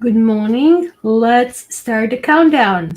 Good morning. Let's start the countdown.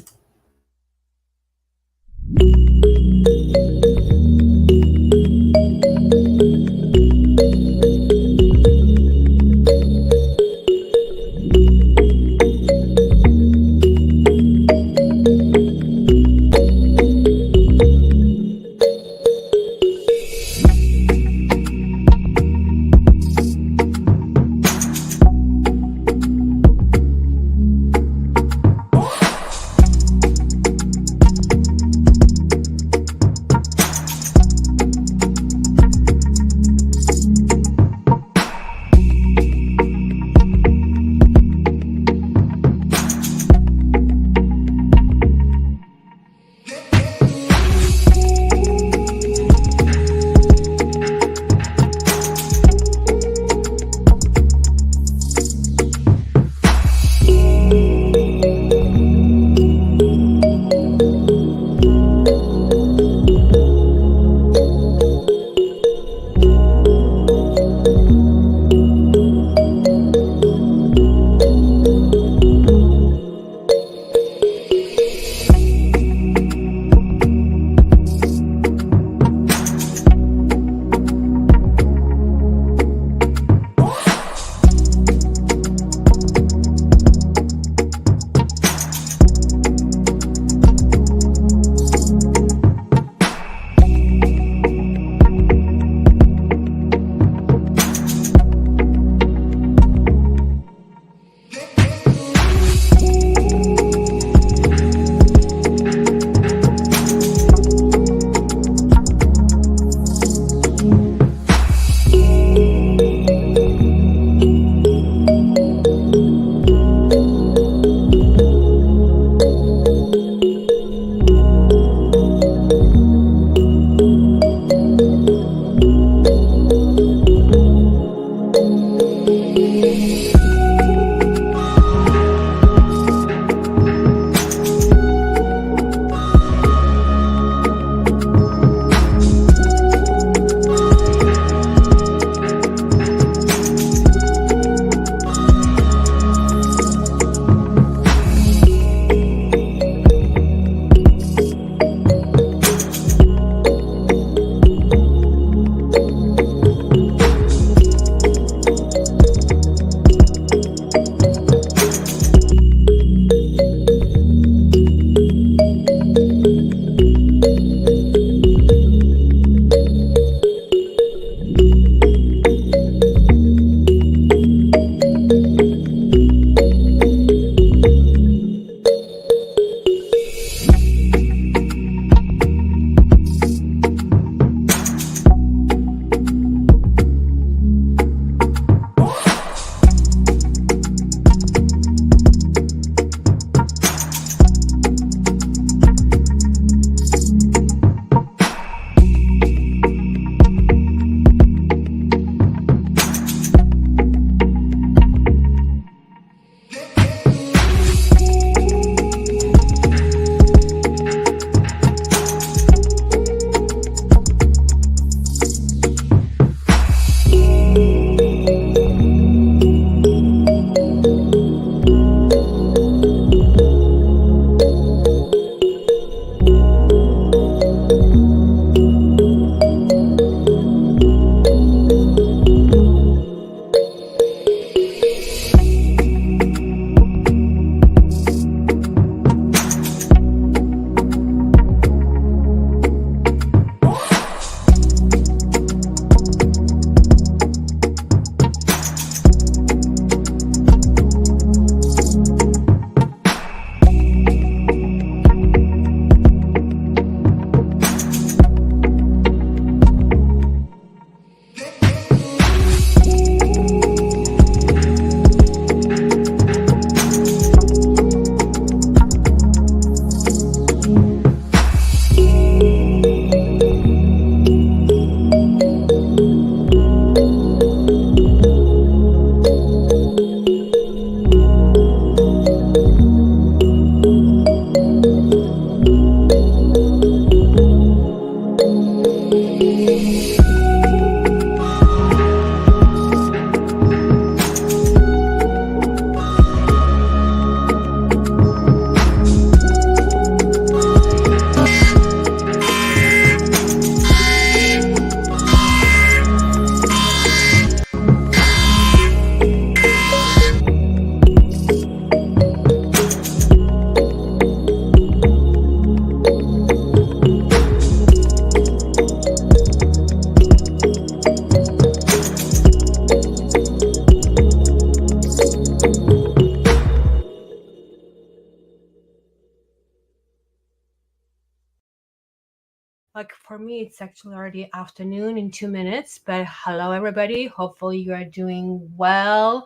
like for me, it's actually already afternoon in 2 minutes. But hello, everybody. Hopefully, you are doing well.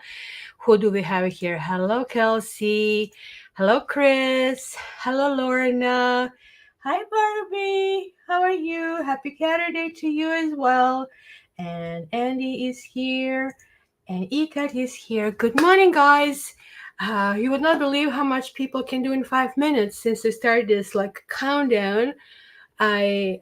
Who do we have here? Hello, Kelsey. Hello, Chris. Hello, Lorna. Hi, Barbie. How are you? Happy Caturday to you as well. And Andy is here. And Ikat is here. Good morning, guys. You would not believe how much people can do in 5 minutes since I started this like countdown. I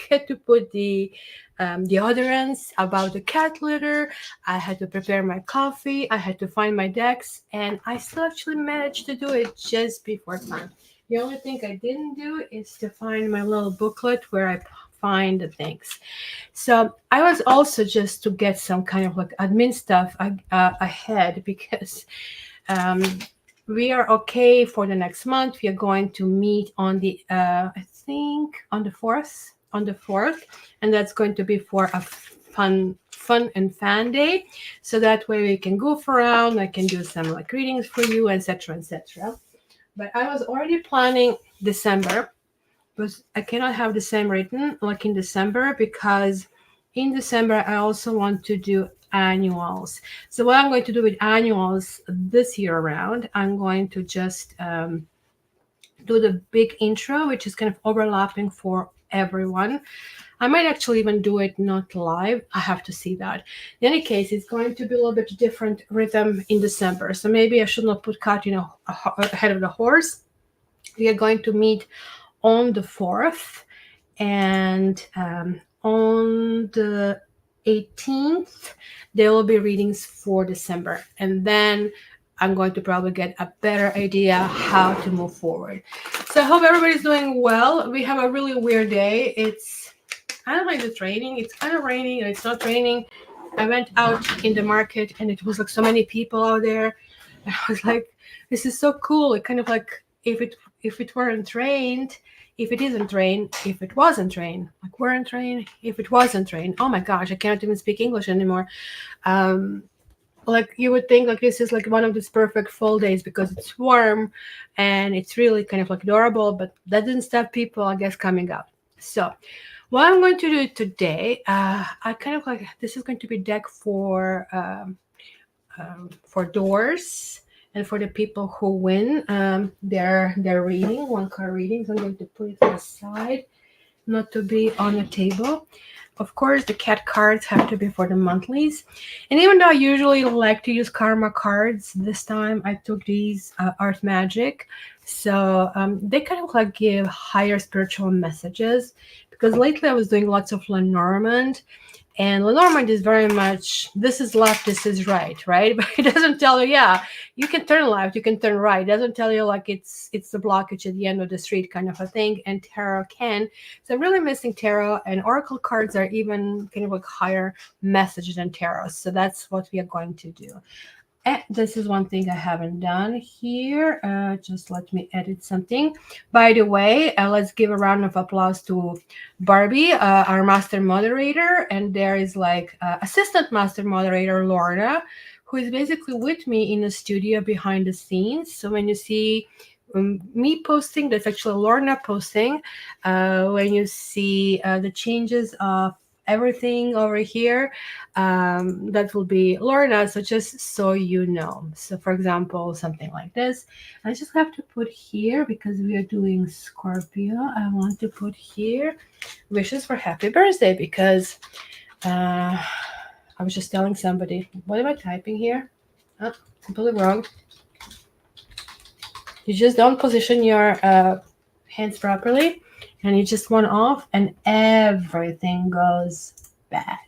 had to put the deodorants about the cat litter. I had to prepare my coffee. I had to find my decks, and I still actually managed to do it just before time. The only thing I didn't do is to find my little booklet where I find the things. So I was also just to get some kind of like admin stuff ahead because um, we are okay for the next month. We are going to meet on the I think on the fourth, and that's going to be for a fun and fan day. So that way we can goof around. I can do some like readings for you, etc., etc. But I was already planning December, but I cannot have the same written like in December because in December I also want to do annuals. So what I'm going to do with annuals this year around, I'm going to just do the big intro, which is kind of overlapping for everyone. I might actually even do it not live. I have to see that. In any case, it's going to be a little bit different rhythm in December. So maybe I should not put Kat, ahead of the horse. We are going to meet on the 4th, and on the 18th there will be readings for December, and then I'm going to probably get a better idea how to move forward. So I hope everybody's doing well. We have a really weird day. I don't like it's raining. It's kind of raining and it's not raining. I went out in the market and it was like so many people out there, and I was like, this is so cool. It kind of like if it weren't rained, if it isn't rain, if it wasn't rain, like weren't rain, if it wasn't rain. Oh my gosh, I can't even speak English anymore. Like you would think like this is like one of these perfect fall days because it's warm and it's really kind of like adorable, but that didn't stop people, I guess, coming out. So what I'm going to do today, I kind of like, this is going to be deck for doors and for the people who win their reading, one card readings. I'm going to put it aside, not to be on the table. Of course, the cat cards have to be for the monthlies. And even though I usually like to use karma cards, this time I took these Art Magic. So they kind of like give higher spiritual messages, because lately I was doing lots of Lenormand. And Lenormand is very much, this is left, this is right? But it doesn't tell you, yeah, you can turn left, you can turn right. It doesn't tell you like it's the blockage at the end of the street kind of a thing. And tarot can. So I'm really missing tarot, and oracle cards are even kind of like higher message than tarot. So that's what we are going to do. And this is one thing I haven't done here. Just let me edit something. By the way, let's give a round of applause to Barbie, our master moderator. And there is like assistant master moderator, Lorna, who is basically with me in the studio behind the scenes. So when you see me posting, that's actually Lorna posting. When you see the changes of everything over here, that will be Lorna. So just so you know. So for example, something like this, I just have to put here, because we are doing Scorpio, I want to put here wishes for happy birthday, because I was just telling somebody, what am I typing here? Oh, completely wrong. You just don't position your hands properly, and you just one off and everything goes bad.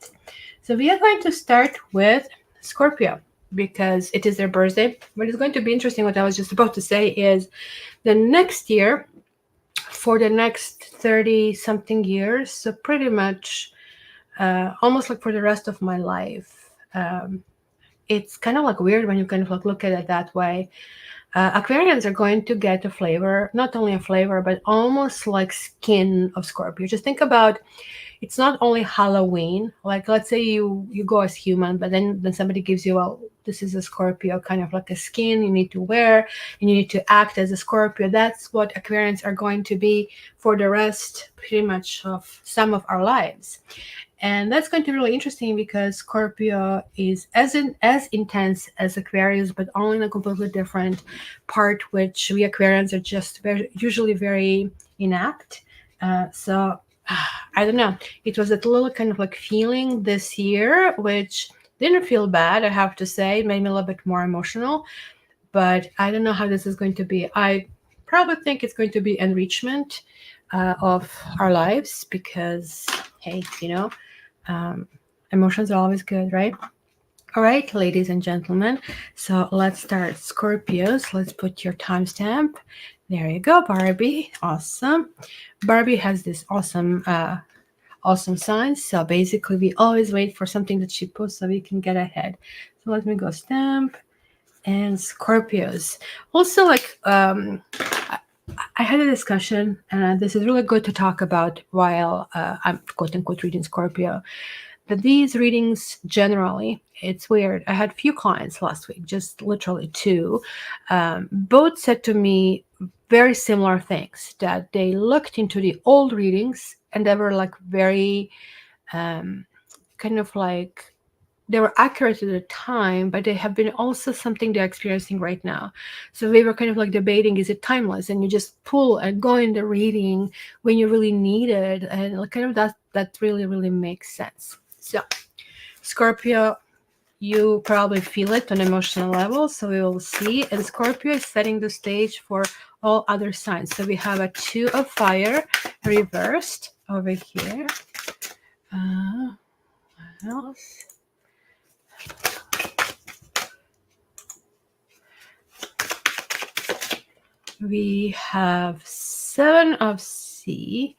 So we are going to start with Scorpio because it is their birthday. What is going to be interesting, what I was just about to say, is the next year, for the next 30 something years, so pretty much almost like for the rest of my life, it's kind of like weird when you kind of like look at it that way. Aquarians are going to get a flavor, not only a flavor, but almost like skin of Scorpio. Just think about it's not only Halloween. Like let's say you go as human, but then somebody gives you, well, this is a Scorpio, kind of like a skin you need to wear, and you need to act as a Scorpio. That's what Aquarians are going to be for the rest, pretty much, of some of our lives. And that's going to be really interesting because Scorpio is as intense as Aquarius, but only in a completely different part, which we Aquarians are just usually very inapt. So I don't know. It was a little kind of like feeling this year, which didn't feel bad, I have to say. It made me a little bit more emotional, but I don't know how this is going to be. I probably think it's going to be enrichment of our lives because, hey, um, emotions are always good, right? All right, ladies and gentlemen. So let's start. Scorpios, let's put your timestamp. There you go, Barbie. Awesome. Barbie has this awesome signs. So basically, we always wait for something that she puts so we can get ahead. So let me go stamp and Scorpios. Also, like I had a discussion, and this is really good to talk about while I'm quote unquote reading Scorpio. But these readings generally, it's weird. I had few clients last week, just literally two. Both said to me very similar things, that they looked into the old readings and they were like very kind of like they were accurate at the time, but they have been also something they're experiencing right now. So we were kind of like debating, is it timeless? And you just pull and go in the reading when you really need it. And like kind of that really, really makes sense. So Scorpio, you probably feel it on emotional level. So we will see. And Scorpio is setting the stage for all other signs. So we have a 2 of fire reversed over here. What else? We have 7 of sea.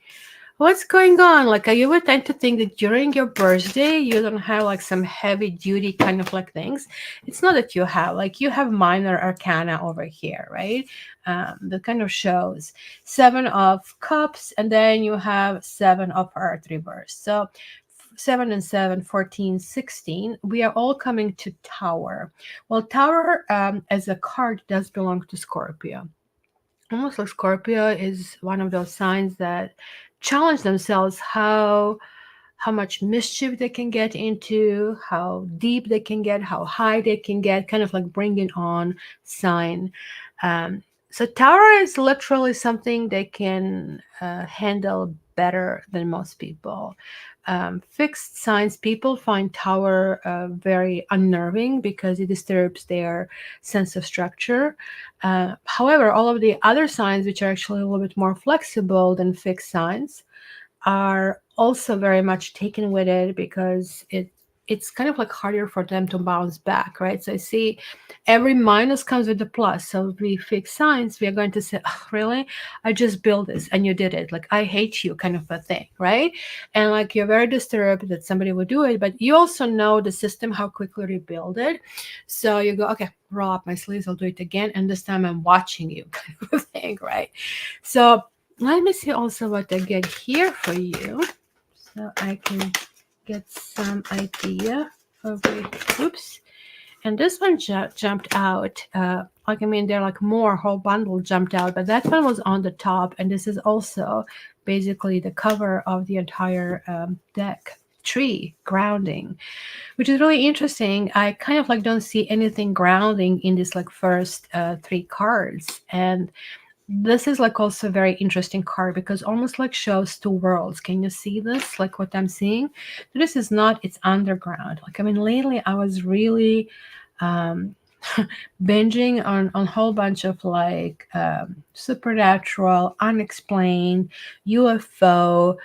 What's going on? Like, you would tend to think that during your birthday, you don't have like some heavy duty kind of like things. It's not that you have, like, you have minor arcana over here, right? That kind of shows 7 of cups, and then you have 7 of earth reversed. So 7 and 7, 14, 16, we are all coming to Tower. Well, Tower as a card does belong to Scorpio. Almost like Scorpio is one of those signs that challenge themselves how much mischief they can get into, how deep they can get, how high they can get, kind of like bring it on sign. So Tower is literally something they can handle better than most people. Fixed signs, people find Tower very unnerving because it disturbs their sense of structure. However, all of the other signs, which are actually a little bit more flexible than fixed signs, are also very much taken with it because it's kind of like harder for them to bounce back, right? So I see every minus comes with a plus. So if we fix signs, we are going to say, oh, really? I just built this and you did it. Like, I hate you, kind of a thing, right? And like, you're very disturbed that somebody would do it, but you also know the system, how quickly to build it. So you go, okay, roll up my sleeves, I'll do it again. And this time I'm watching you, kind of a thing, right? So let me see also what I get here for you, so I can get some idea of it. Oops. And this one jumped out. Like, I mean, they're like more, whole bundle jumped out, but that one was on the top. And this is also basically the cover of the entire deck. Tree grounding, which is really interesting. I kind of like don't see anything grounding in this like first 3 cards. And this is like also a very interesting card because almost like shows 2 worlds. Can you see this? Like what I'm seeing? This is not, it's underground. Like, I mean, lately I was really binging on a whole bunch of like supernatural, unexplained, UFO,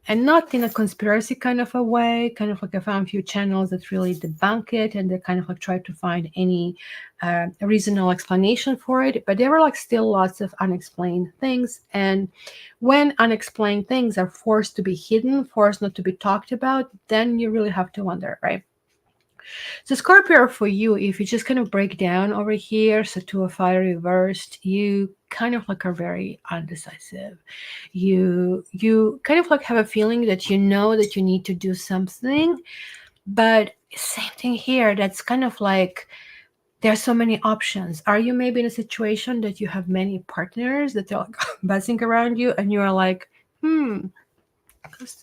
and not in a conspiracy kind of a way. Kind of like I found a few channels that really debunk it, and they kind of like try to find any reasonable explanation for it. But there were like still lots of unexplained things. And when unexplained things are forced to be hidden, forced not to be talked about, then you really have to wonder, right? So Scorpio, for you, if you just kind of break down over here, so to a fire reversed, you kind of like are very undecisive. You kind of like have a feeling that you know that you need to do something, but same thing here. That's kind of like there are so many options. Are you maybe in a situation that you have many partners that are like buzzing around you, and you are like,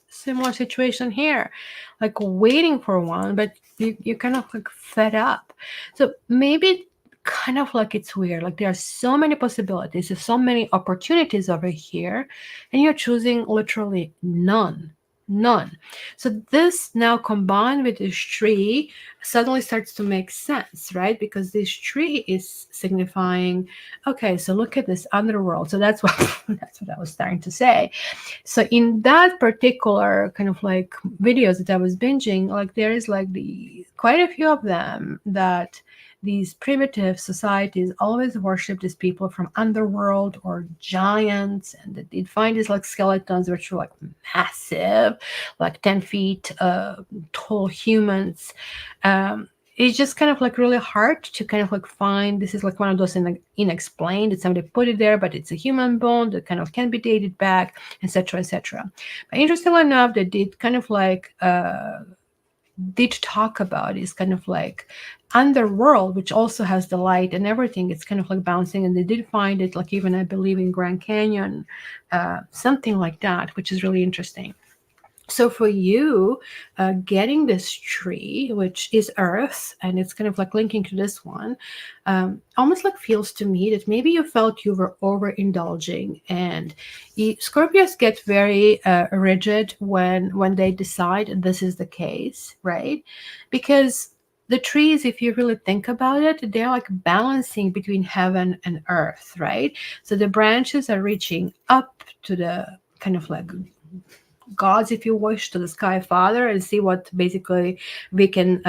similar situation here, like waiting for one, but you kind of like fed up. So maybe kind of like it's weird. Like there are so many possibilities, there's so many opportunities over here, and you're choosing literally none. None. So this now combined with this tree suddenly starts to make sense, right? Because this tree is signifying, okay, so look at this underworld. So that's what that's what I was starting to say. So in that particular kind of like videos that I was binging, like there is like the quite a few of them that these primitive societies always worship these people from underworld or giants, and that they'd find these like skeletons which were like massive, like 10 feet tall humans. um, it's just kind of like really hard to kind of like find. This is like one of those inexplained that somebody put it there, but it's a human bone that kind of can be dated back, etc., etc. But interestingly enough, they did kind of like did talk about is kind of like underworld, which also has the light and everything. It's kind of like bouncing, and they did find it like even I believe in Grand Canyon, something like that, which is really interesting. So for you, getting this tree, which is Earth, and it's kind of like linking to this one, almost like feels to me that maybe you felt you were overindulging, and Scorpios get very rigid when they decide this is the case, right? Because the trees, if you really think about it, they're like balancing between heaven and earth, right? So the branches are reaching up to the kind of like gods, if you wish, to the sky father, and see what basically we can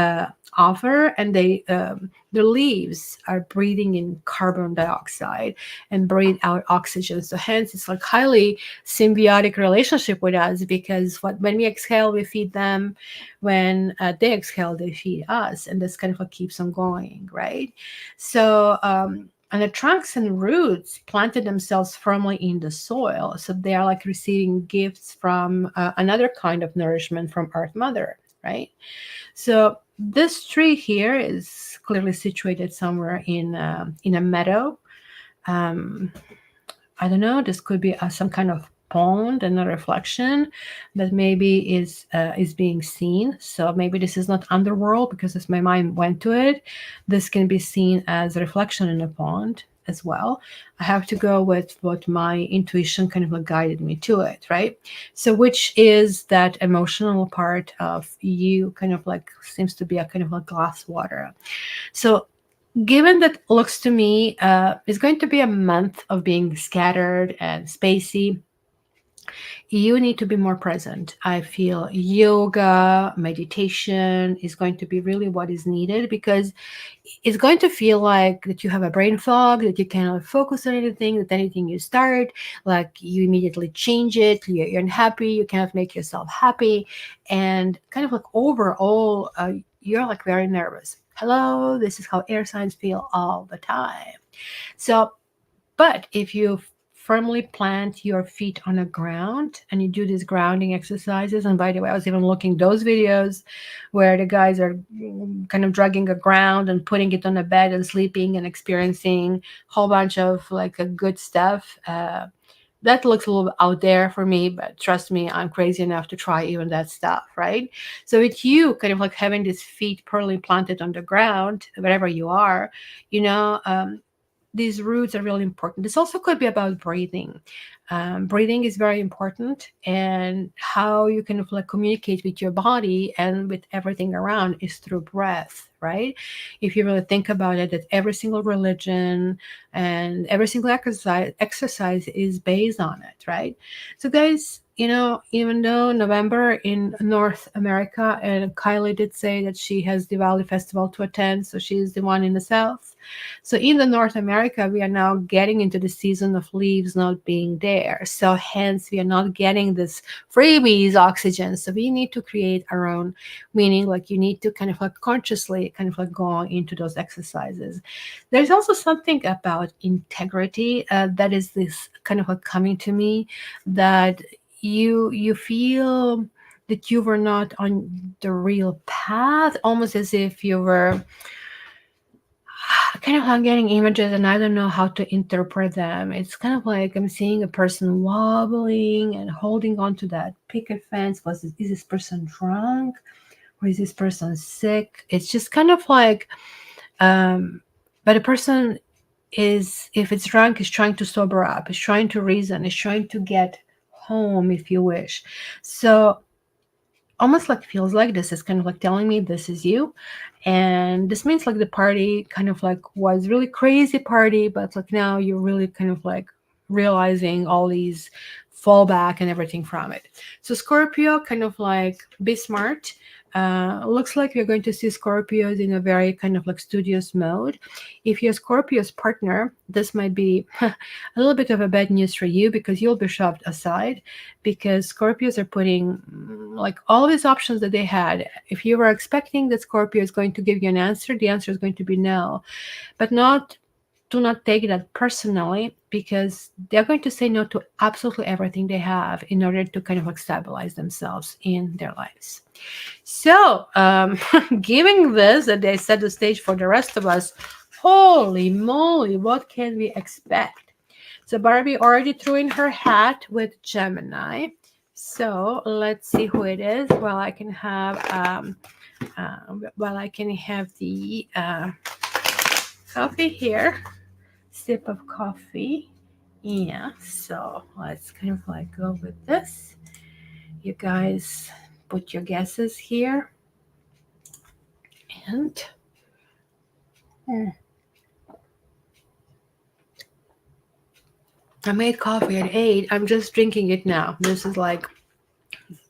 offer. And the leaves are breathing in carbon dioxide and breathe out oxygen, so hence it's like highly symbiotic relationship with us, because when we exhale we feed them, when they exhale they feed us, and this kind of like keeps on going, right? So and the trunks and roots planted themselves firmly in the soil, so they are like receiving gifts from another kind of nourishment from Earth Mother, right? So this tree here is clearly situated somewhere in a meadow. um, I don't know. This could be some kind of pond and a reflection that maybe is being seen. So maybe this is not underworld, because as my mind went to it, this can be seen as a reflection in a pond as well. I have to go with what my intuition kind of like guided me to it, right? So which is that emotional part of you, kind of like seems to be a kind of like glass water. So given that looks to me is going to be a month of being scattered and spacey, you need to be more present. I feel yoga, meditation is going to be really what is needed, because it's going to feel like that you have a brain fog, that you cannot focus on anything, that anything you start, like you immediately change it, you're unhappy, you cannot make yourself happy, and kind of like overall, you're like very nervous. Hello, this is how air signs feel all the time. So but if you firmly plant your feet on the ground and you do these grounding exercises, and by the way, I was even looking those videos where the guys are kind of dragging a ground and putting it on a bed and sleeping and experiencing a whole bunch of like a good stuff. That looks a little out there for me, but trust me, I'm crazy enough to try even that stuff, right? So with you kind of like having these feet firmly planted on the ground, wherever you are, you know, these roots are really important. This also could be about breathing. Breathing is very important, and how you can like communicate with your body and with everything around is through breath, right? If you really think about it, that every single religion and every single exercise is based on it, right? So guys, even though November in North America, and Kylie did say that she has Diwali festival to attend, so she's the one in the south. So in the North America, we are now getting into the season of leaves not being there. So hence we are not getting this freebies oxygen. So we need to create our own, meaning like you need to kind of like consciously kind of like go into those exercises. There's also something about integrity that is this kind of like coming to me, that you feel that you were not on the real path, almost as if you were kind of like getting images and I don't know how to interpret them. It's kind of like I'm seeing a person wobbling and holding on to that picket fence. Is this person drunk or is this person sick? It's just kind of like but a person is, if it's drunk, is trying to sober up, is trying to reason, is trying to get home, if you wish. So almost like feels like this is kind of like telling me this is you, and this means like the party kind of like was really crazy party, but like now you're really kind of like realizing all these fallback and everything from it. So Scorpio, kind of like be smart. Looks like you're going to see Scorpios in a very kind of like studious mode. If you're Scorpio's partner, this might be a little bit of a bad news for you, because you'll be shoved aside, because Scorpios are putting like all these options that they had. If you were expecting that Scorpio is going to give you an answer, the answer is going to be no. But do not take that personally, because they're going to say no to absolutely everything they have in order to kind of like stabilize themselves in their lives. So, giving this, that they set the stage for the rest of us, holy moly, what can we expect? So Barbie already threw in her hat with Gemini. So let's see who it is. Well, I can have the coffee here. Sip of coffee. Yeah. So let's kind of like go with this. You guys put your guesses here. And I made coffee at 8. I'm just drinking it now. This is like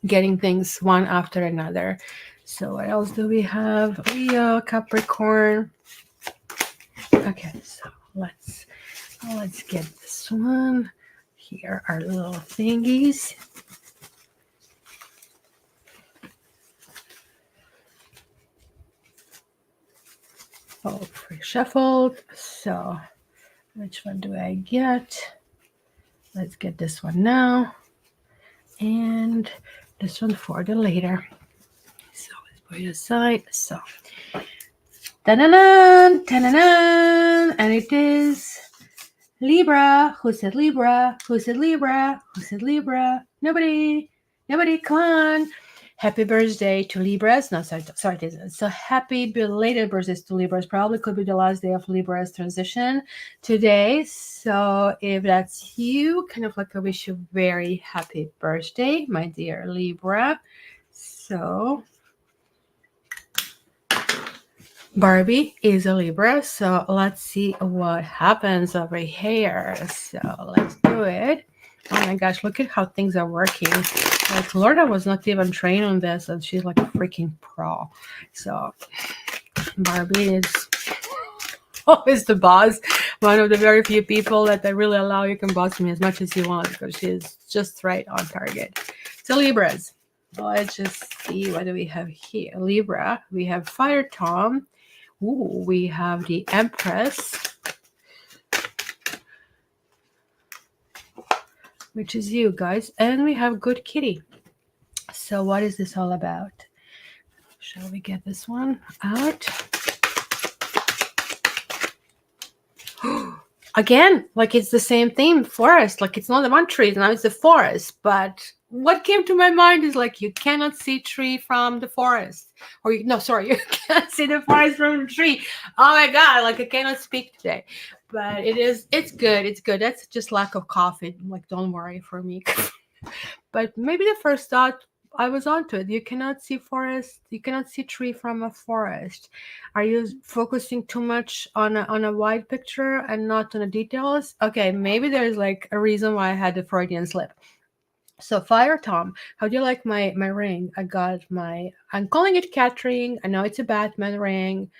getting things one after another. So what else do we have? Leo, Capricorn. Okay, so let's get this one. Here are little thingies. Oh, pre-shuffled. So which one do I get? Let's get this one now. And this one for the later. So let's put it aside. So ta-da-dan, ta-da-dan, and it is Libra. Who said Libra? Who said Libra? Who said Libra? Nobody. Come on. Happy birthday to Libras. No, sorry, it isn't. So happy belated birthdays to Libras. Probably could be the last day of Libra's transition today. So if that's you, kind of like I wish you very happy birthday, my dear Libra. So Barbie is a Libra, so let's see what happens over here. So let's do it. Oh my gosh, look at how things are working. Like Lorna was not even trained on this, and she's like a freaking pro. So Barbie is always the boss. One of the very few people that I really allow you can boss me as much as you want, because she's just right on target. So Libras. Let's just see, what do we have here? Libra, we have Fire Tom. Ooh, we have the Empress, which is you guys, and we have Good Kitty. So what is this all about? Shall we get this one out? Again, like it's the same theme, forest. Like it's not the one tree, now it's the forest. But what came to my mind is like you cannot see tree from the forest. Or you can't see the forest from the tree. Oh my God, like I cannot speak today. But it's good. That's just lack of coffee. Like don't worry for me. But maybe the first thought I was onto it. You cannot see forest. You cannot see tree from a forest. Are you focusing too much on a wide picture and not on the details? Okay, maybe there's like a reason why I had the Freudian slip. So Fire Tom, how do you like my ring? I got my, I'm calling it cat ring. I know it's a Batman ring.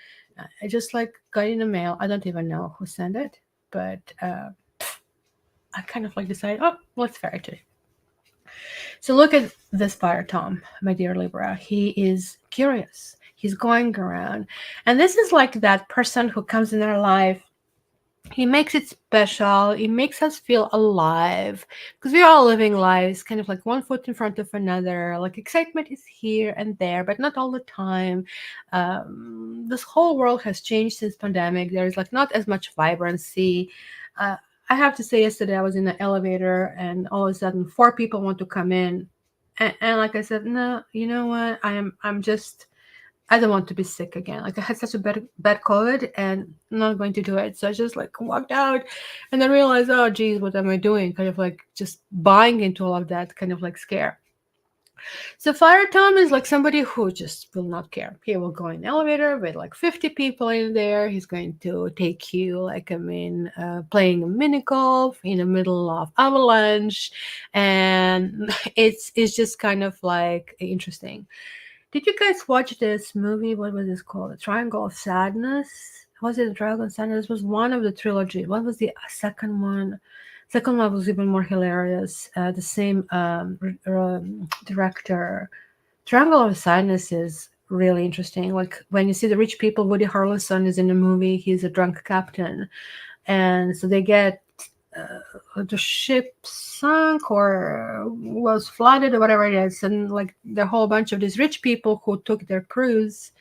I just like got it in the mail. I don't even know who sent it, but I kind of like decided, oh, let's wear it today. So look at this Fire Tom, my dear Libra. He is curious. He's going around, and this is like that person who comes in our life. He makes it special. He makes us feel alive because we're all living lives kind of like one foot in front of another. Like excitement is here and there, but not all the time. This whole world has changed since pandemic. There is like not as much vibrancy. Uh, I have to say, yesterday I was in an elevator and all of a sudden four people want to come in, and like I said, no, you know what? I'm just, I don't want to be sick again. Like I had such a bad COVID, and I'm not going to do it. So I just like walked out, and then realized, oh geez, what am I doing? Kind of like just buying into all of that kind of like scare. So Fire Tom is like somebody who just will not care. He will go in an elevator with like 50 people in there. He's going to take you like, I mean, playing a mini golf in the middle of avalanche, and it's just kind of like interesting. Did you guys watch this movie? What was this called? The Triangle of Sadness? Was it the Triangle of Sadness? It was one of the trilogy. What was the second one? Second one was even more hilarious. The same director. Triangle of Sadness is really interesting. Like when you see the rich people, Woody Harrelson is in the movie. He's a drunk captain, and so they get the ship sunk or was flooded or whatever it is, and like the whole bunch of these rich people who took their cruise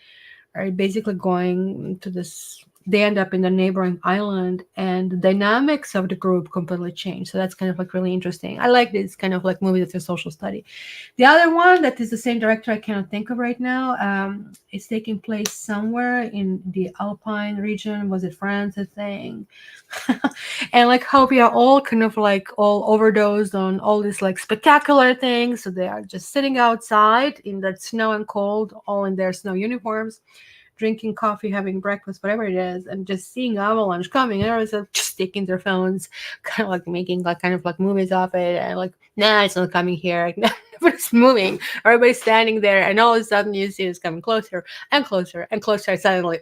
are basically going to this, they end up in the neighboring island, and the dynamics of the group completely change. So that's kind of like really interesting. I like this kind of like movie that's a social study. The other one that is the same director, I cannot think of right now. It's taking place somewhere in the Alpine region. Was it France, I think? And like how we are all kind of like all overdosed on all these like spectacular things. So they are just sitting outside in that snow and cold, all in their snow uniforms, drinking coffee, having breakfast, whatever it is, and just seeing avalanche coming. And everyone's like just taking their phones, kind of like making like kind of like movies of it, and like, nah, it's not coming here. Like, nobody's moving. Everybody's standing there, and all of a sudden you see it's coming closer and closer and closer. And suddenly,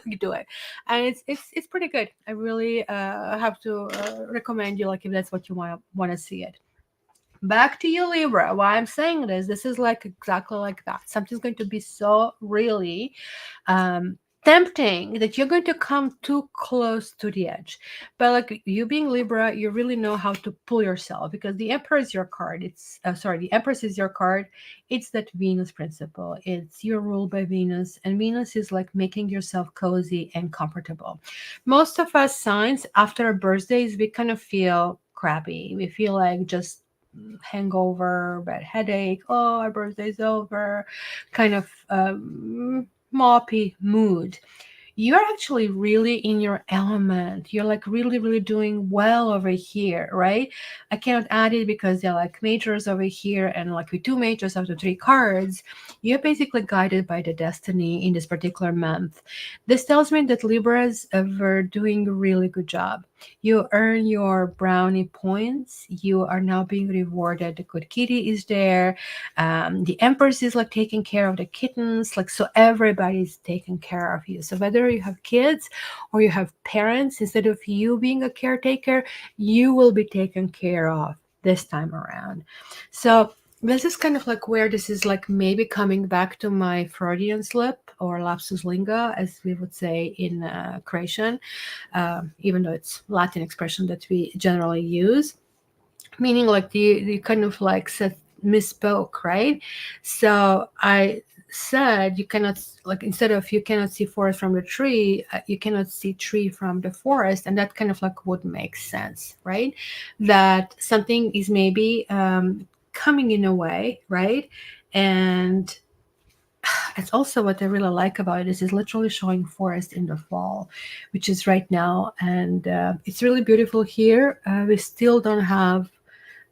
you do it, and it's pretty good. I really have to recommend you, like if that's what you want to see it. Back to you, Libra. Why I'm saying this is like exactly like that. Something's going to be so really tempting that you're going to come too close to the edge. But like you being Libra, you really know how to pull yourself, because the Emperor is your card. It's sorry, the Empress is your card. It's that Venus principle. It's you're ruled by Venus, and Venus is like making yourself cozy and comfortable. Most of us signs after our birthdays, we kind of feel crappy. We feel like just hangover, bad headache, oh, our birthday's over, kind of moppy mood. You're actually really in your element. You're like really, really doing well over here, right? I cannot add it because they're like majors over here, and like with two majors after three cards, you're basically guided by the destiny in this particular month. This tells me that Libras are doing a really good job. You earn your brownie points. You are now being rewarded. The good kitty is there. The Empress is like taking care of the kittens. Like, so everybody's taking care of you. So whether you have kids or you have parents, instead of you being a caretaker, you will be taken care of this time around. So this is kind of like where this is like maybe coming back to my Freudian slip or lapsus lingua, as we would say in Croatian, even though it's Latin expression that we generally use, meaning like the kind of like said misspoke, right? So I said you cannot, like instead of you cannot see forest from the tree, you cannot see tree from the forest, and that kind of like would make sense, right? That something is maybe coming in a way, right? And it's also what I really like about it is literally showing forest in the fall, which is right now, and it's really beautiful here. We still don't have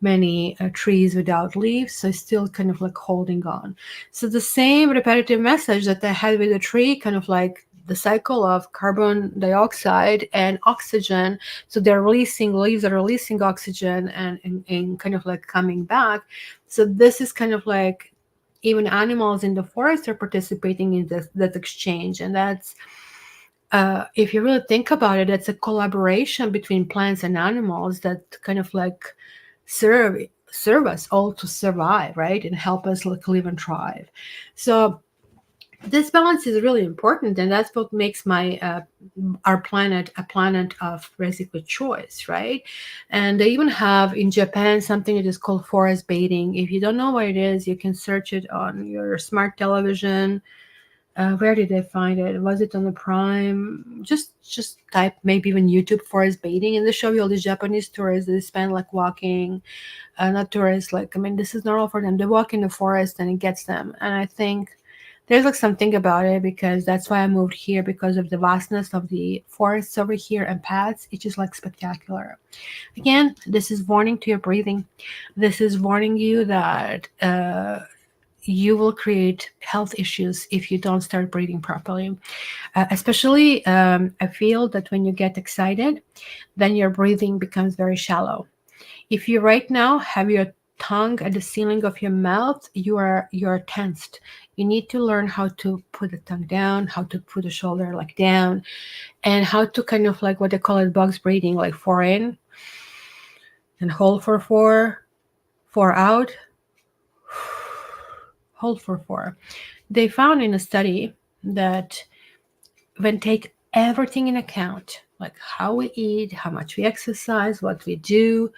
many trees without leaves, so still kind of like holding on. So the same repetitive message that I had with the tree kind of like the cycle of carbon dioxide and oxygen. So leaves are releasing oxygen and kind of like coming back. So this is kind of like even animals in the forest are participating in this exchange. And that's, if you really think about it, it's a collaboration between plants and animals that kind of like serve us all to survive, right? And help us like live and thrive. So this balance is really important, and that's what makes our planet a planet of basically choice, right? And they even have in Japan something that is called forest bathing. If you don't know what it is, you can search it on your smart television. Where did I find it? Was it on the Prime? Just type maybe even YouTube forest bathing, and they show you all these Japanese tourists that spend like walking, not tourists, like, I mean, this is normal for them. They walk in the forest and it gets them. And I think there's like something about it, because that's why I moved here, because of the vastness of the forests over here and paths. It's just like spectacular. Again, this is warning to your breathing. This is warning you that you will create health issues if you don't start breathing properly. Especially, I feel that when you get excited, then your breathing becomes very shallow. If you right now have your tongue at the ceiling of your mouth, you're tensed. You need to learn how to put the tongue down, how to put the shoulder like down, and how to kind of like what they call it box breathing, like 4 in and hold for 4, 4 out, hold for 4. They found in a study that when take everything in account, like how we eat, how much we exercise, what we do,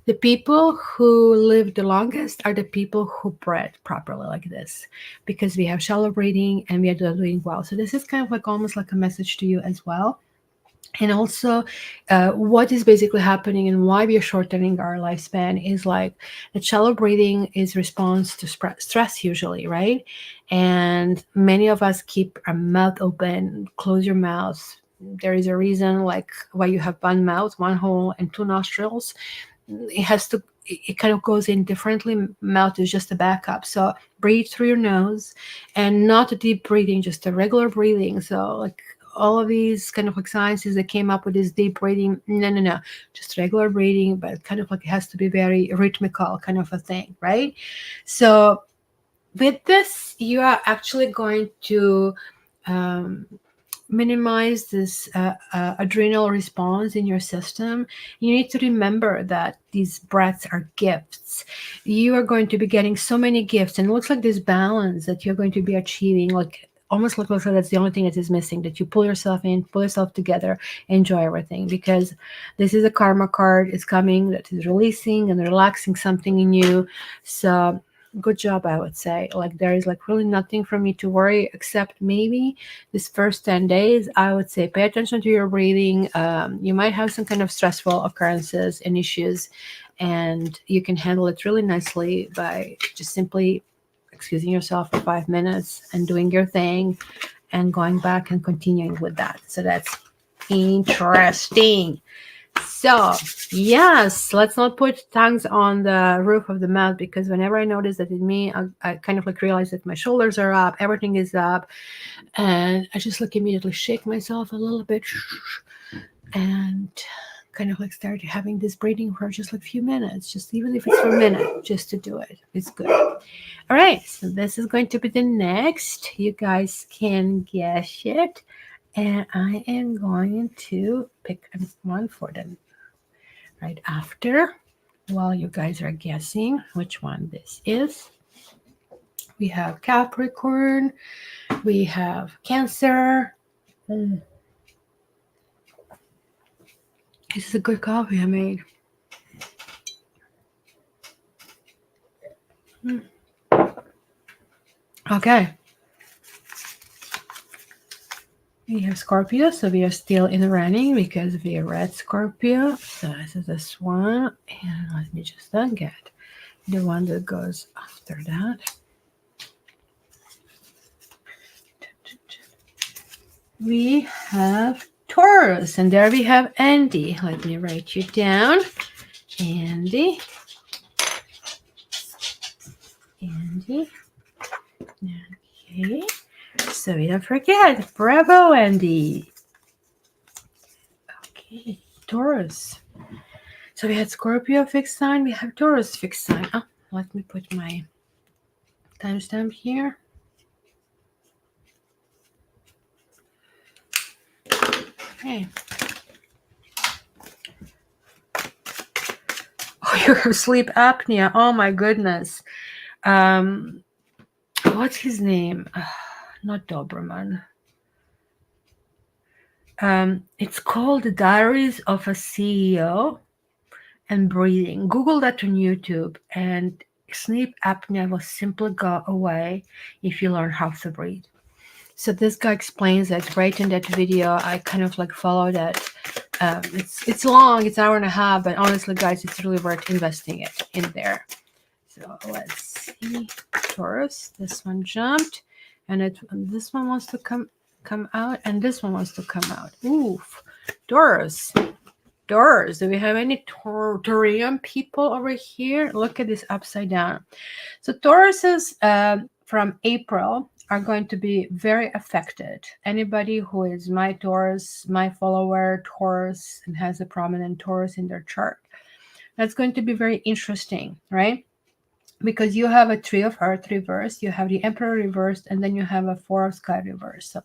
the people who live the longest are the people who breathe properly like this, because we have shallow breathing and we are doing well. So this is kind of like almost like a message to you as well. And also, what is basically happening and why we are shortening our lifespan is like the shallow breathing is response to stress usually, right? And many of us keep our mouth open, close your mouth. There is a reason like why you have one mouth, one hole, and 2 nostrils. It kind of goes in differently. Mouth is just a backup. So breathe through your nose, and not a deep breathing, just a regular breathing. So like all of these kind of like sciences that came up with this deep breathing, no, just regular breathing, but kind of like it has to be very rhythmical kind of a thing, right? So with this, you are actually going to um, minimize this adrenal response in your system. You need to remember that these breaths are gifts. You are going to be getting so many gifts, and it looks like this balance that you're going to be achieving, like almost looks like that's the only thing that is missing, that you pull yourself in, pull yourself together, enjoy everything, because this is a karma card. It's coming, that is releasing and relaxing something in you. So good job, I would say. Like there is like really nothing for me to worry, except maybe this first 10 days. I would say pay attention to your breathing. You might have some kind of stressful occurrences and issues, and you can handle it really nicely by just simply excusing yourself for 5 minutes and doing your thing and going back and continuing with that. So that's interesting. So, yes, let's not put tongues on the roof of the mouth, because whenever I notice that in me, I kind of like realize that my shoulders are up, everything is up, and I just like immediately shake myself a little bit and kind of like start having this breathing for just like a few minutes, just even if it's for a minute, just to do it. It's good. All right, so this is going to be the next. You guys can guess it. And I am going to pick one for them right after, while you guys are guessing which one this is. We have Capricorn, we have Cancer. This is a good coffee I made. Okay. We have Scorpio, so we are still in the running because we are red Scorpio. So this is this one. And let me just get the one that goes after that. We have Taurus, and there we have Andy. Let me write you down. Andy. Okay. So we don't forget. Bravo, Andy. Okay, Taurus. So we had Scorpio fixed sign. We have Taurus fixed sign. Oh, let me put my timestamp here. Okay. Oh, you have sleep apnea. Oh my goodness. Um, what's his name? Not Doberman. It's called The Diaries of a CEO and Breathing. Google that on YouTube, and sleep apnea will simply go away if you learn how to breathe. So this guy explains that right in that video. I kind of like follow that. It's long, it's an hour and a half, but honestly, guys, it's really worth investing it in there. So let's see, Taurus. This one jumped, and this one wants to come out, and this one wants to come out. Oof, Taurus. Taurus. Do we have any Taurian people over here? Look at this upside down. So Tauruses from April are going to be very affected. Anybody who is my Taurus, my follower Taurus, and has a prominent Taurus in their chart, that's going to be very interesting, right? Because you have a Three of Earth reversed, you have the Emperor reversed, and then you have a Four of Sky reversed. So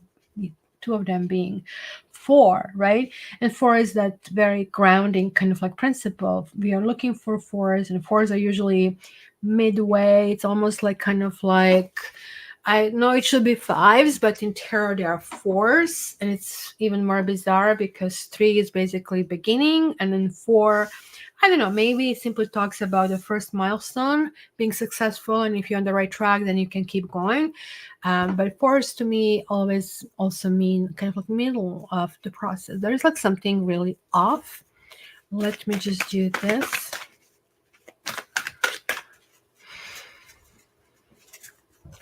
two of them being four, right? And four is that very grounding kind of like principle. We are looking for fours, and fours are usually midway. It's almost like kind of like, I know it should be fives, but in tarot there are fours, and it's even more bizarre because three is basically beginning, and then four, I don't know, maybe it simply talks about the first milestone being successful, and if you're on the right track, then you can keep going. But fours to me always also mean kind of like middle of the process. There is like something really off. Let me just do this.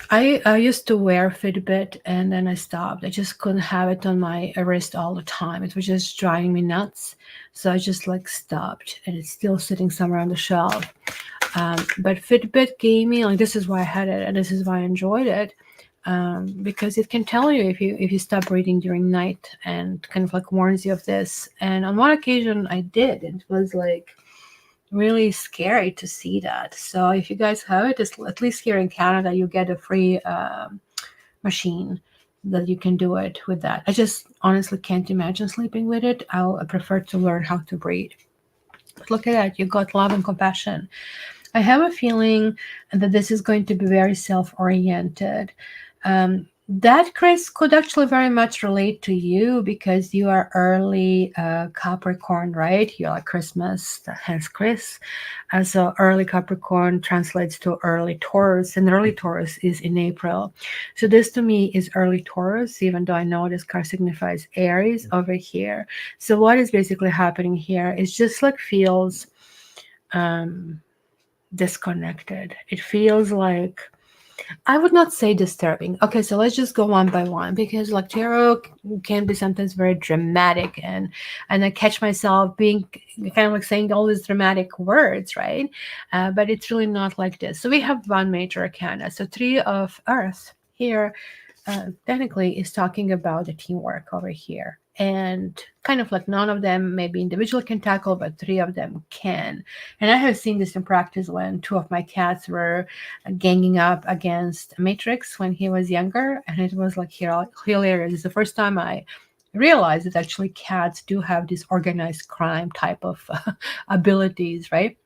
I used to wear Fitbit, and then I stopped. I just couldn't have it on my wrist all the time. It was just driving me nuts. So I just like stopped, and it's still sitting somewhere on the shelf. But Fitbit gave me, like, this is why I had it, and this is why I enjoyed it. Because it can tell you if you stop breathing during night, and kind of like warns you of this. And on one occasion I did. It was like really scary to see that. So if you guys have it, at least here in Canada, you get a free machine that you can do it with that. I just honestly can't imagine sleeping with it. I prefer to learn how to breathe. But look at that, you got love and compassion. I have a feeling that this is going to be very self-oriented. That, Chris, could actually very much relate to you because you are early Capricorn, right? You're like Christmas, hence Chris. So early Capricorn translates to early Taurus, and early Taurus is in April. So this to me is early Taurus, even though I know this card signifies Aries over here. So what is basically happening here is just like feels disconnected. It feels like, I would not say disturbing. Okay, so let's just go one by one because like tarot can be sometimes very dramatic, and I catch myself being kind of like saying all these dramatic words, right? But it's really not like this. So we have one major arcana. So Three of Earth here technically is talking about the teamwork over here. And kind of like none of them maybe individually can tackle, but three of them can. And I have seen this in practice when two of my cats were ganging up against Matrix when he was younger. And it was like hilarious. It's the first time I realized that actually cats do have this organized crime type of abilities, right?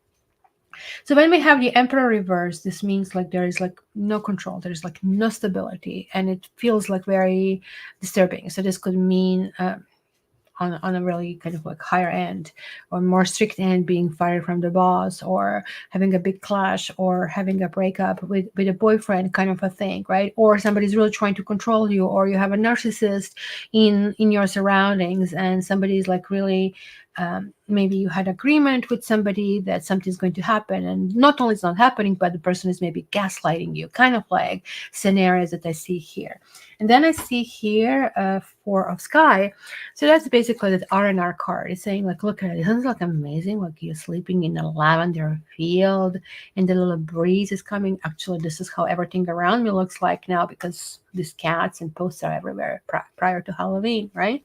So when we have the Emperor reverse, this means like there is like no control, there's like no stability, and it feels like very disturbing. So this could mean on a really kind of like higher end or more strict end being fired from the boss, or having a big clash, or having a breakup with a boyfriend kind of a thing, right? Or somebody's really trying to control you, or you have a narcissist in your surroundings, and somebody's like really maybe you had agreement with somebody that something's going to happen, and not only it's not happening, but the person is maybe gaslighting you, kind of like scenarios that I see here. And then I see here Four of Sky. So that's basically the R&R card. It's saying like, look at it. Isn't it like amazing? Like you're sleeping in a lavender field and the little breeze is coming. Actually, this is how everything around me looks like now because these cats and posters are everywhere prior to Halloween, right?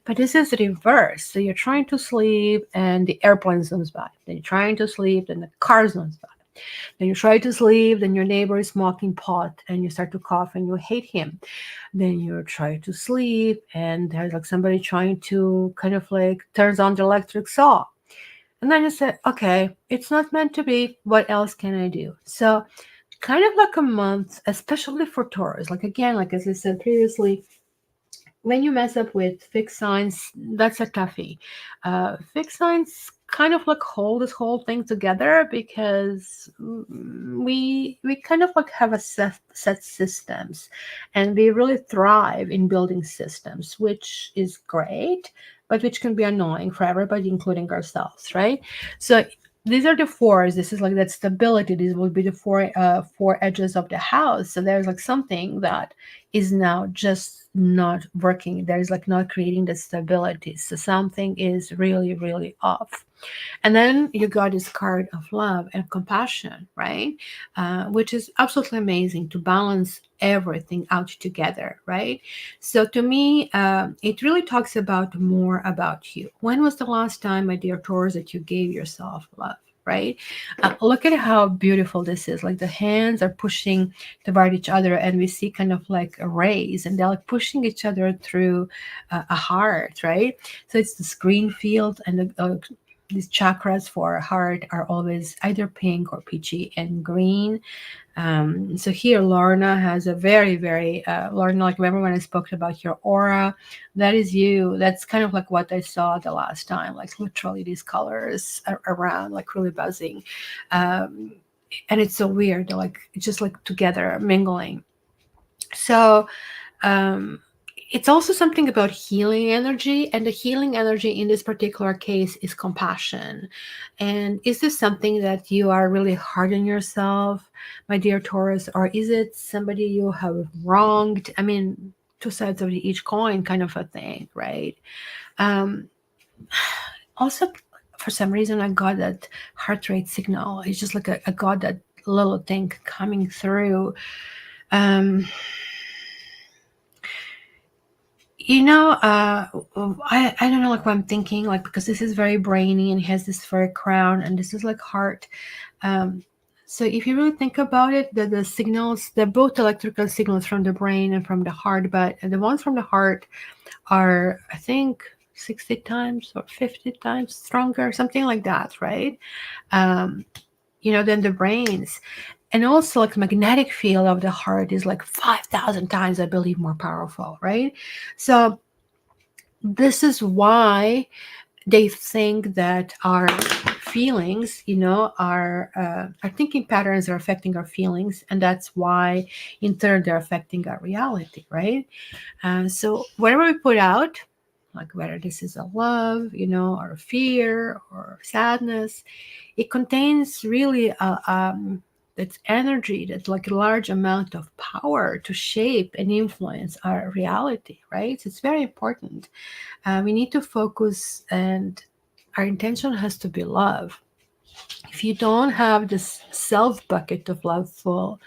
But this is reverse. So you're trying to sleep and the airplane zooms by. Then you're trying to sleep and the car zooms by. Then you try to sleep, then your neighbor is smoking pot and you start to cough and you hate him. Then you try to sleep and there's like somebody trying to kind of like turns on the electric saw. And then you say, okay, it's not meant to be. What else can I do? So kind of like a month, especially for Taurus. Like again, like as I said previously, when you mess up with fixed signs, that's a toughie. Fixed signs kind of like hold this whole thing together because we kind of like have a set systems, and we really thrive in building systems, which is great, but which can be annoying for everybody, including ourselves, right? So these are the fours. This is like that stability. These will be the four edges of the house. So there's like something that is now just not working. There's like not creating the stability. So something is really, really off. And then you got this card of love and compassion, right? Which is absolutely amazing to balance everything out together, right? So to me, it really talks about more about you. When was the last time, my dear Taurus, that you gave yourself love? Right? Look at how beautiful this is. Like the hands are pushing toward each other, and we see kind of like a rays, and they're like pushing each other through a heart, right? So it's this green field, and these chakras for heart are always either pink or peachy and green. So here Lorna has a very, very, Lorna, like remember when I spoke about your aura? That is you. That's kind of like what I saw the last time, like literally these colors around, like really buzzing. Um, and it's so weird. They're like, it's just like together mingling. So, um, it's also something about healing energy, and the healing energy in this particular case is compassion. And is this something that you are really hard on yourself, my dear Taurus, or is it somebody you have wronged? I mean, two sides of each coin kind of a thing, right? um Also, for some reason I got that heart rate signal. It's just like I got that little thing coming through. um I don't know, like what I'm thinking, like because this is very brainy and has this fur crown, and this is like heart. Um, so if you really think about it, the signals, they're both electrical signals from the brain and from the heart, but the ones from the heart are, I think, 60 times or 50 times stronger, something like that, right? Um, than the brains. And also, like, magnetic field of the heart is like 5,000 times, I believe, more powerful, right? So this is why they think that our feelings, our thinking patterns are affecting our feelings, and that's why in turn they're affecting our reality, right? So whatever we put out, like whether this is a love, or fear or sadness, it contains really that energy, that like a large amount of power to shape and influence our reality, right? So it's very important. We need to focus, and our intention has to be love. If you don't have this self bucket of love full,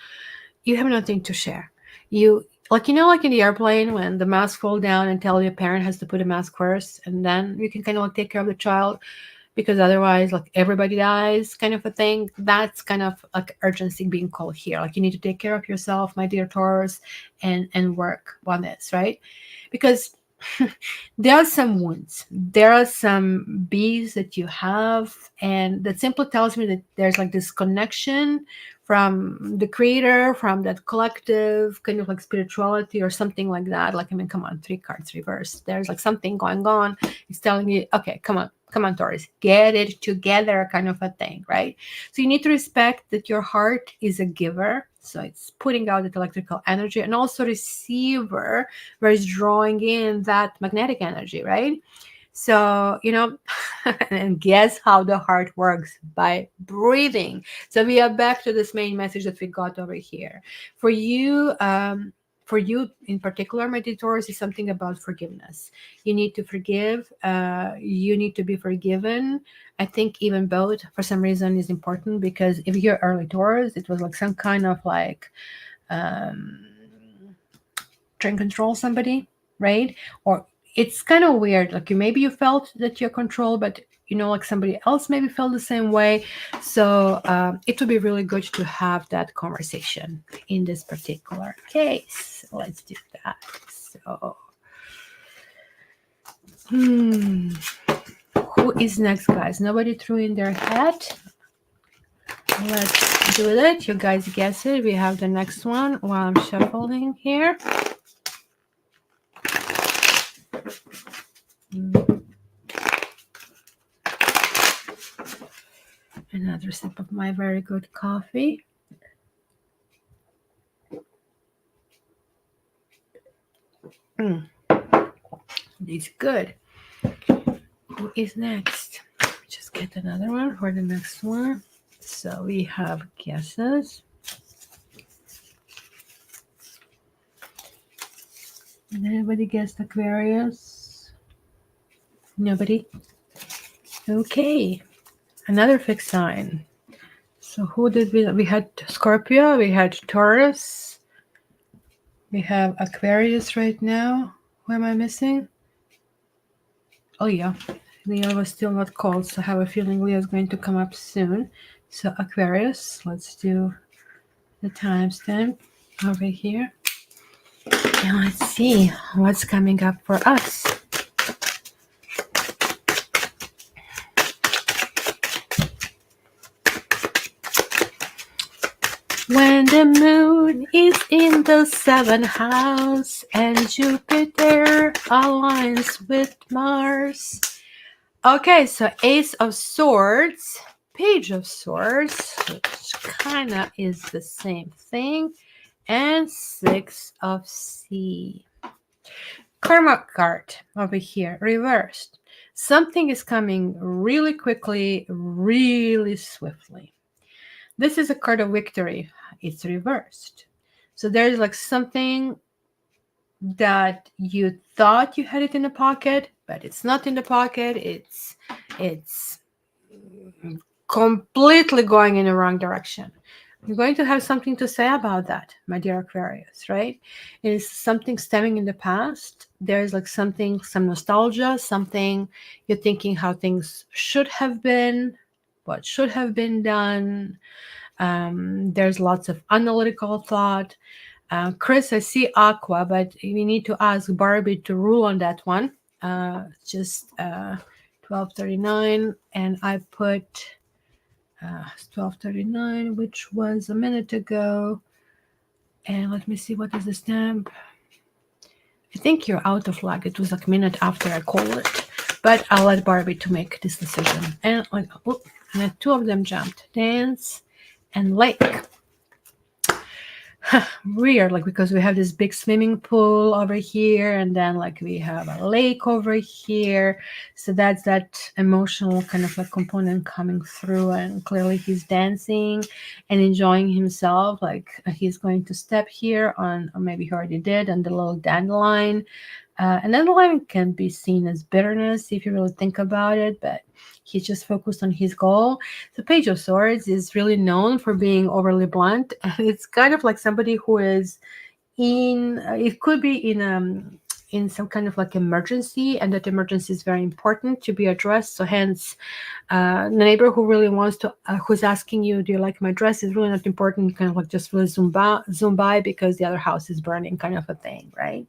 you have nothing to share. You like in the airplane when the mask fall down and tell your parent has to put a mask first, and then you can kind of like take care of the child, because otherwise like everybody dies, kind of a thing. That's kind of like urgency being called here. Like you need to take care of yourself, my dear Taurus, and work on this, right? Because there are some wounds, there are some bees that you have, and that simply tells me that there's like this connection from the creator, from that collective kind of like spirituality or something like that. Like, I mean, come on, 3 cards reversed. There's like something going on. It's telling you, okay, come on, Taurus, get it together, kind of a thing, right? So you need to respect that your heart is a giver. So it's putting out that electrical energy, and also receiver, where it's drawing in that magnetic energy, right? So, and guess how the heart works? By breathing. So we are back to this main message that we got over here. For you in particular, my dear Taurus, is something about forgiveness. You need to forgive. You need to be forgiven. I think even both, for some reason, is important, because if you're early Taurus, it was like some kind of like, um, try and control somebody, right? Or it's kind of weird. Like maybe you felt that you're controlled, but like somebody else maybe felt the same way. So it would be really good to have that conversation in this particular case. Let's do that. So, who is next, guys? Nobody threw in their hat. Let's do it. You guys guess it. We have the next one while I'm shuffling here. Another sip of my very good coffee. It's good. Who is next? Just get another one for the next one. So we have guesses. Did anybody guess Aquarius? Nobody? Okay. Another fixed sign. So who did we had Scorpio, we had Taurus, we have Aquarius right now. Who am I missing? Oh yeah, Leo was still not called, so I have a feeling Leo is going to come up soon. So Aquarius, let's do the timestamp over here. And let's see what's coming up for us. When the moon is in the 7th house and Jupiter aligns with Mars. Okay, so Ace of Swords, Page of Swords, which kind of is the same thing, and 6 of Sea. Karma card over here, reversed. Something is coming really quickly, really swiftly. This is a card of victory. It's reversed. So there's like something that you thought you had it in the pocket, but it's not in the pocket. It's completely going in the wrong direction. You're going to have something to say about that, my dear Aquarius, right? It is something stemming in the past. There's like some nostalgia, something you're thinking how things should have been, what should have been done. There's lots of analytical thought. Chris, I see Aqua, but we need to ask Barbie to rule on that one. Just 12:39, and I put 12:39, which was a minute ago. And let me see, what is the stamp? I think you're out of luck. It was like a minute after I called it, but I'll let Barbie to make this decision. And and two of them jumped. Dance and lake. Weird, like, because we have this big swimming pool over here, and then like we have a lake over here. So that's that emotional kind of like component coming through, and clearly he's dancing and enjoying himself. Like he's going to step here on, or maybe he already did, on the little dandelion. And dandelion can be seen as bitterness if you really think about it, but he's just focused on his goal. The Page of Swords is really known for being overly blunt, and it's kind of like somebody who is it could be in some kind of like emergency, and that emergency is very important to be addressed. So hence, the neighbor who really wants to, who's asking you, do you like my dress, is really not important. Kind of like just really zoom by because the other house is burning, kind of a thing, right?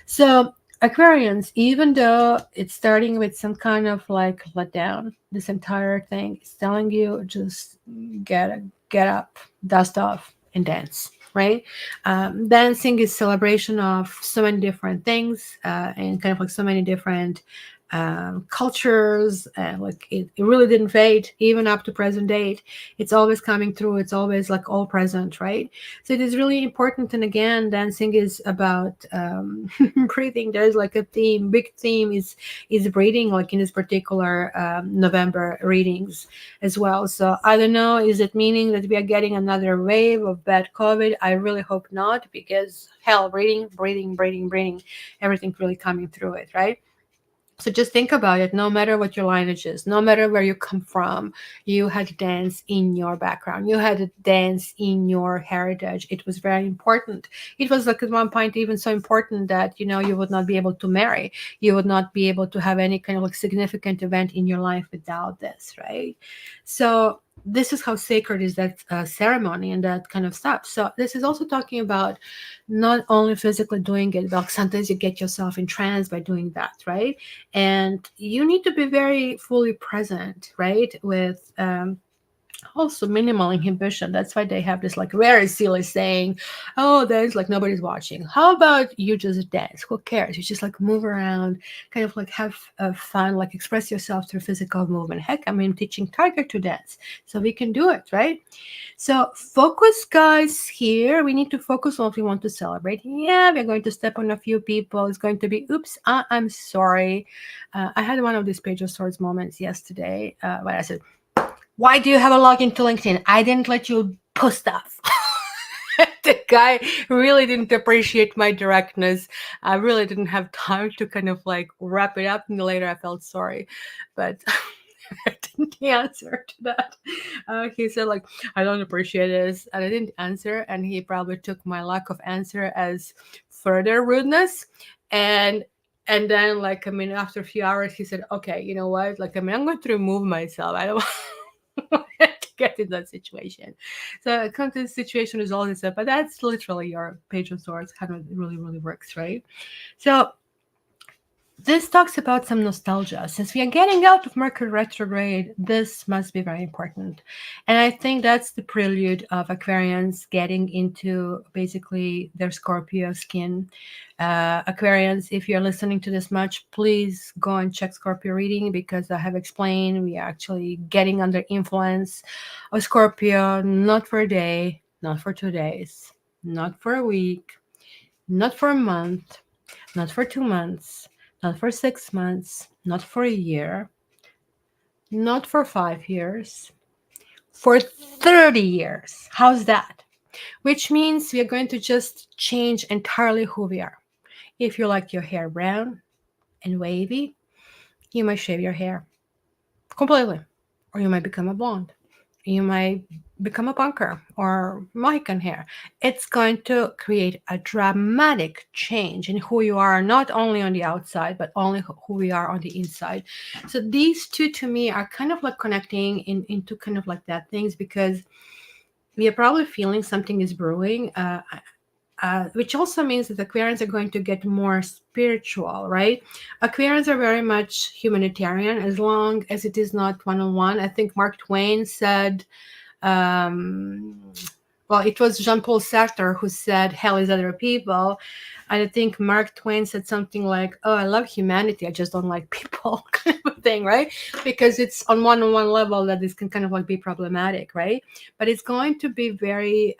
So Aquarians, even though it's starting with some kind of like letdown, this entire thing is telling you just get up, dust off, and dance, right? Dancing is celebration of so many different things, and kind of like so many different cultures, and like it really didn't fade even up to present date. It's always coming through. It's always like all present, right? So it is really important. And again, dancing is about breathing. There's like a big theme is breathing, like in this particular November readings as well. So I don't know, is it meaning that we are getting another wave of bad COVID? I really hope not, because hell, breathing, everything really coming through it, right? So just think about it. No matter what your lineage is, no matter where you come from, you had dance in your background. You had a dance in your heritage. It was very important. It was like at one point even so important that you would not be able to marry. You would not be able to have any kind of like significant event in your life without this, right? So this is how sacred is that ceremony and that kind of stuff. So this is also talking about not only physically doing it, but sometimes you get yourself in trance by doing that, right? And you need to be very fully present, right? With also minimal inhibition. That's why they have this like very silly saying, oh, there's like nobody's watching. How about you just dance? Who cares? You just like move around, kind of like have fun, like express yourself through physical movement. Heck, I mean, teaching Tiger to dance, so we can do it, right? So focus, guys. Here we need to focus on what we want to celebrate. Yeah, we're going to step on a few people. It's going to be, oops, I'm sorry. I had one of these Page of Swords moments yesterday where I said, why do you have a login to LinkedIn? I didn't let you post stuff. The guy really didn't appreciate my directness. I really didn't have time to kind of like wrap it up. And later I felt sorry, but I didn't answer to that. He said like, I don't appreciate this. And I didn't answer. And he probably took my lack of answer as further rudeness. And then like, I mean, after a few hours, he said, okay, you know what? Like, I mean, I'm going to remove myself. I don't to get in that situation. So come to the situation is all this stuff, but that's literally your Page of Swords, how it really, really works, right? So this talks about some nostalgia. Since we are getting out of Mercury retrograde, this must be very important. And I think that's the prelude of Aquarians getting into basically their Scorpio skin. Aquarians, if you're listening to this much, please go and check Scorpio reading, because I have explained we are actually getting under influence of Scorpio, not for a day, not for 2 days, not for a week, not for a month, not for 2 months, not for 6 months, not for a year, not for 5 years, for 30 years. How's that? Which means we are going to just change entirely who we are. If you like your hair brown and wavy, you might shave your hair completely, or you might become a blonde. You might become a punker or Mohican hair. It's going to create a dramatic change in who you are, not only on the outside, but only who we are on the inside. So these two to me are kind of like connecting into kind of like that things, because we are probably feeling something is brewing. Which also means that Aquarians are going to get more spiritual, right? Aquarians are very much humanitarian, as long as it is not one-on-one. I think Mark Twain said, well, it was Jean-Paul Sartre who said, hell is other people. And I think Mark Twain said something like, oh, I love humanity, I just don't like people, kind of a thing, right? Because it's on one-on-one level that this can kind of like be problematic, right? But it's going to be very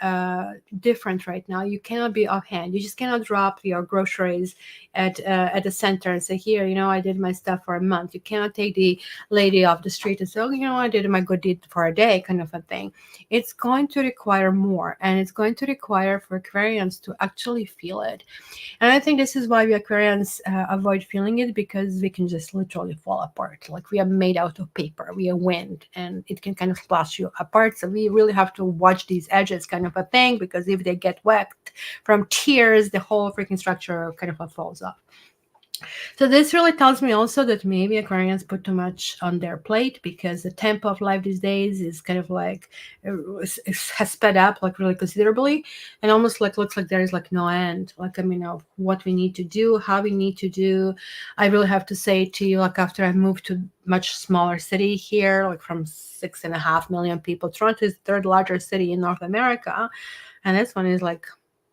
different right now. You cannot be offhand. You just cannot drop your groceries at the center and say, here, I did my stuff for a month. You cannot take the lady off the street and say, oh, I did my good deed for a day, kind of a thing. It's going to require more, and it's going to require for Aquarians to actually feel it. And I think this is why we Aquarians avoid feeling it, because we can just literally fall apart. Like we are made out of paper, we are wind, and it can kind of splash you apart. So we really have to watch these edges, kind of a thing, because if they get wet from tears, the whole freaking structure kind of falls off. So this really tells me also that maybe Aquarians put too much on their plate, because the tempo of life these days is kind of like has sped up like really considerably, and almost like looks like there is like no end. Like, I mean, of what we need to do, how we need to do. I really have to say to you, like after I moved to much smaller city here, like from 6.5 million people, Toronto is the third largest city in North America, and this one is like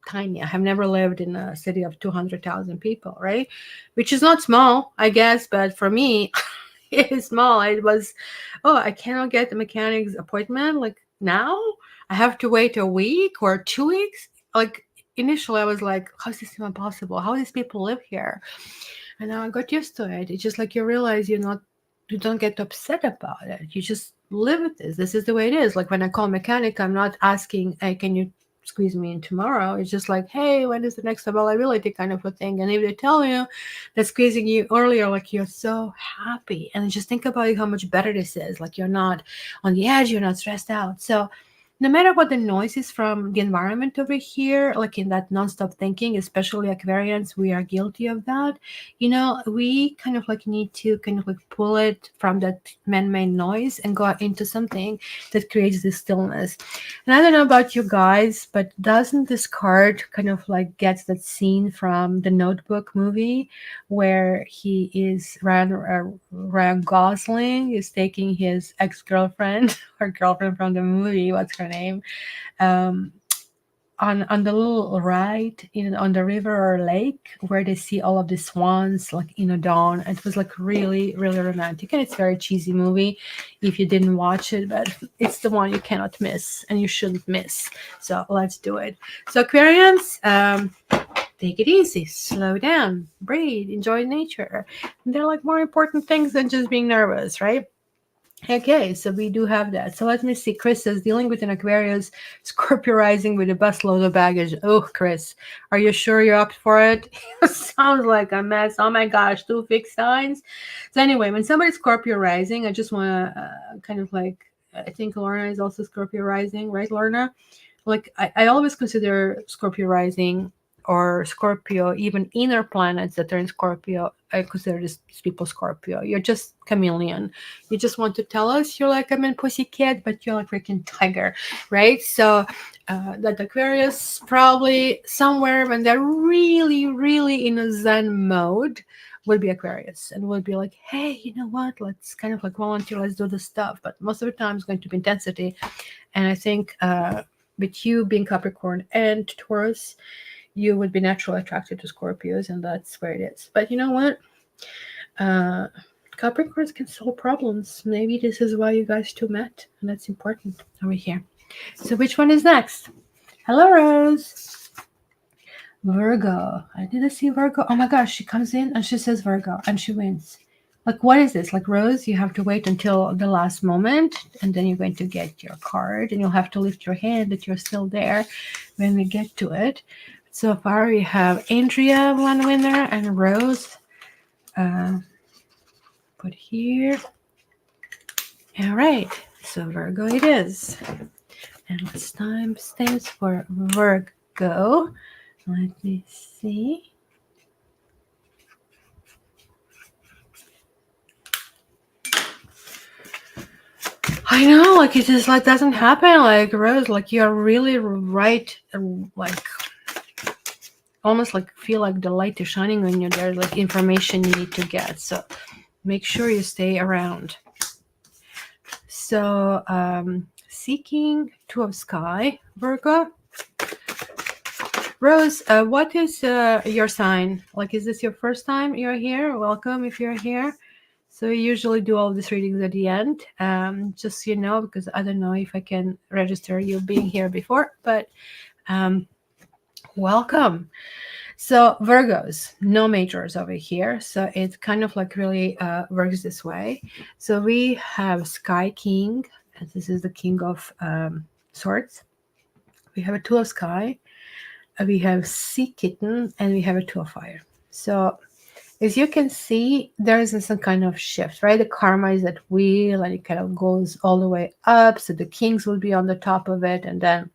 tiny. I have never lived in a city of 200,000 people, right? Which is not small, I guess, but for me, it is small. It was, oh, I cannot get the mechanic's appointment. Like now, I have to wait a week or 2 weeks. Like initially, I was like, how is this even possible? How do these people live here? And now I got used to it. It's just like you realize you don't get upset about it. You just live with this. This is the way it is. Like when I call mechanic, I'm not asking, hey, can you squeeze me in tomorrow. It's just like, hey, when is the next availability kind of a thing. And if they tell you that squeezing you earlier, like you're so happy. And just think about how much better this is. Like you're not on the edge, you're not stressed out. So no matter what the noise is from the environment over here, like in that nonstop thinking, especially Aquarians, we are guilty of that. We kind of like need to kind of like pull it from that man-made noise and go into something that creates this stillness. And I don't know about you guys, but doesn't this card kind of like gets that scene from the Notebook movie where he is Ryan Gosling is taking his ex-girlfriend or girlfriend from the movie, what's her name, um, on the little ride on the river or lake where they see all of the swans like in a dawn. It was like really, really romantic, and it's a very cheesy movie if you didn't watch it, but it's the one you cannot miss and you shouldn't miss. So let's do it. So Aquarians, take it easy, slow down, breathe, enjoy nature. And they're like more important things than just being nervous, right? Okay, so we do have that. So let me see. Chris says dealing with an Aquarius Scorpio rising with a busload of baggage. Oh, Chris, are you sure you're up for it? Sounds like a mess. Oh my gosh, 2 fixed signs. So anyway, when somebody's Scorpio rising, I just want to kind of like, I think Lorna is also Scorpio rising, right, Lorna? Like I always consider Scorpio rising or Scorpio, even inner planets that are in Scorpio, I consider these people Scorpio. You're just chameleon. You just want to tell us you're like, I'm a pussycat, but you're like freaking tiger, right? So that Aquarius probably somewhere when they're really, really in a Zen mode would be Aquarius and would be like, hey, you know what? Let's kind of like volunteer. Let's do this stuff. But most of the time it's going to be intensity. And I think with you being Capricorn and Taurus, you would be naturally attracted to Scorpios, and that's where it is. But you know what? Capricorns can solve problems. Maybe this is why you guys two met, and that's important over here. So which one is next? Hello, Rose. Virgo. I didn't see Virgo. Oh my gosh, she comes in and she says Virgo, and she wins. Like, what is this? Like, Rose, you have to wait until the last moment, and then you're going to get your card, and you'll have to lift your hand that you're still there when we get to it. So far, we have Andrea, one winner, and Rose. Put here. All right. So Virgo it is. And what's time stands for Virgo? Let me see. I know, like it just like doesn't happen. Like Rose, like you're really right, like almost like feel like the light is shining on you. There's like information you need to get. So make sure you stay around. So seeking Two of Sky, Virgo. Rose, what is your sign? Like, is this your first time you're here? Welcome if you're here. So we usually do all these readings at the end, just so you know, because I don't know if I can register you being here before, but welcome. So Virgos, no majors over here. So it kind of like really works this way. So we have Sky King, and this is the King of Swords. We have a Two of Sky. We have Sea Kitten, and we have a Two of Fire. So as you can see, there is some kind of shift, right? The karma is that wheel, and it kind of goes all the way up. So the kings will be on the top of it, and then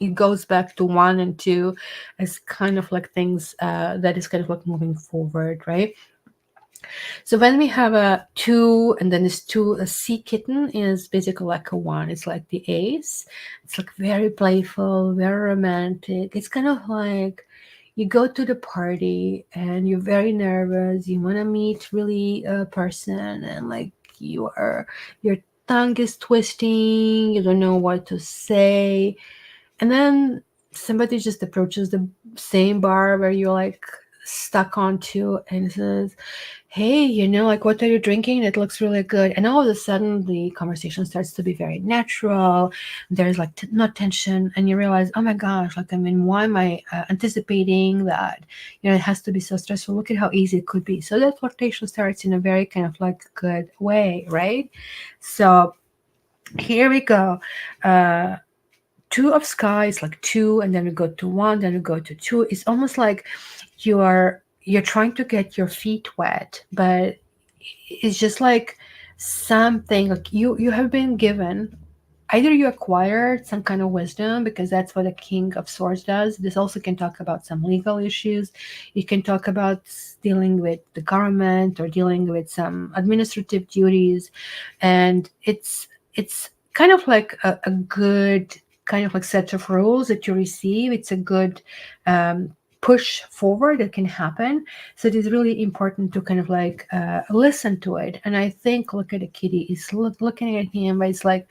it goes back to 1 and 2 as kind of like things that is kind of like moving forward, right? So when we have a 2 and then this 2, a Sea Kitten is basically like a 1. It's like the ace. It's like very playful, very romantic. It's kind of like you go to the party and you're very nervous. You want to meet really a person, and like your tongue is twisting. You don't know what to say. And then somebody just approaches the same bar where you're like stuck onto and says, hey, like, what are you drinking? It looks really good. And all of a sudden the conversation starts to be very natural. There's like no tension, and you realize, oh my gosh, like, I mean, why am I anticipating that? It has to be so stressful. Look at how easy it could be. So that flirtation starts in a very kind of like good way, right? So here we go. two of sky is like two, and then we go to one, then we go to two. It's almost like you're trying to get your feet wet, but it's just like something like you have been given, either you acquired some kind of wisdom, because that's what a king of swords does. This also can talk about some legal issues. You can talk about dealing with the government or dealing with some administrative duties, and it's kind of like a good kind of like set of rules that you receive. It's a good push forward that can happen. So it is really important to kind of like listen to it. And I think, look at the kitty, is looking at him, but it's like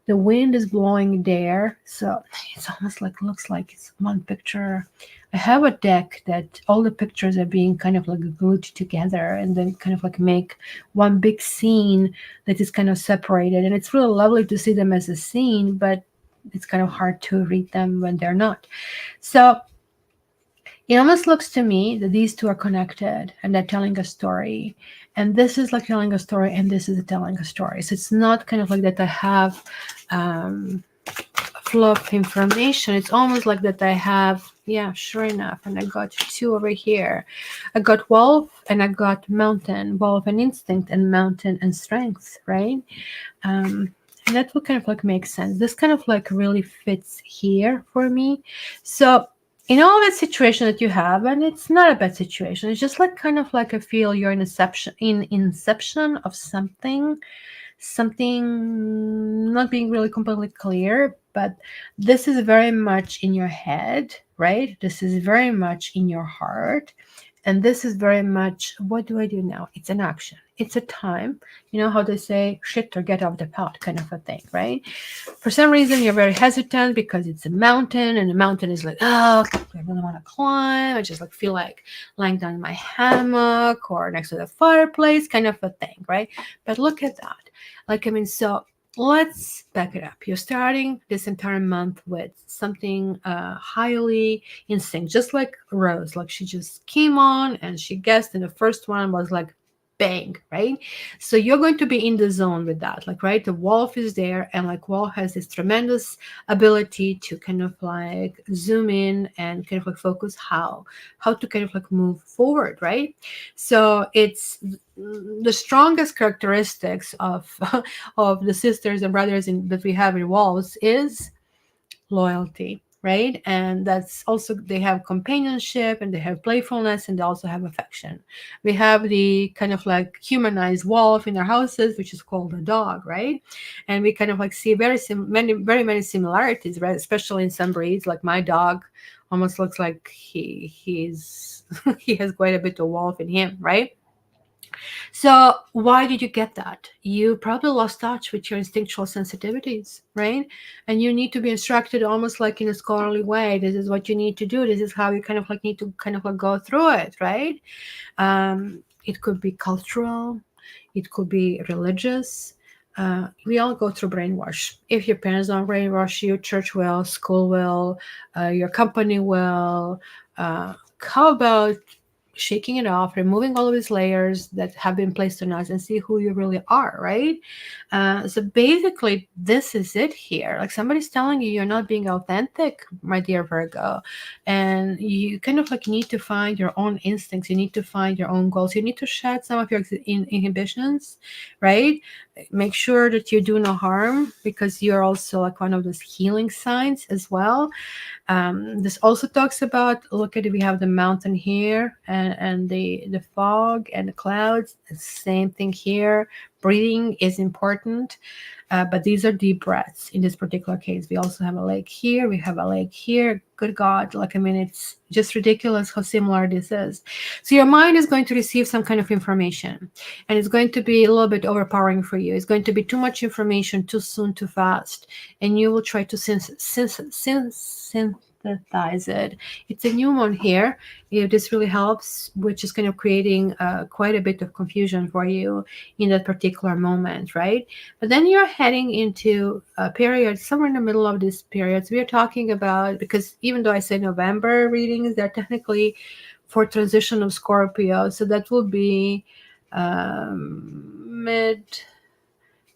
the wind is blowing there, so it's almost like, looks like it's one picture. I have a deck that all the pictures are being kind of like glued together and then kind of like make one big scene that is kind of separated, and it's really lovely to see them as a scene, but it's kind of hard to read them when they're not. So it almost looks to me that these two are connected and they're telling a story. And this is like telling a story, and this is telling a story. So it's not kind of like that I have a flow of information. It's almost like that I have, yeah, sure enough. And I got two over here. I got wolf and I got mountain, wolf and instinct, and mountain and strength, right? And that will kind of like make sense. This kind of like really fits here for me. So in all that situation that you have, and it's not a bad situation, it's just like kind of like I feel you're in inception of something not being really completely clear, but this is very much in your head, right? This is very much in your heart. And this is very much, what do I do now? It's an action. It's a time. You know how they say, shit or get off the pot kind of a thing, right? For some reason, you're very hesitant because it's a mountain, and the mountain is like, oh, I really want to climb. I just like feel like lying down in my hammock or next to the fireplace, kind of a thing, right? But look at that. Like, I mean, so let's back it up. You're starting this entire month with something highly instinct, just like Rose. Like, she just came on and she guessed, and the first one was like bang, right? So you're going to be in the zone with that, like, right? The wolf is there, and like wolf has this tremendous ability to kind of like zoom in and kind of like focus how to kind of like move forward, right? So it's the strongest characteristics of of the sisters and brothers that we have in wolves is loyalty, right? And that's also, they have companionship and they have playfulness and they also have affection. We have the kind of like humanized wolf in our houses, which is called a dog, right? And we kind of like see very many similarities, right? Especially in some breeds. Like my dog almost looks like he's he has quite a bit of wolf in him, right? So why did you get that? You probably lost touch with your instinctual sensitivities, right? And you need to be instructed almost like in a scholarly way. This is what you need to do. This is how you kind of like need to kind of like go through it, right? It could be cultural. It could be religious. We all go through brainwash. If your parents don't brainwash you, church will, school will, your company will. How about shaking it off, removing all of these layers that have been placed on us, and see who you really are, right? So basically, this is it here. Like, somebody's telling you you're not being authentic, my dear Virgo, and you kind of like need to find your own instincts. You need to find your own goals. You need to shed some of your inhibitions, right? Make sure that you do no harm, because you're also like one of those healing signs as well. This also talks about, look at it, we have the mountain here and the fog and the clouds. The same thing here. Breathing is important, but these are deep breaths in this particular case. We also have a lake here. We have a lake here. Good God. Like, I mean, it's just ridiculous how similar this is. So your mind is going to receive some kind of information, and it's going to be a little bit overpowering for you. It's going to be too much information too soon, too fast, and you will try to synthesize it. It's a new one here. This really helps, which is kind of creating quite a bit of confusion for you in that particular moment, right? But then you're heading into a period somewhere in the middle of this period. So we're talking about, because even though I say November readings, they're technically for transition of Scorpio. So that will be mid,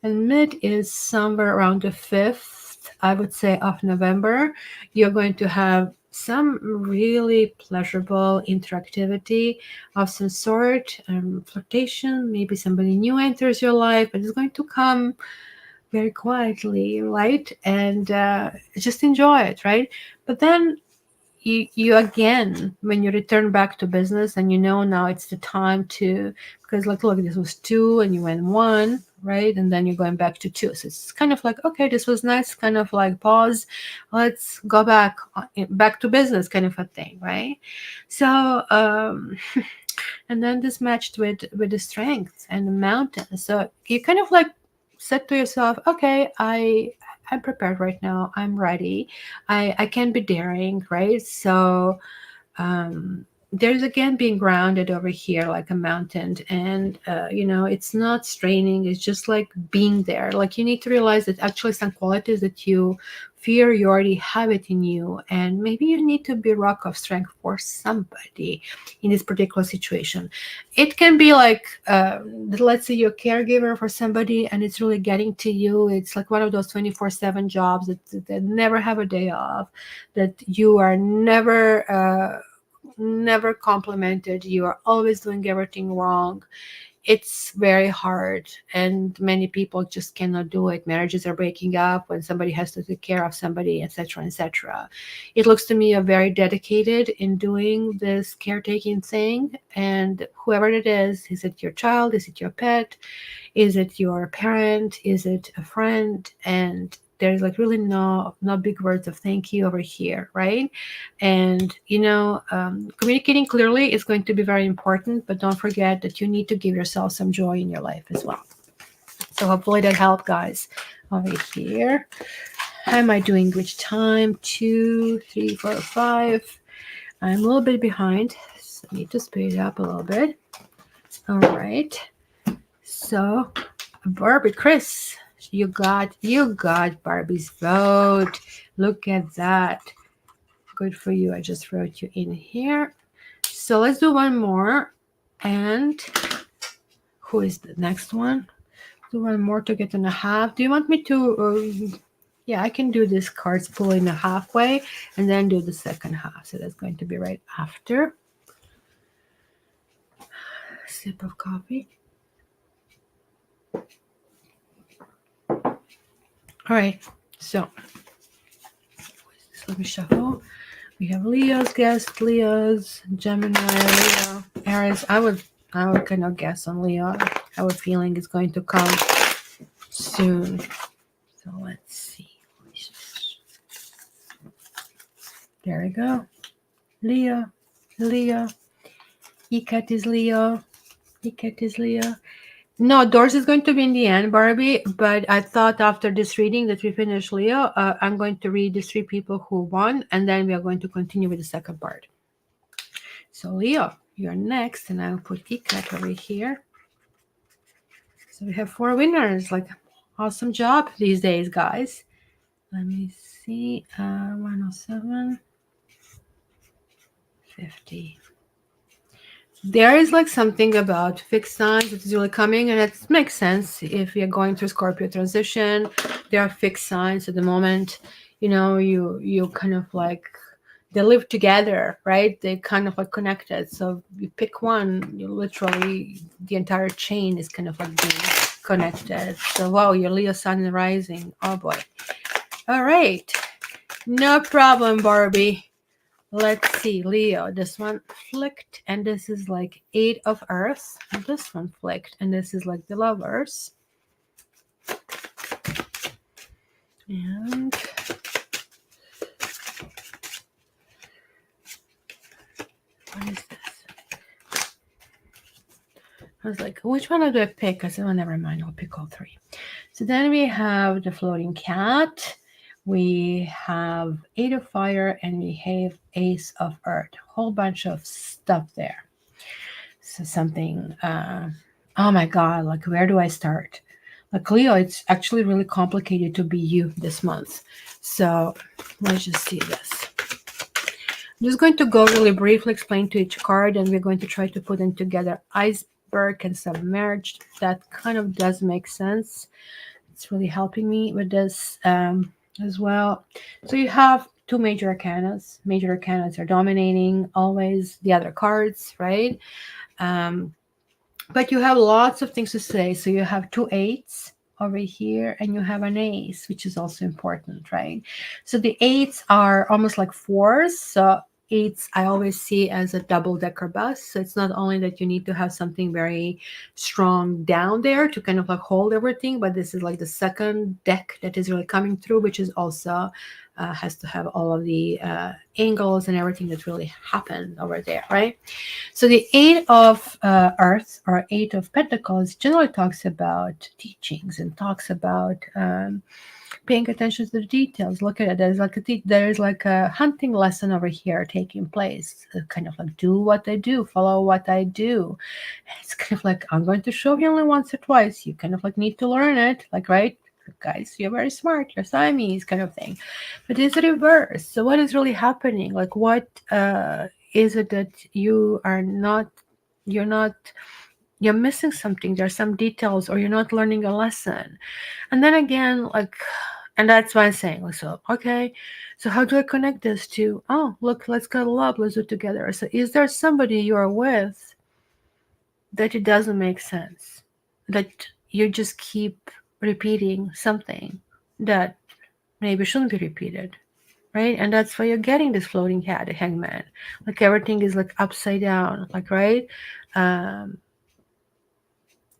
and mid is somewhere around the 5th I would say, of November, you're going to have some really pleasurable interactivity of some sort, flirtation. Maybe somebody new enters your life, but it's going to come very quietly, right? And just enjoy it, right? But then you again, when you return back to business and you know now it's the time to, because like, look, this was two and you went one, right? And then you're going back to two. So it's kind of like, okay, this was nice, kind of like pause, let's go back to business kind of a thing, right? So and then this matched with the strength and the mountains. So you kind of like said to yourself, okay, I'm prepared right now. I'm ready. I can be daring, right? So there's again being grounded over here like a mountain, and it's not straining, it's just like being there. Like you need to realize that actually some qualities that you fear, you already have it in you, and maybe you need to be rock of strength for somebody in this particular situation. It can be like let's say you're a caregiver for somebody and it's really getting to you. It's like one of those 24/7 jobs that never have a day off, that you are never complimented, you are always doing everything wrong. It's very hard, and many people just cannot do it. Marriages are breaking up when somebody has to take care of somebody, etc., etc. It looks to me you're very dedicated in doing this caretaking thing, and whoever it is it your child, is it your pet, is it your parent, is it a friend? And there's like really no big words of thank you over here, right? And communicating clearly is going to be very important, but don't forget that you need to give yourself some joy in your life as well. So hopefully that helped, guys. Over here, how am I doing? Which time? 2, 3, 4, 5. I'm a little bit behind, so I need to speed it up a little bit. All right. So Barbie, Chris, you got Barbie's vote. Look at that. Good for you. I just wrote you in here. So let's do one more. And who is the next one? Do one more to get in a half. Do you want me to? Yeah, I can do this cards pulling the halfway and then do the second half. So that's going to be right after. Sip of coffee. All right, so let me shuffle. We have Leo's guest, Leo's, Gemini, Leo, Aries. I would kind of guess on Leo. I have a feeling it's going to come soon. So let's see. There we go. Leo. Ikat is Leo. No, Doors is going to be in the end, Barbie. But I thought after this reading that we finish Leo, I'm going to read the 3 people who won, and then we are going to continue with the second part. So Leo, you're next, and I'll put Ikat over here. So we have 4 winners. Like, awesome job these days, guys. Let me see. 107, 50. There is like something about fixed signs that is really coming, and it makes sense if you're going through Scorpio transition. There are fixed signs at the moment. You kind of like, they live together, right? They kind of like connected. So you pick one, you literally, the entire chain is kind of like being connected. So wow, your Leo sun and rising. Oh boy. All right. No problem, Barbie. Let's see, Leo. This one flicked, and this is like 8 of Earth. And this one flicked, and this is like the Lovers. And what is this? I was like, which one do I pick? I said, oh, never mind. I'll pick all 3. So then we have the Floating Cat. We have 8 of Fire, and we have Ace of Earth. Whole bunch of stuff there. So something, oh my God, like where do I start? Like Leo, it's actually really complicated to be you this month. So let's just see this. I'm just going to go really briefly explain to each card, and we're going to try to put them together. Iceberg and Submerged. That kind of does make sense. It's really helping me with this. as well. So you have two major arcanas. Major arcanas are dominating always the other cards, right? Um, but you have lots of things to say. So you have two eights over here, and you have an ace, which is also important, right? So the eights are almost like fours. So eights I always see as a double decker bus. So it's not only that you need to have something very strong down there to kind of like hold everything, but this is like the second deck that is really coming through, which is also has to have all of the angles and everything that really happened over there, right? So the Eight of Earth or Eight of Pentacles generally talks about teachings and talks about paying attention to the details. Look at it. There's like a hunting lesson over here taking place. Kind of like do what I do, follow what I do. And it's kind of like I'm going to show you only once or twice. You kind of like need to learn it. Like right. Guys, you're very smart. You're Siamese, kind of thing. But it's the reverse. So what is really happening? Like what is it that you're not you're missing something, there's some details, or you're not learning a lesson. And then again, like, and that's why I'm saying like, so okay, so how do I connect this to, oh look, let's cuddle up, let's do it together. So is there somebody you are with that it doesn't make sense, that you just keep repeating something that maybe shouldn't be repeated, right? And that's why you're getting this floating head, a hangman. Like everything is like upside down, like right, um,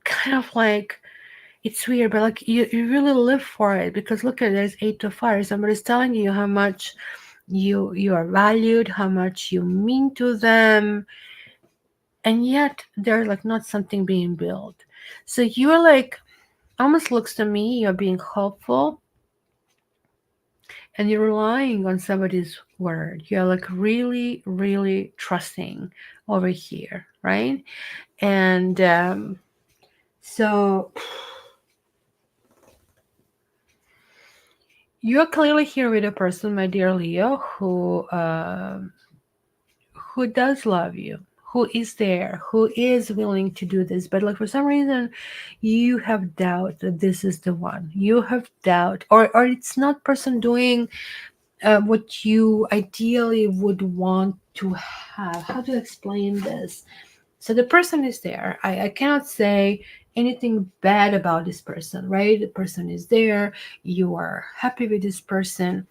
kind of like it's weird, but like you really live for it because look at there's Eight of Fire. Somebody's telling you how much you are valued, how much you mean to them, and yet there's like not something being built. So you're like almost looks to me you're being hopeful and you're relying on somebody's word. You're like really, really trusting over here, right? And so you're clearly here with a person, my dear Leo, who does love you, who is there, who is willing to do this. But like for some reason, you have doubt that this is the one. You have doubt, or it's not person doing what you ideally would want to have. How to explain this? So the person is there. I cannot say anything bad about this person, right? The person is there. You are happy with this person.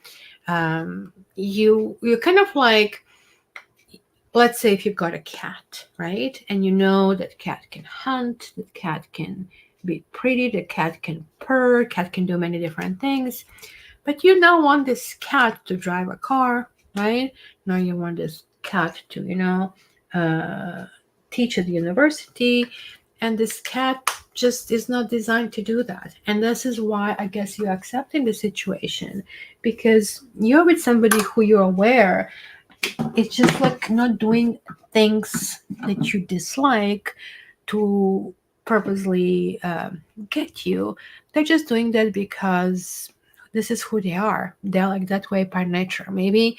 You're kind of like, let's say if you've got a cat, right? And you know that cat can hunt, that cat can be pretty, the cat can purr, cat can do many different things. But you now want this cat to drive a car, right? Now you want this cat to, teach at the university. And this cat just is not designed to do that. And this is why I guess you're accepting the situation because you're with somebody who you're aware it's just like not doing things that you dislike to purposely get you. They're just doing that because this is who they are. They're like that way by nature. Maybe,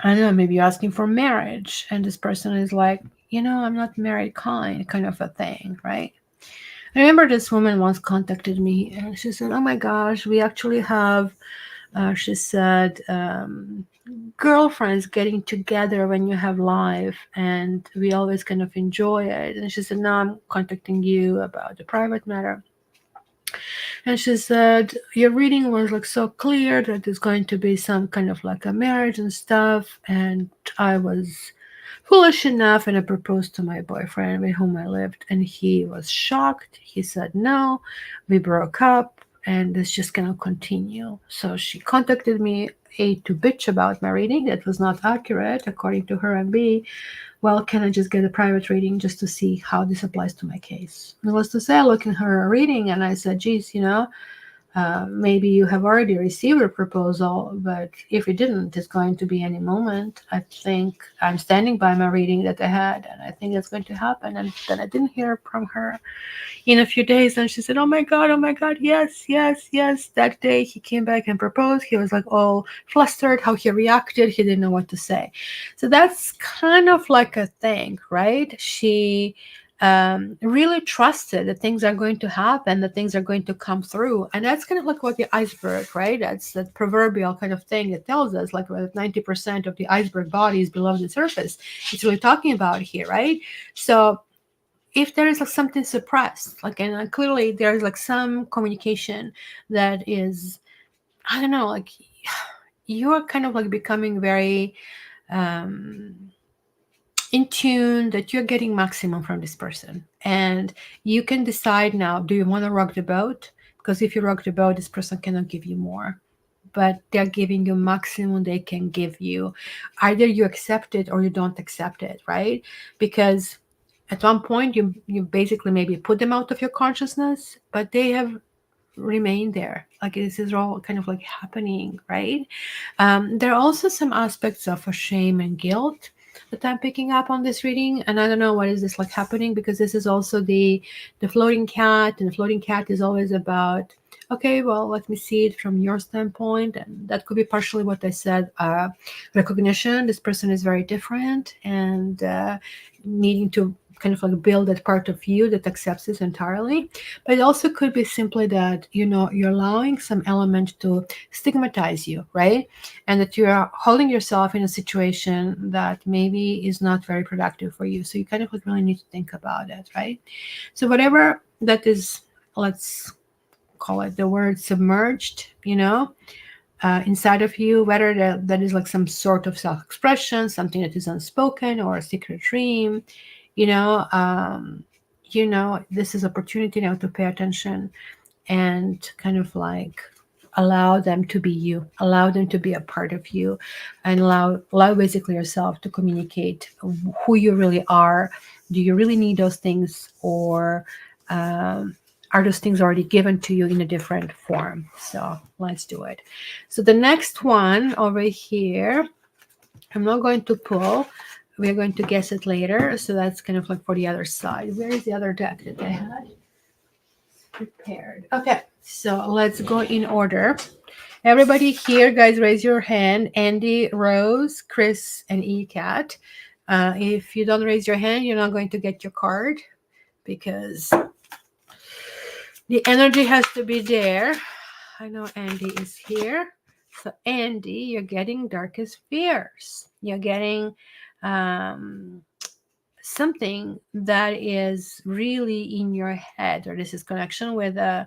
I don't know, maybe you're asking for marriage and this person is like, I'm not married kind of a thing, right? I remember this woman once contacted me and she said, oh my gosh, we actually have, she said, girlfriends getting together when you have life and we always kind of enjoy it. And she said, no, I'm contacting you about the private matter. And she said, your reading was like so clear that there's going to be some kind of like a marriage and stuff. And I was foolish enough and I proposed to my boyfriend with whom I lived. And he was shocked. He said, no, we broke up and it's just going to continue. So she contacted me, A, to bitch about my reading that was not accurate according to her, and B, well, can I just get a private reading just to see how this applies to my case? Needless to say, I looked in her reading and I said, geez, maybe you have already received a proposal, but if you didn't, it's going to be any moment. I think I'm standing by my reading that I had, and I think that's going to happen. And then I didn't hear from her in a few days, and she said, oh my God, yes. That day he came back and proposed. He was like all flustered, how he reacted. He didn't know what to say. So that's kind of like a thing, right? She really trusted that things are going to happen, that things are going to come through. And that's kind of like what the iceberg, right? That's that proverbial kind of thing that tells us like 90% of the iceberg body is below the surface. It's really talking about here, right? So if there is like something suppressed, like, and clearly there's like some communication that is, I don't know, like you are kind of like becoming very um in tune, that you're getting maximum from this person, and you can decide now, do you want to rock the boat? Because if you rock the boat, this person cannot give you more, but they're giving you maximum they can give you. Either you accept it or you don't accept it, right? Because at one point you basically maybe put them out of your consciousness, but they have remained there. Like this is all kind of like happening, right? There are also some aspects of a shame and guilt that I'm picking up on this reading, and I don't know what is this like happening, because this is also the floating cat, and the floating cat is always about, okay, well, let me see it from your standpoint, and that could be partially what I said. Recognition, this person is very different, and needing to kind of like build that part of you that accepts this entirely. But it also could be simply that, you know, you're allowing some element to stigmatize you, right? And that you're holding yourself in a situation that maybe is not very productive for you. So you kind of like really need to think about it, right? So whatever that is, let's call it the word submerged, you know, inside of you, whether that is like some sort of self-expression, something that is unspoken, or a secret dream, you know, this is opportunity now to pay attention and kind of like allow them to be you, allow them to be a part of you, and allow basically yourself to communicate who you really are. Do you really need those things, or are those things already given to you in a different form? So let's do it. So the next one over here, I'm not going to pull. We're going to guess it later. So that's kind of like for the other side. Where is the other deck that I had prepared? Okay, so let's go in order. Everybody here, guys, raise your hand. Andy, Rose, Chris, and ECAT. If you don't raise your hand, you're not going to get your card, because the energy has to be there. I know Andy is here. So Andy, you're getting darkest fears. You're getting something that is really in your head, or this is connection with a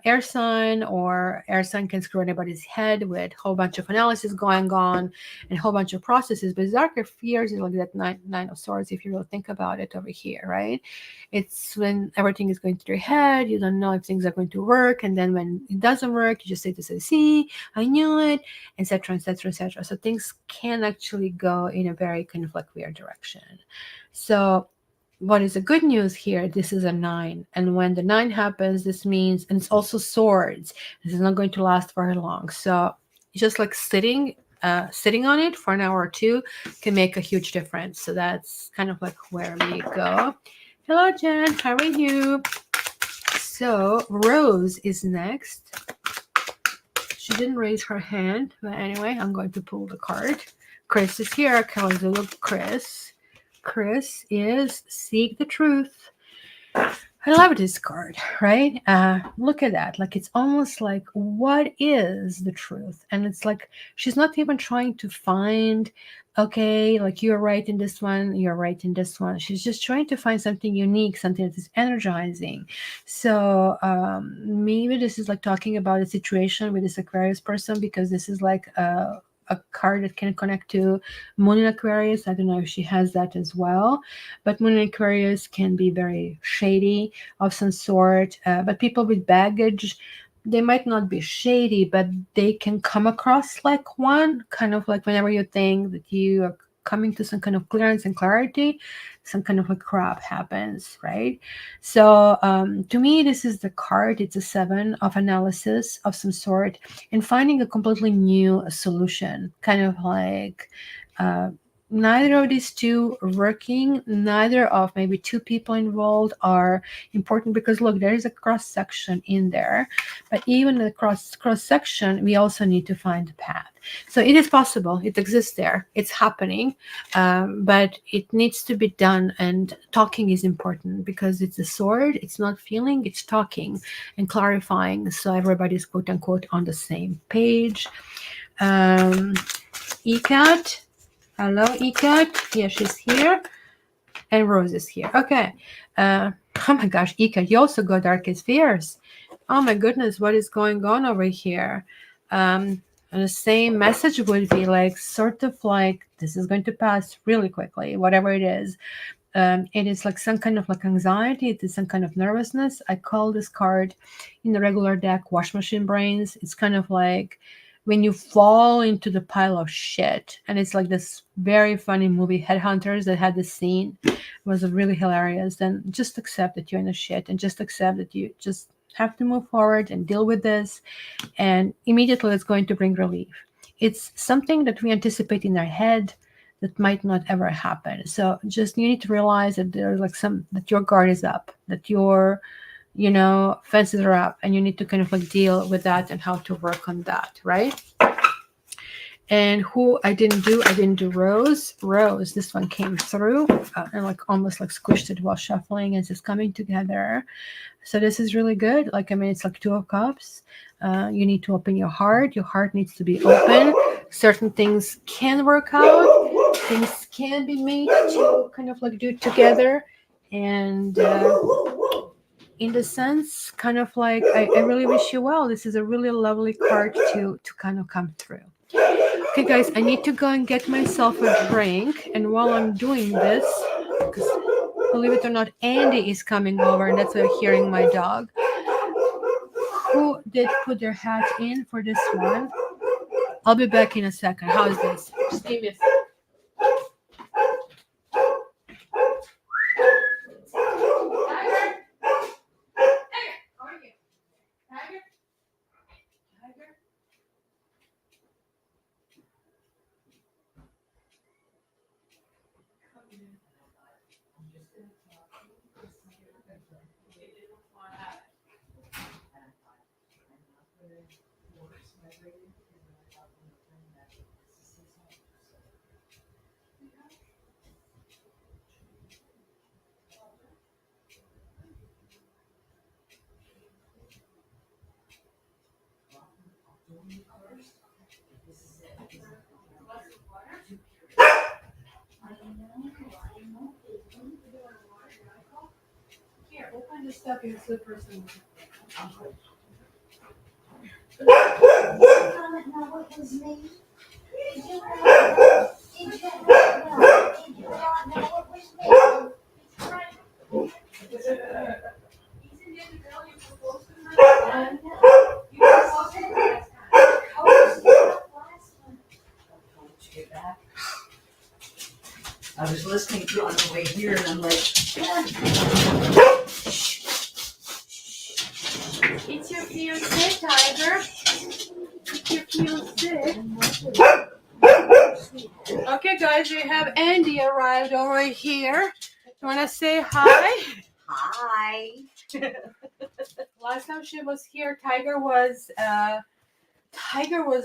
air sign, or air sign can screw anybody's head with a whole bunch of analysis going on and a whole bunch of processes. But darker fears is like that nine of swords, if you really think about it over here, right? It's when everything is going through your head, you don't know if things are going to work, and then when it doesn't work, you just say to say, see, I knew it, etc., etc., etc. So things can actually go in a very kind of like weird direction. So what is the good news here? This is a 9. And when the 9 happens, this means, and it's also swords, this is not going to last very long. So just like sitting on it for an hour or two can make a huge difference. So that's kind of like where we go. Hello, Jen. How are you? So Rose is next. She didn't raise her hand, but anyway, I'm going to pull the card. Chris is here. Can we look, Chris? Chris is Seek the Truth. I love this card, right? Look at that. Like, it's almost like, what is the truth? And it's like, she's not even trying to find, okay, like you're right in this one, you're right in this one. She's just trying to find something unique, something that is energizing. So maybe this is like talking about a situation with this Aquarius person, because this is like a card that can connect to Moon in Aquarius. I don't know if she has that as well, but Moon in Aquarius can be very shady of some sort. But people with baggage, they might not be shady, but they can come across like one, kind of like whenever you think that you are coming to some kind of clearance and clarity, some kind of a crap happens, right? So to me, this is the card. It's a 7 of analysis of some sort and finding a completely new solution, kind of like neither of these two working, neither of maybe two people involved are important, because look, there is a cross section in there, but even the cross section, we also need to find the path. So it is possible, it exists there, it's happening, but it needs to be done, and talking is important, because it's a sword, it's not feeling, it's talking and clarifying, so everybody's quote unquote on the same page. ECAT, hello ECAT, yeah, she's here, and Rose is here. Okay. Oh my gosh, ECAT, you also got Darkest Fears. Oh my goodness, what is going on over here? And the same message would be like, sort of like, this is going to pass really quickly, whatever it is. It is like some kind of like anxiety. It is some kind of nervousness. I call this card in the regular deck wash machine brains. It's kind of like when you fall into the pile of shit. And it's like this very funny movie, Headhunters, that had this scene. It was really hilarious. Then just accept that you're in the shit, and just accept that you just have to move forward and deal with this. And immediately it's going to bring relief. It's something that we anticipate in our head that might not ever happen. So just you need to realize that there's like that your guard is up, that your fences are up, and you need to kind of like deal with that and how to work on that, right? And who I didn't do Rose. This one came through and like almost like squished it while shuffling, and it's coming together. So this is really good. Like, I mean, it's like Two of Cups. You need to open your heart. Your heart needs to be open. Certain things can work out. Things can be made to kind of like do it together. And in the sense, kind of like, I really wish you well. This is a really lovely card to kind of come through. Okay, guys, I need to go and get myself a drink. And while I'm doing this, because believe it or not, Andy is coming over, and that's why I'm hearing my dog. Who did put their hat in for this one? I'll be back in a second. How is this? Just give me a second. Here, open the stuff in the slippers. What was me? Did you not know what was me? Isn't it the girl you're supposed to know? I know. You were supposed to know last time. How was the last one? Don't you get back? I was listening to it on the way here, and I'm like, it's your fiancé, Tiger. It's your fiancé. Okay, guys, we have Andy arrived over here. You want to say hi? Hi. Last time she was here, Tiger was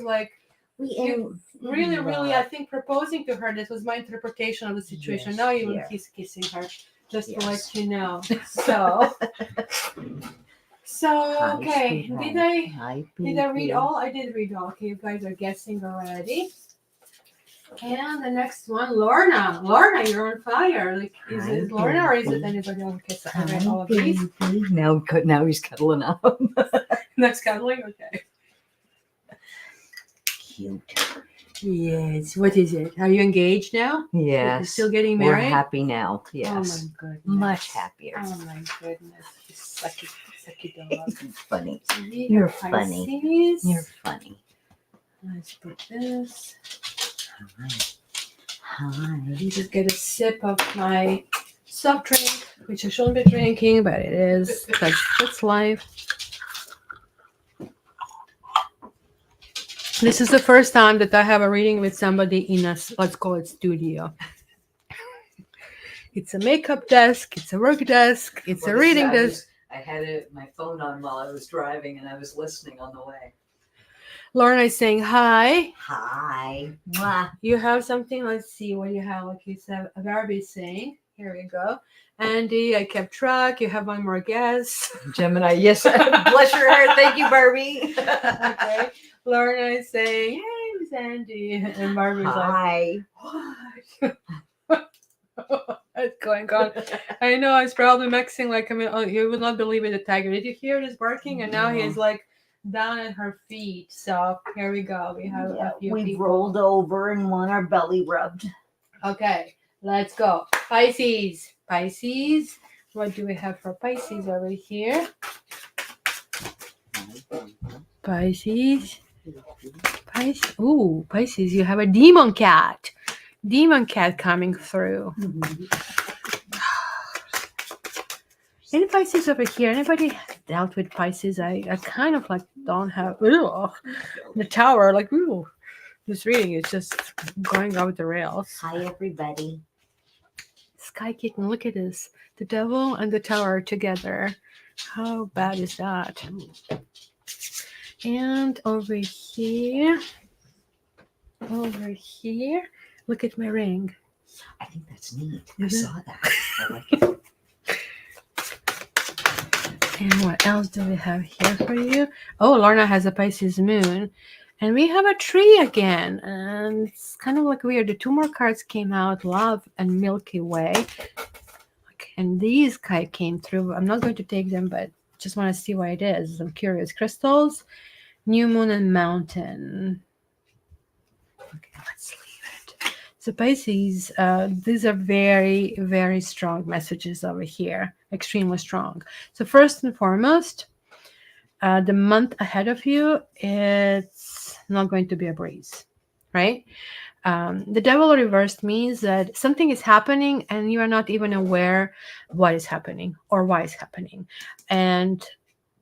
like, really, I think, proposing to her. This was my interpretation of the situation. Yes, Now even yeah. he's kissing her, just to Yes. let you know. So okay. Did I read all? I did read all. Okay, you guys are guessing already. And the next one, Lorna. Lorna, you're on fire. Like, is Hi, it Lorna or is it baby. anybody else? Okay, so I read all of these. Now he's cuddling up. Next cuddling, okay. Cute. Yes. What is it? Are you engaged now? Yes. You're still getting We're married? happy now. Oh Yes. my goodness. Much happier. Oh my goodness. You sucky dog. Funny. So we You're have funny. Pisces. You're funny. Let's put this. Hi. Hi. Let me just get a sip of my soft drink, which I shouldn't be drinking, but it is because it's life. This is the first time that I have a reading with somebody in a, let's call it studio. It's a makeup desk, it's a work desk, it's a reading desk. I had my phone on while I was driving, and I was listening on the way. Lorna is saying hi. Hi. Mwah. You have something? Let's see what you have. Okay, so Barbie saying, here we go. Andy, I kept track. You have one more guess. Gemini, yes. Bless your heart. Thank you, Barbie. Okay. Lorna is saying, hey, Miss Andy. And Barbie's Hi. like, what? What's going on? I know it's probably mixing. Like, I mean, oh, you would not believe it, the tiger. Did you hear this barking? And now he's like down at her feet. So here we go. We have a few we people. rolled over and want our belly rubbed. Okay, let's go. Pisces. Pisces. What do we have for Pisces over here? Pisces. Pisces. Ooh, Pisces, you have a demon cat. Demon cat coming through. Any Pisces over here? Anybody dealt with Pisces? I kind of like don't have the tower. Like, ooh, this reading is just going off the rails. Hi, everybody. Sky Kitten, look at this. The devil and the tower together. How bad is that? And over here, look at my ring. I think that's neat. I Mhm. saw that. I like it. And what else do we have here for you? Oh, Lorna has a Pisces moon. And we have a tree again. And it's kind of like weird. The two more cards came out, Love and Milky Way. Okay, and these came through. I'm not going to take them, but just want to see what it is. I'm curious. Crystals, New Moon, and Mountain. Okay, let's leave it. So Pisces, these are very, very strong messages over here. Extremely strong. So first and foremost, the month ahead of you, it's not going to be a breeze, right? The devil reversed means that something is happening and you are not even aware what is happening or why it's happening. And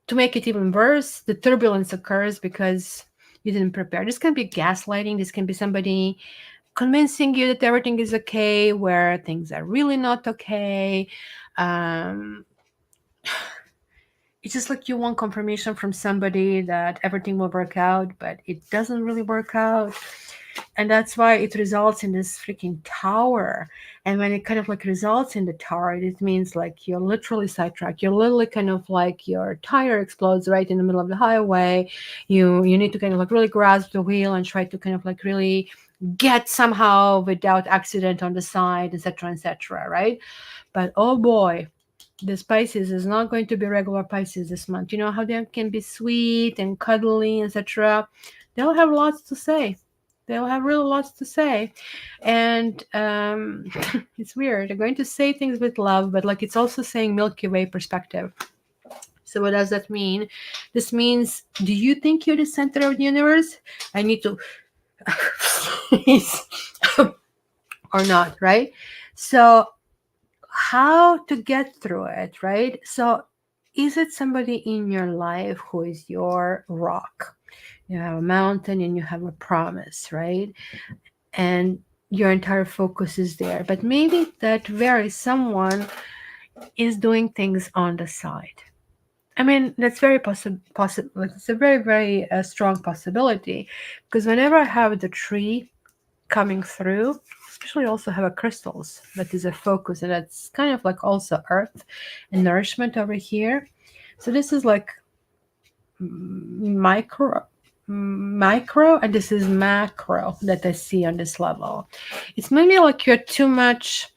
to make it even worse, the turbulence occurs because you didn't prepare. This can be gaslighting. This can be somebody convincing you that everything is okay where things are really not okay. It's just like you want confirmation from somebody that everything will work out, but it doesn't really work out. And that's why it results in this freaking tower. And when it kind of like results in the tower, it means like you're literally sidetracked. You're literally kind of like your tire explodes right in the middle of the highway. You need to kind of like really grasp the wheel and try to kind of like really get somehow without accident on the side, etc., right? But oh boy, this Pisces is not going to be regular Pisces this month. You know how they can be sweet and cuddly, etc. They'll have lots to say. They'll have really lots to say. And it's weird. They're going to say things with love, but like it's also saying Milky Way perspective. So what does that mean? This means, do you think you're the center of the universe? I need to or not, right? So how to get through it, right? So is it somebody in your life who is your rock? You have a mountain and you have a promise, right? And your entire focus is there. But maybe that very someone is doing things on the side. I mean, that's very possible. It's a very, very strong possibility because whenever I have the tree coming through, especially also have a crystals that is a focus, and that's kind of like also earth and nourishment over here. So this is like micro, and this is macro that I see on this level. It's maybe like you're too much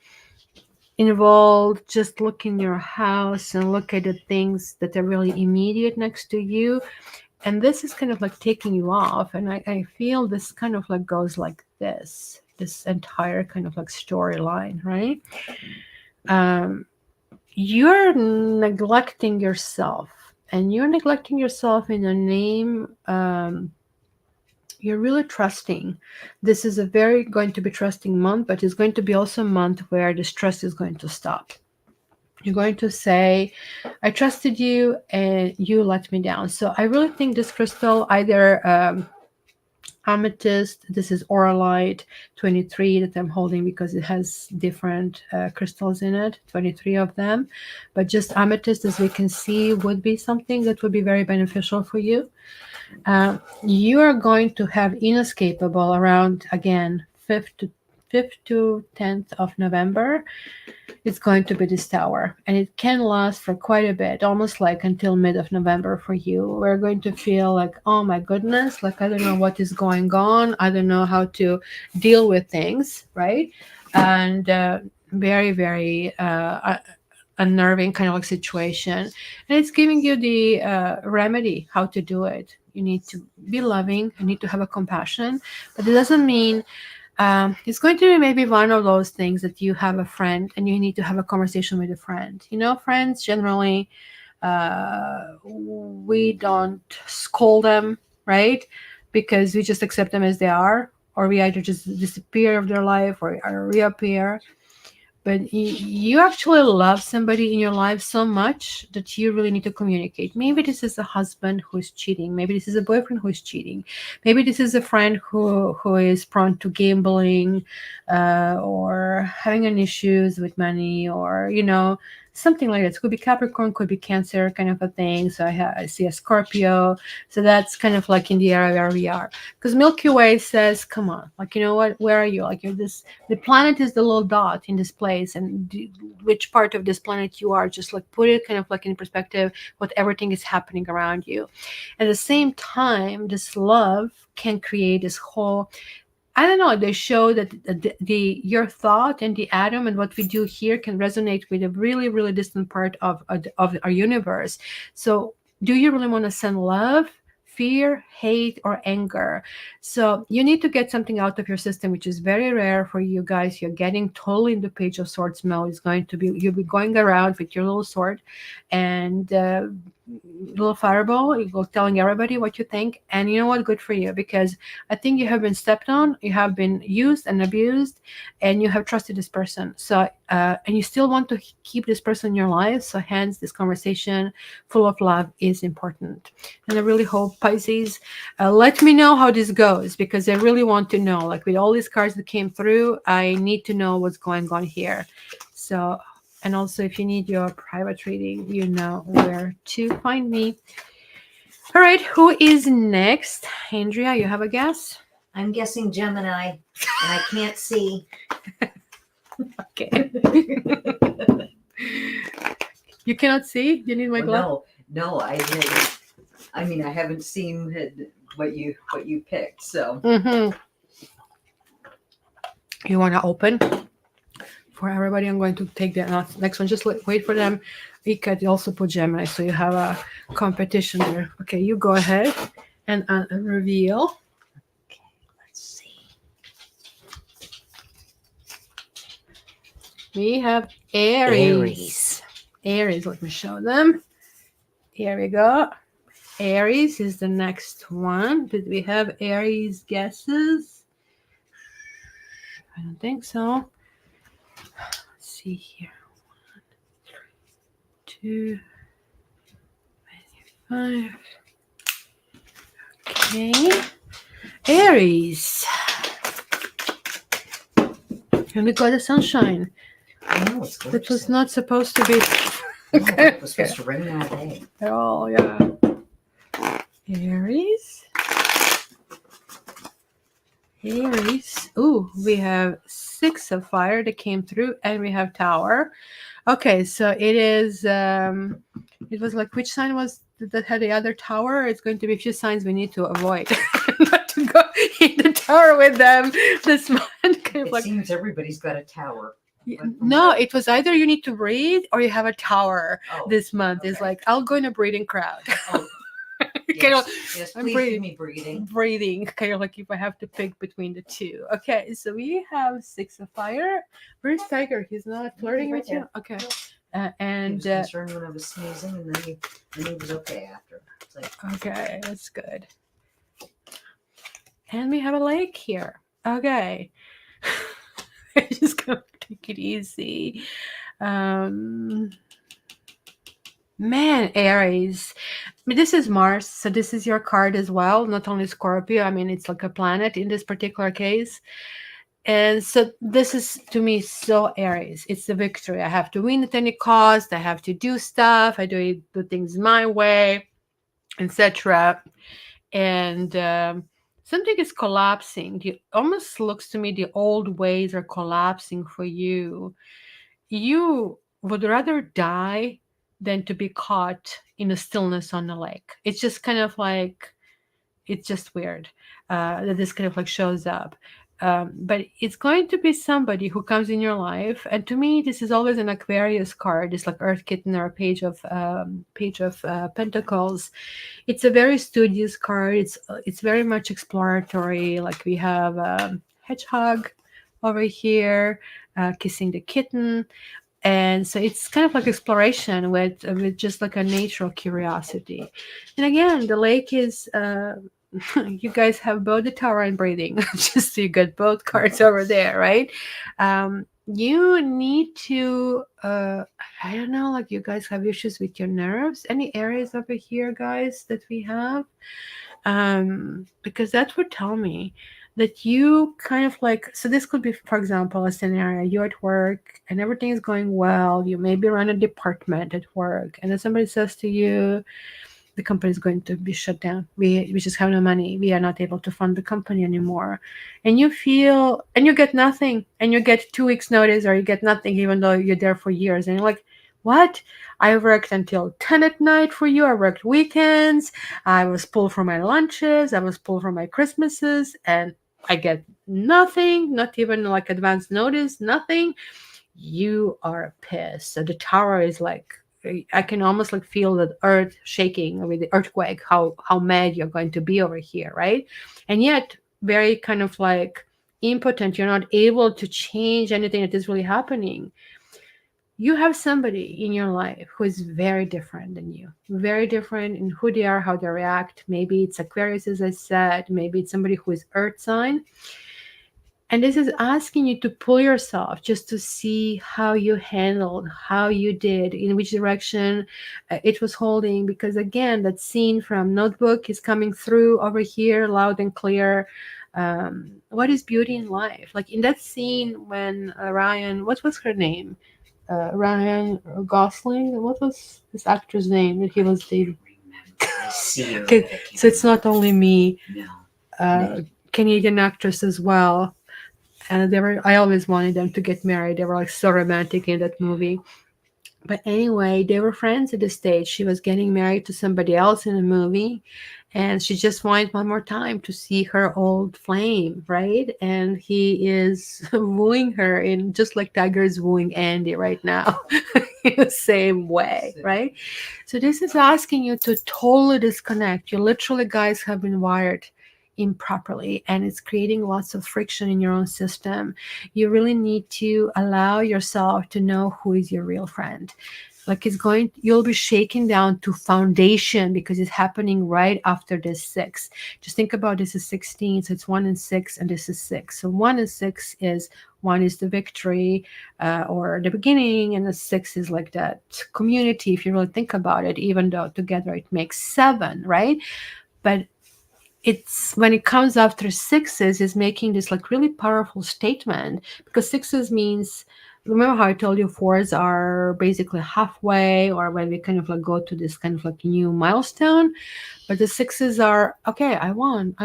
involved, just look in your house and look at the things that are really immediate next to you, and this is kind of like taking you off. And I feel this kind of like goes like this entire kind of like storyline, right? You're neglecting yourself, and you're neglecting yourself in a name. You're really trusting. This is a very going to be trusting month, but it's going to be also a month where this trust is going to stop. You're going to say, I trusted you and you let me down. So I really think this crystal either Amethyst, this is Oralite 23 that I'm holding because it has different crystals in it, 23 of them. But just amethyst, as we can see, would be something that would be very beneficial for you. You are going to have inescapable around, again, 5th to 10th of November. It's going to be this tower, and it can last for quite a bit, almost like until mid of November for you. We're going to feel like, oh my goodness, like I don't know what is going on, I don't know how to deal with things, right? And very, very unnerving kind of like situation, and it's giving you the remedy how to do it. You need to be loving, you need to have a compassion, but it doesn't mean it's going to be maybe one of those things that you have a friend and you need to have a conversation with a friend. You know, friends generally, we don't scold them, right? Because we just accept them as they are, or we either just disappear of their life or reappear. But you actually love somebody in your life so much that you really need to communicate. Maybe this is a husband who is cheating. Maybe this is a boyfriend who is cheating. Maybe this is a friend who is prone to gambling, or having an issues with money, or something like that. It could be Capricorn, could be Cancer, kind of a thing. So I see a Scorpio. So that's kind of like in the area where we are. Because Milky Way says, "Come on, like you know what? Where are you? Like you're this. The planet is the little dot in this place, and which part of this planet you are. Just like put it kind of like in perspective, what everything is happening around you. At the same time, this love can create this whole. I don't know. They show that the your thought and the atom and what we do here can resonate with a really, really distant part of our universe. So, do you really want to send love, fear, hate, or anger? So, you need to get something out of your system, which is very rare for you guys. You're getting totally in the Page of Swords mode. It's going to be you'll be going around with your little sword and. Little fireball, you go telling everybody what you think, and you know what, good for you, because I think you have been stepped on, you have been used and abused, and you have trusted this person. So and you still want to keep this person in your life, so hence this conversation full of love is important. And I really hope, Pisces, let me know how this goes, because I really want to know, like with all these cards that came through, I need to know what's going on here. So, and also, if you need your private reading, you know where to find me. All right, who is next? Andrea, you have a guess? I'm guessing Gemini, and I can't see. Okay. You cannot see? You need my glass? No, I mean, I haven't seen what you picked, so. Mm-hmm. You want to open? For everybody, I'm going to take the next one. Just wait for them. Ika also put Gemini, so you have a competition there. Okay, you go ahead and reveal. Okay, let's see. We have Aries. Aries, let me show them. Here we go. Aries is the next one. Did we have Aries guesses? I don't think so. Let's see here. 1, 2, 5. Okay. Aries. And we got the sunshine. I know, it's gorgeous. It was not supposed to be. No, it was supposed to rain all day. Oh, yeah. Aries. Aries. Ooh, we have 6 of fire that came through, and we have Tower. Okay, so it is. It was like, which sign was that had the other tower? It's going to be a few signs we need to avoid, not to go in the tower with them this month. Kind of It like, seems everybody's got a tower. no, it was either you need to breathe or you have a tower Oh, this month. okay. It's like, I'll go in a breathing crowd. Oh, Kind of, yes, I'm please give me breathing. breathing, kind of like if I have to pick between the two. Okay, so we have 6 of fire. Where's Tiger? He's not flirting right with you? there. Okay. He And was concerned when I was sneezing, and then he was okay after. It's like, okay, that's good. And we have a lake here. Okay. I'm just gonna take it easy. Man, Aries. But this is Mars, so this is your card as well, not only Scorpio. I mean, it's like a planet in this particular case. And so this is to me so Aries. It's the victory. I have to win at any cost. I have to do stuff. I do things my way, etc. And something is collapsing. It almost looks to me the old ways are collapsing for you. You would rather die than to be caught in a stillness on the lake. It's just kind of like, it's just weird that this kind of like shows up. But it's going to be somebody who comes in your life, and to me, this is always an Aquarius card. It's like Earth Kitten or a page of Pentacles. It's a very studious card. It's very much exploratory. Like we have hedgehog over here, kissing the kitten, and so it's kind of like exploration with just like a natural curiosity. And again, the lake is you guys have both the tower and breathing. Just so you got both cards over there, right? You need to I don't know, like you guys have issues with your nerves. Any areas over here, guys, that we have? Because that would tell me that you kind of like, so this could be, for example, a scenario: you're at work and everything is going well, you maybe run a department at work, and then somebody says to you, the company is going to be shut down. We just have no money. We are not able to fund the company anymore. And you feel, and you get nothing, and you get 2 weeks notice, or you get nothing, even though you're there for years. And you're like, what? I worked until 10 at night for you. I worked weekends. I was pulled for my lunches. I was pulled for my Christmases, and I get nothing, not even like advance notice, nothing. You are pissed. So the tower is like, I can almost like feel the earth shaking with the earthquake, how mad you're going to be over here, right? And yet very kind of like impotent. You're not able to change anything that is really happening. You have somebody in your life who is very different than you, very different in who they are, how they react. Maybe it's Aquarius, as I said. Maybe it's somebody who is earth sign. And this is asking you to pull yourself just to see how you handled, how you did, in which direction it was holding. Because again, that scene from Notebook is coming through over here loud and clear. What is beauty in life? Like in that scene when Ryan, what was her name? Ryan Gosling. What was this actor's name that he was dating? Okay, so it's not only me. Canadian actress as well. And I always wanted them to get married. They were like so romantic in that movie. But anyway, they were friends at the stage. She was getting married to somebody else in the movie, and she just wanted one more time to see her old flame, right? And he is wooing her in just like Tiger's wooing Andy right now, in the same way, right? So this is asking you to totally disconnect. You literally, guys, have been wired improperly, and it's creating lots of friction in your own system. You really need to allow yourself to know who is your real friend. Like you'll be shaken down to foundation because it's happening right after this 6. Just think about this is 16, so it's 1 and 6, and this is 6. So 1 and 6 is, 1 is the victory or the beginning, and the 6 is like that community, if you really think about it, even though together it makes 7, right? But it's when it comes after 6s is making this like really powerful statement, because 6s means, remember how I told you 4s are basically halfway, or when we kind of like go to this kind of like new milestone. But the 6s are, okay, I won,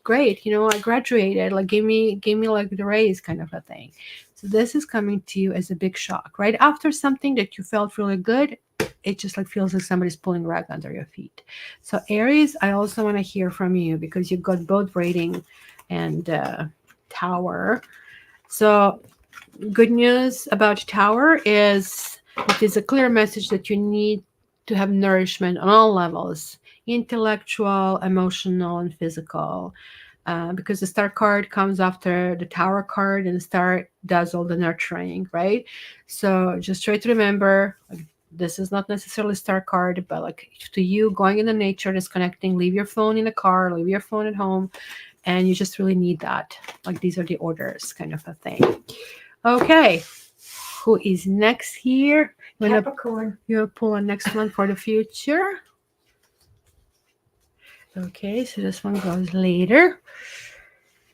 great, I graduated, like give me like the raise kind of a thing. So this is coming to you as a big shock right after something that you felt really good. It just like feels like somebody's pulling rug under your feet. So Aries, I also want to hear from you because you've got both rating and tower. So good news about tower is it is a clear message that you need to have nourishment on all levels: intellectual, emotional, and physical. Because the star card comes after the tower card, and the star does all the nurturing, right? So just try to remember, like, this is not necessarily a star card, but like to you, going in the nature, disconnecting, leave your phone in the car, leave your phone at home, and you just really need that. Like these are the orders, kind of a thing. Okay, who is next here? Capricorn. You'll pull a next one for the future. Okay, so this one goes later.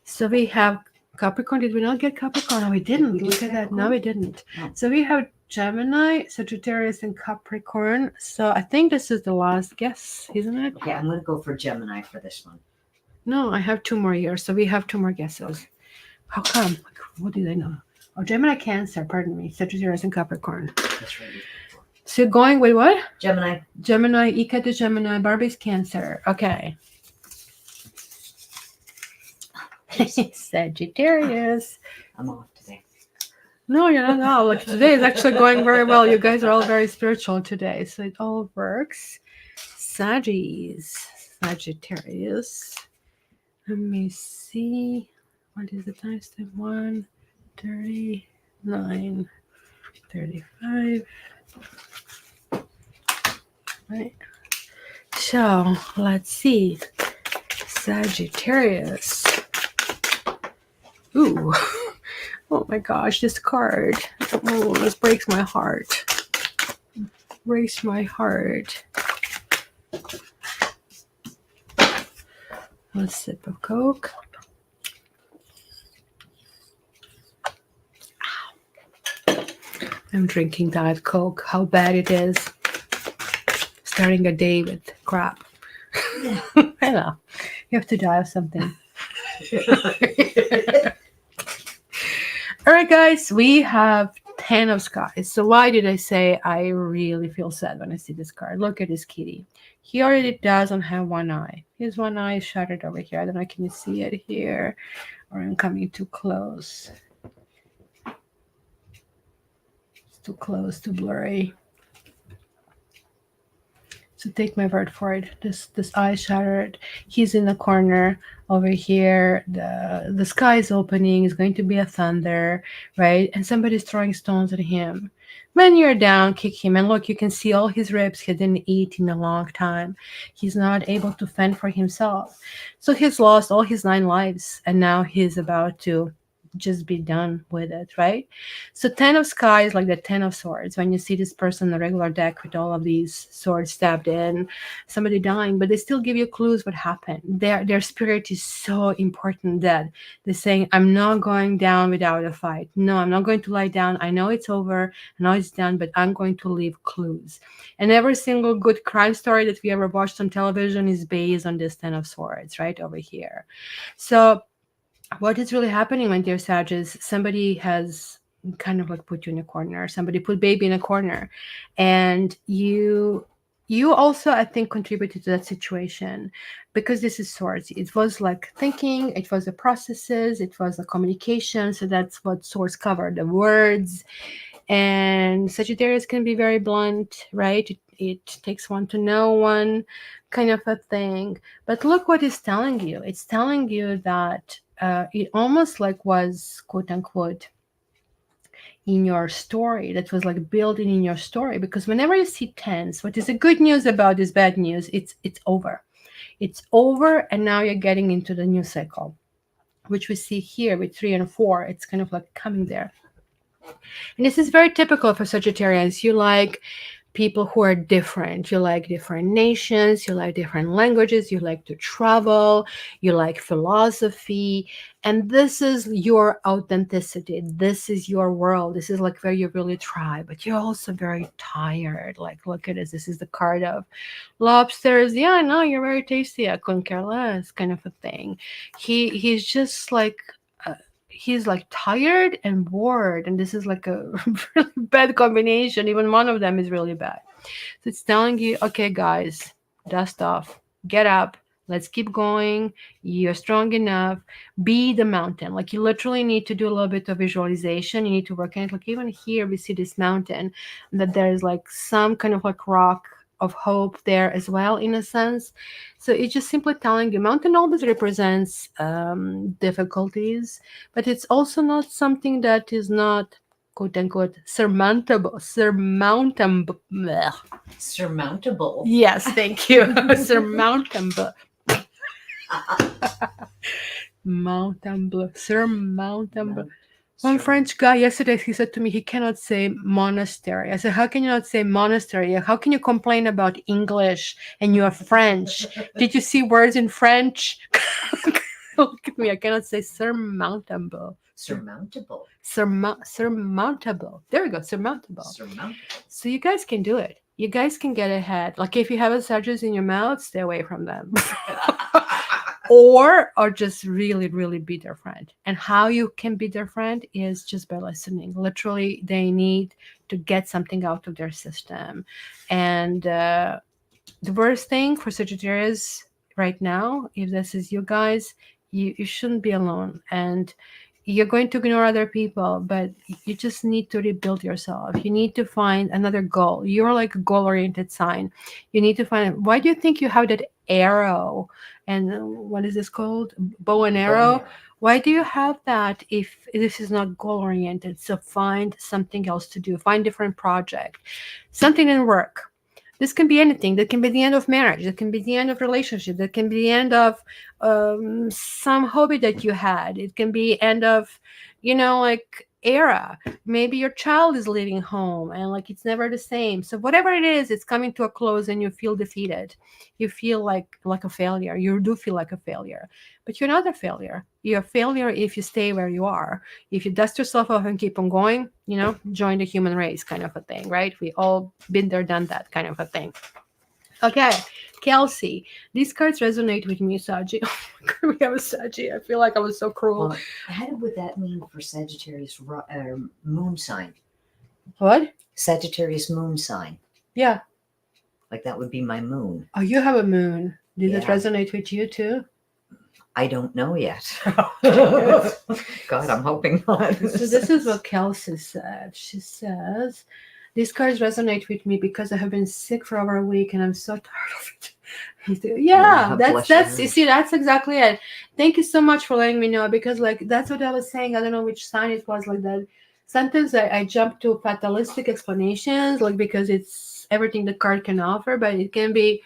So we have Capricorn. Did we not get Capricorn? No, we didn't. we do Look at that. No, Capricorn? we didn't. No. So we have Gemini, Sagittarius, and Capricorn. So I think this is the last guess, isn't it? Okay, I'm going to go for Gemini for this one. No, I have two more here. So we have two more guesses. Okay. How come? What did I know? Oh, Gemini, Cancer, pardon me. Sagittarius and Capricorn. That's right. So you're going with what? Gemini. Gemini, Ika to Gemini, Barbie's Cancer. Okay. Sagittarius. I'm off today. No, you're not now. Like today is actually going very well. You guys are all very spiritual today. So it all works. Sagittarius. Let me see. What is the time step? 1, 39, 35. Right. So let's see. Sagittarius. Ooh. Oh my gosh, this card. Oh, this breaks my heart. Breaks my heart. A sip of Coke. I'm drinking Diet Coke. How bad it is. Starting a day with crap. I know. You have to die of something. All right, guys. We have 10 of Skies. So why did I say I really feel sad when I see this card? Look at this kitty. He already doesn't have one eye. His one eye is shattered over here. I don't know. Can you see it here? Or I'm coming too close. It's too close, too blurry. So take my word for it. This eye shattered. He's in the corner over here. The sky is opening. It's going to be a thunder, right? And somebody's throwing stones at him. When you're down, kick him. And look, you can see all his ribs. He didn't eat in a long time. He's not able to fend for himself. So he's lost all his 9 lives. And now he's about to just be done with it, right? So 10 of Sky is like the 10 of Swords. When you see this person in the regular deck with all of these swords stabbed in, somebody dying, but they still give you clues what happened. Their spirit is so important that they're saying, I'm not going down without a fight. No, I'm not going to lie down. I know it's over. I know it's done, but I'm going to leave clues. And every single good crime story that we ever watched on television is based on this 10 of Swords, right over here. So what is really happening, my dear Sag, is somebody has kind of like put you in a corner. Somebody put baby in a corner. And you also, I think, contributed to that situation because this is Swords. It was like thinking, it was the processes, it was the communication. So that's what Swords covered, the words. And Sagittarius can be very blunt, right? It takes one to know one kind of a thing. But look what it's telling you. It's telling you that it almost like was, quote unquote, in your story, that was like building in your story. Because whenever you see 10s, what is the good news about this bad news? It's over. It's over, and now you're getting into the new cycle, which we see here with 3 and 4. It's kind of like coming there. And this is very typical for Sagittarians. You like people who are different. You like different nations. You like different languages. You like to travel. You like philosophy. And this is your authenticity. This is your world. This is like where you really thrive. But you're also very tired. Like, look at this. This is the card of lobsters. Yeah, I know, you're very tasty. I couldn't care less, kind of a thing. He's just like... he's like tired and bored, and this is like a really bad combination. Even one of them is really bad. So it's telling you, okay, guys, dust off, get up, let's keep going. You're strong enough. Be the mountain. Like, you literally need to do a little bit of visualization. You need to work on it. Like, even here we see this mountain, that there's like some kind of like rock of hope there as well, in a sense. So it's just simply telling you, mountain always represents difficulties, but it's also not something that is not, quote unquote, surmountable. Surmountable. Yes, thank you. Surmountable. Surmountable. One Sure. French guy yesterday, he said to me, he cannot say monastery. I said, how can you not say monastery? How can you complain about English and you are French? Did you see words in French? Look at me. I cannot say surmountable. Surmountable. Surmountable. There we go. Surmountable. Surmountable. So you guys can do it. You guys can get ahead. Like if you have surgeries in your mouth, stay away from them. or just really really be their friend. And how you can be their friend is just by listening. Literally, they need to get something out of their system. And the worst thing for Sagittarius right now, if this is you guys, you shouldn't be alone. And you're going to ignore other people, but you just need to rebuild yourself. You need to find another goal. You're like a goal oriented sign. You need to find, why do you think you have that arrow? And what is this called? Bow and arrow? Why do you have that if this is not goal oriented? So find something else to do. Find different project. Something in work. This can be anything. That can be the end of marriage. That can be the end of relationship. That can be the end of some hobby that you had. It can be end of, like era. Maybe your child is leaving home and like it's never the same. So whatever it is, it's coming to a close and you feel defeated. You feel like a failure. You do feel like a failure, but you're not a failure. You're a failure if you stay where you are. If you dust yourself off and keep on going, join the human race kind of a thing, right? We all been there, done that kind of a thing. Okay, Kelsey, these cards resonate with me, Saji. Oh my God, we have a Saji. I feel like I was so cruel. Well, how would that mean for Sagittarius moon sign? What? Sagittarius moon sign. Yeah. Like that would be my moon. Oh, you have a moon. Did it Yeah. resonate with you too? I don't know yet. God, I'm hoping not. So this is what Kelsey said. She says, these cards resonate with me because I have been sick for over a week and I'm so tired of it. Yeah, that's you see, that's exactly it. Thank you so much for letting me know, because like that's what I was saying. I don't know which sign it was, like that. Sometimes I jump to fatalistic explanations, like because it's everything the card can offer, but it can be,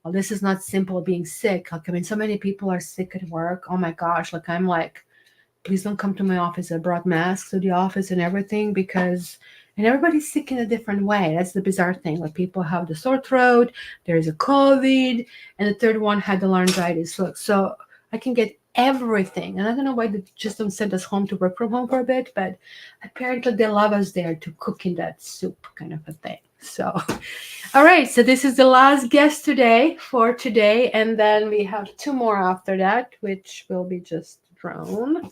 well, this is not simple being sick. Like, I mean, so many people are sick at work. Oh my gosh. Like, I'm like, please don't come to my office. I brought masks to the office and everything and everybody's sick in a different way. That's the bizarre thing. Like, people have the sore throat, there's a COVID, and the third one had the laryngitis. So I can get everything. And I don't know why they just don't send us home to work from home for a bit, but apparently they love us there to cook in that soup kind of a thing. So, all right. So this is the last guest for today. And then we have two more after that, which will be just drone.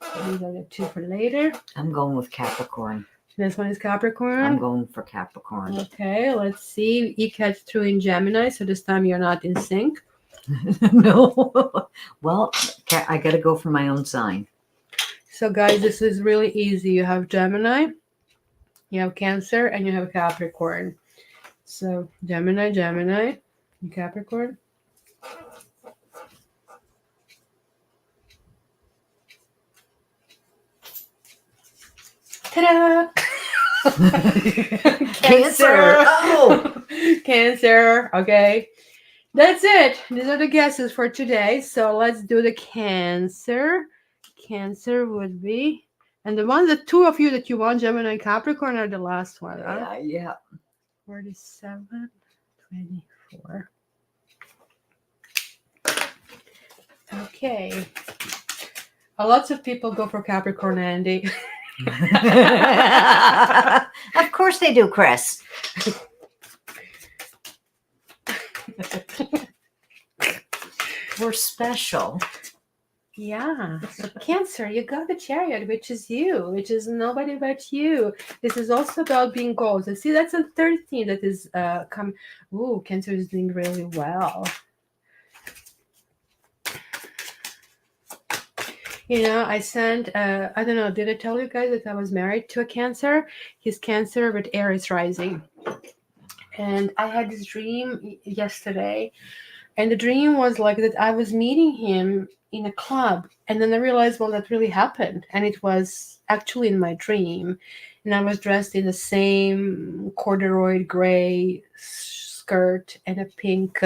So these are the two for later. I'm going with Capricorn. This one is Capricorn. I'm going for Capricorn. Okay, let's see. Ecat's through in Gemini, so this time you're not in sync. No. Well, I got to go for my own sign. So, guys, this is really easy. You have Gemini, you have Cancer, and you have Capricorn. So, Gemini, and Capricorn. Ta-da! Cancer. Oh, Cancer. Okay. That's it. These are the guesses for today. So let's do the Cancer. Cancer would be, and the two of you that you want, Gemini and Capricorn, are the last one. Huh? Yeah. 47, 24. Okay. Lots of people go for Capricorn, Andy. Of course they do, Chris. We're special. Yeah. So Cancer, you got the Chariot, which is you, which is nobody but you. This is also about being goals. And see, that's a 13 that is come. Ooh, Cancer is doing really well. I sent, I don't know, did I tell you guys that I was married to a Cancer? He's Cancer with Aries rising. And I had this dream yesterday. And the dream was like that I was meeting him in a club. And then I realized, well, that really happened. And it was actually in my dream. And I was dressed in the same corduroy gray skirt and a pink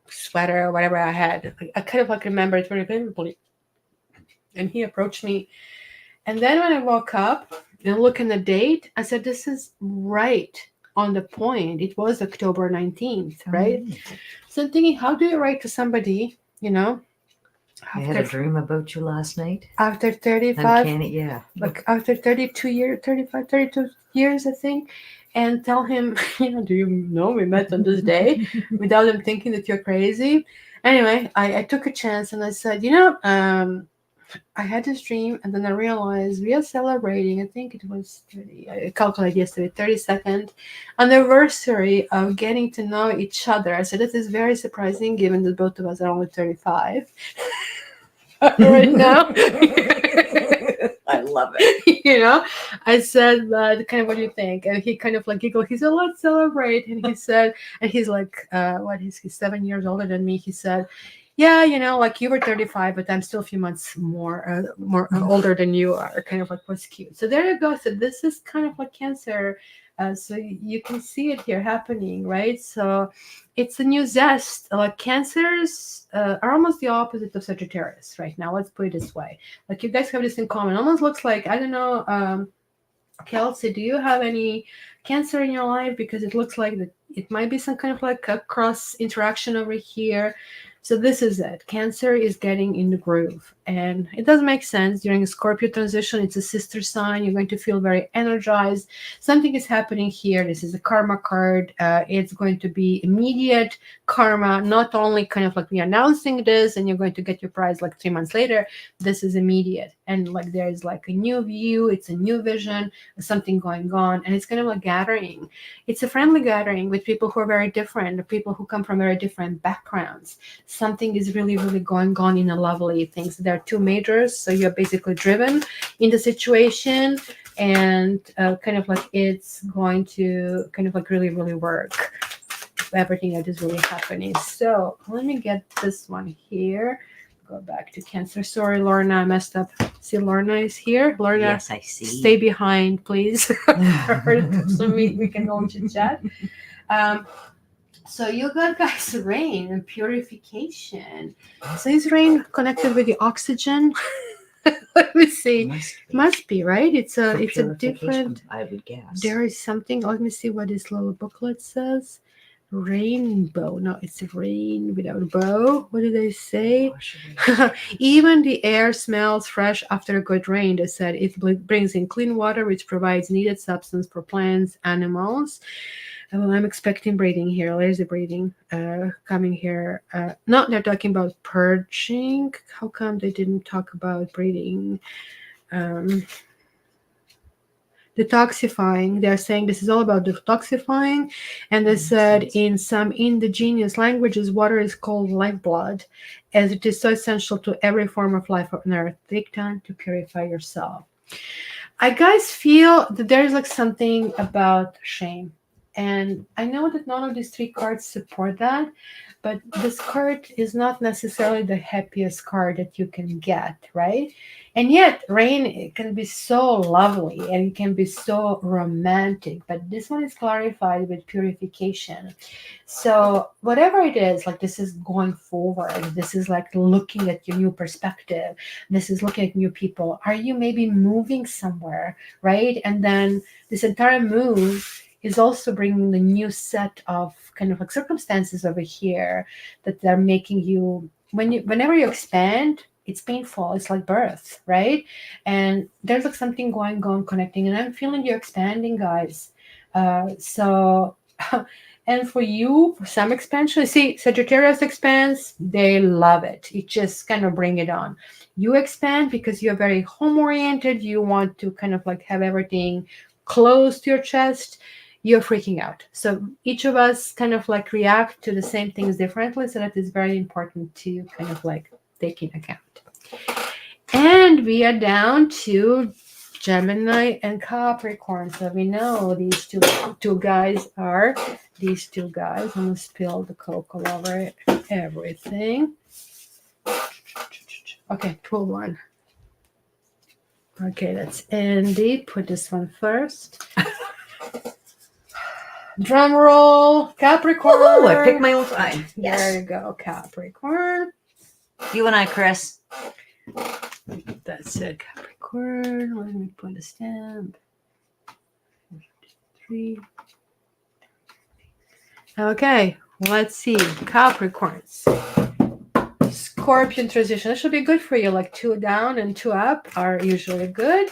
sweater or whatever I had. I kind of like remember it very vividly. And he approached me And then when I woke up and look in the date, I said, this is right on the point. It was October 19th, right? So I'm thinking, how do you write to somebody, I had a dream about you last night. after 35, Yeah. like after 32 years, 35, 32 years, I think, and tell him, do you know we met on this day, without him thinking that you're crazy. Anyway, I took a chance and I said, I had this dream, and then I realized we are celebrating. I think it was 30. I calculated yesterday, 32nd anniversary of getting to know each other. I said, this is very surprising, given that both of us are only 35 right now. I love it. I said, kind of, what do you think? And he kind of like giggled. He said, let's celebrate. And he said, and he's like, he's 7 years older than me. He said, yeah, like you were 35, but I'm still a few months more older than you are. Kind of like, what's cute. So there you go. So this is kind of like Cancer. So you can see it here happening, right? So it's a new zest. Like Cancers are almost the opposite of Sagittarius right now. Let's put it this way. Like you guys have this in common. Almost looks like, I don't know, Kelsey, do you have any Cancer in your life? Because it looks like that it might be some kind of like a cross interaction over here. So this is it. Cancer is getting in the groove. And it does make sense. During a Scorpio transition, it's a sister sign. You're going to feel very energized. Something is happening here. This is a karma card. It's going to be immediate karma, not only kind of like we announcing this and you're going to get your prize like 3 months later. This is immediate. And like there is like a new view. It's a new vision, something going on. And it's kind of a gathering. It's a friendly gathering with people who are very different, people who come from very different backgrounds. Something is really, really going on in a lovely things. There are two majors, so you're basically driven in the situation, and kind of like it's going to kind of like really, really work. Everything that is really happening. So let me get this one here. Go back to Cancer. Sorry, Lorna, I messed up. See, Lorna is here. Lorna, yes, I see. Stay behind, please. So we can all chit chat. So you got guys rain and purification. So is rain connected with the oxygen? Let me see. Must be, right? It's a different. I would guess. There is something. Let me see what this little booklet says. Rainbow. No, it's rain without bow. What did they say? Even the air smells fresh after a good rain. They said it brings in clean water, which provides needed substance for plants, animals. Well, I'm expecting breathing here. There's the breathing coming here. No, they're talking about purging. How come they didn't talk about breathing? Detoxifying. They're saying this is all about detoxifying. And they said in some indigenous languages, water is called lifeblood, as it is so essential to every form of life on earth. Take time to purify yourself. I guys feel that there's like something about shame. And I know that none of these three cards support that, but this card is not necessarily the happiest card that you can get, right? And yet, rain can be so lovely and it can be so romantic, but this one is clarified with purification. So whatever it is, like this is going forward. This is like looking at your new perspective. This is looking at new people. Are you maybe moving somewhere, right? And then this entire move is also bringing the new set of kind of like circumstances over here that they're making you, whenever you expand, it's painful. It's like birth, right? And there's like something going on connecting, and I'm feeling you're expanding, guys. So and for you, for some expansion, see, Sagittarius expands, they love it. It just kind of bring it on. You expand because you're very home oriented. You want to kind of like have everything close to your chest. You're freaking out. So each of us kind of like react to the same things differently. So that is very important to kind of like take into account. And we are down to Gemini and Capricorn. So we know these two guys are these two guys. I'm gonna spill the cocoa over everything. Okay, pull one. Okay, that's Andy. Put this one first. Drum roll, Capricorn. Oh, I picked my own sign. Yes. There you go, Capricorn. You and I, Chris. That's it, Capricorn. Let me put a stamp. 3. Okay, let's see. Capricorns. Scorpion transition. That should be good for you. Like 2 down and 2 up are usually good.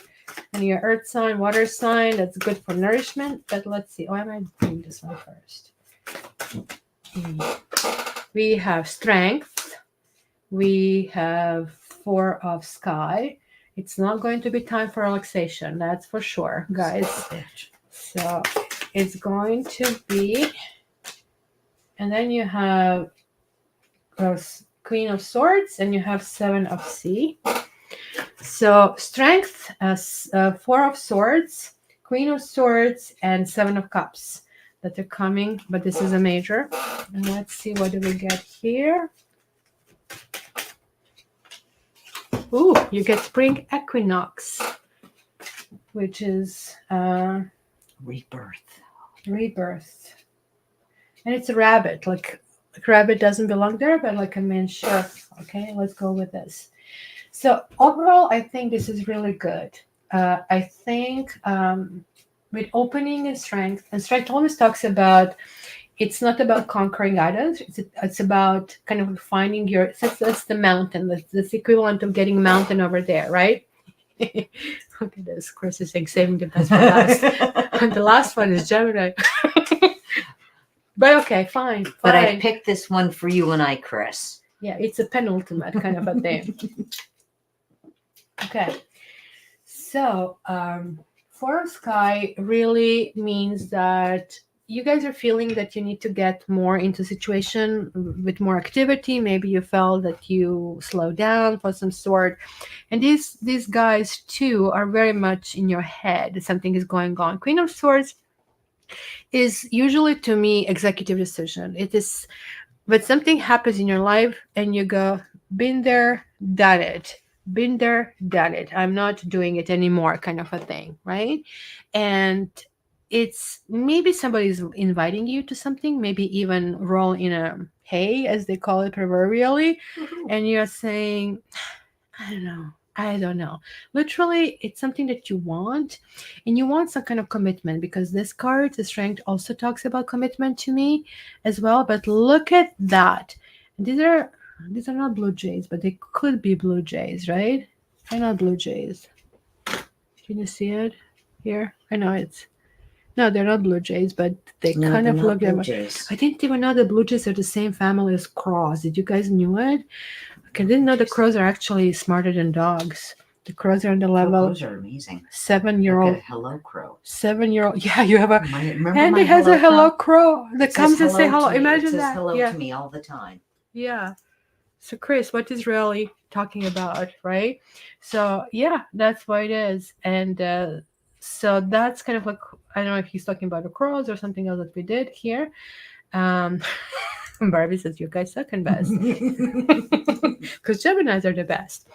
And your earth sign, water sign, that's good for nourishment. But let's see. Why am I doing this one first? We have strength. We have 4 of sky. It's not going to be time for relaxation. That's for sure, guys. So it's going to be, and then you have Queen of Swords, and you have 7 of Sea. So strength, 4 of Swords, Queen of Swords, and 7 of Cups that are coming, but this is a major. And let's see, what do we get here? Ooh, you get Spring Equinox, which is rebirth. And it's a rabbit. Like rabbit doesn't belong there, but like I mean, sure. Okay, let's go with this. So overall, I think this is really good. I think with opening and strength always talks about, it's not about conquering others. It's about kind of finding your, that's the mountain. That's the equivalent of getting a mountain over there, right? Look at this. Chris is saying saving the best for last. And the last one is Gemini. But okay, fine. But I picked this one for you and I, Chris. Yeah, it's a penultimate kind of a thing. Okay. So 4 of sky really means that you guys are feeling that you need to get more into situation with more activity. Maybe you felt that you slowed down for some sort. And these guys too are very much in your head. Something is going on. Queen of Swords is usually, to me, executive decision. It is, but something happens in your life and you go, been there, done it. Been there, done it. I'm not doing it anymore, kind of a thing, right? And it's maybe somebody's inviting you to something, maybe even roll in a hay, as they call it proverbially, and you're saying, I don't know. Literally, it's something that you want, and you want some kind of commitment, because this card, the strength, also talks about commitment to me as well. But look at that. These are not blue jays, but they could be blue jays, right? They're not blue jays. Can you see it here? I know it's, no, they're not blue jays, but they kind of look like. I didn't even know the blue jays are the same family as crows. Did you guys knew it? I didn't know the crows are actually smarter than dogs. The crows are on the level. Crows are amazing. 7-year-old. Hello crow. 7-year-old. Yeah, you have a. Remember and it has a hello crow that comes and say hello. Imagine it says that. Hello yeah. to me all the time. Yeah. So Chris, what is really talking about, right? So yeah, that's what it is. And so that's kind of like, I don't know if he's talking about the crows or something else that we did here. Barbie says you guys second best. Because Geminis are the best.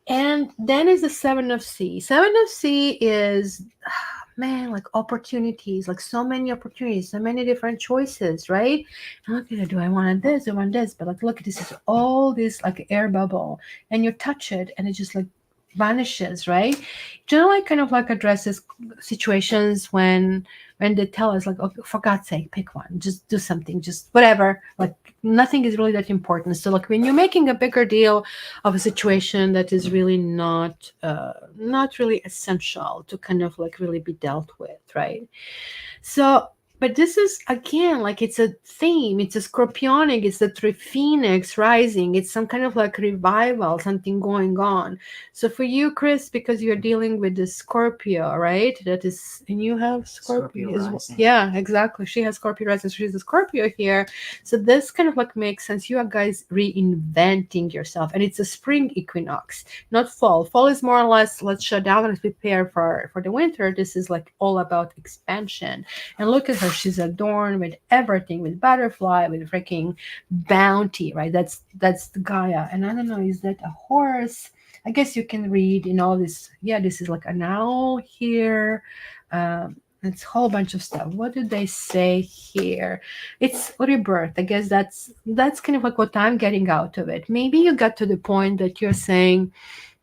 And then is the 7 of Sea. 7 of Sea is, man, like opportunities, like so many opportunities, so many different choices, right? Okay, do I want this? I want this. But like, look, this is all this like air bubble. And you touch it and it just like vanishes, right? Generally kind of like addresses situations when they tell us like, okay, for God's sake, pick one, just do something, just whatever, like nothing is really that important. So like when you're making a bigger deal of a situation that is really not really essential to kind of like really be dealt with, right? So but this is, again, like it's a theme. It's a scorpionic. It's the phoenix rising. It's some kind of like revival, something going on. So for you, Chris, because you're dealing with the Scorpio, right? That is, and you have Scorpio as well. Yeah, exactly. She has Scorpio rising. She's a Scorpio here. So this kind of like makes sense. You are guys reinventing yourself. And it's a spring equinox, not fall. Fall is more or less, let's shut down and prepare for the winter. This is like all about expansion. And look at her. She's adorned with everything, with butterfly, with freaking bounty, right? That's the Gaia. And I don't know, is that a horse? I guess you can read in all this. Yeah, this is like an owl here. It's a whole bunch of stuff. What did they say here? It's rebirth. I guess that's kind of like what I'm getting out of it. Maybe you got to the point that you're saying,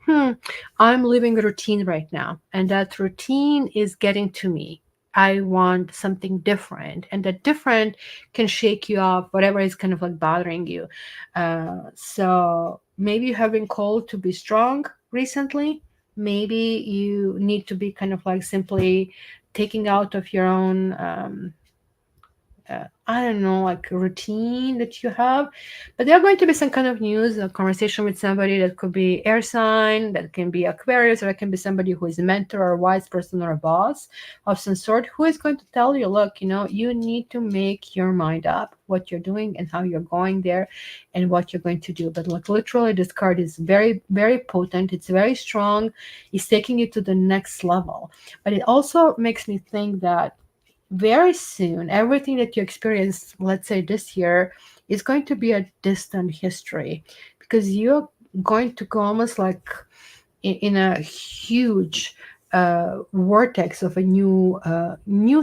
I'm living a routine right now, and that routine is getting to me. I want something different, and that different can shake you off, whatever is kind of like bothering you. So maybe you have been called to be strong recently. Maybe you need to be kind of like simply taking out of your own I don't know, like a routine that you have. But there are going to be some kind of news, a conversation with somebody that could be air sign, that can be Aquarius, or it can be somebody who is a mentor or a wise person or a boss of some sort who is going to tell you, look, you need to make your mind up what you're doing and how you're going there and what you're going to do. But like literally, this card is very, very potent. It's very strong. It's taking you to the next level. But it also makes me think that very soon everything that you experienced, let's say this year, is going to be a distant history, because you're going to go almost like in a huge vortex of a new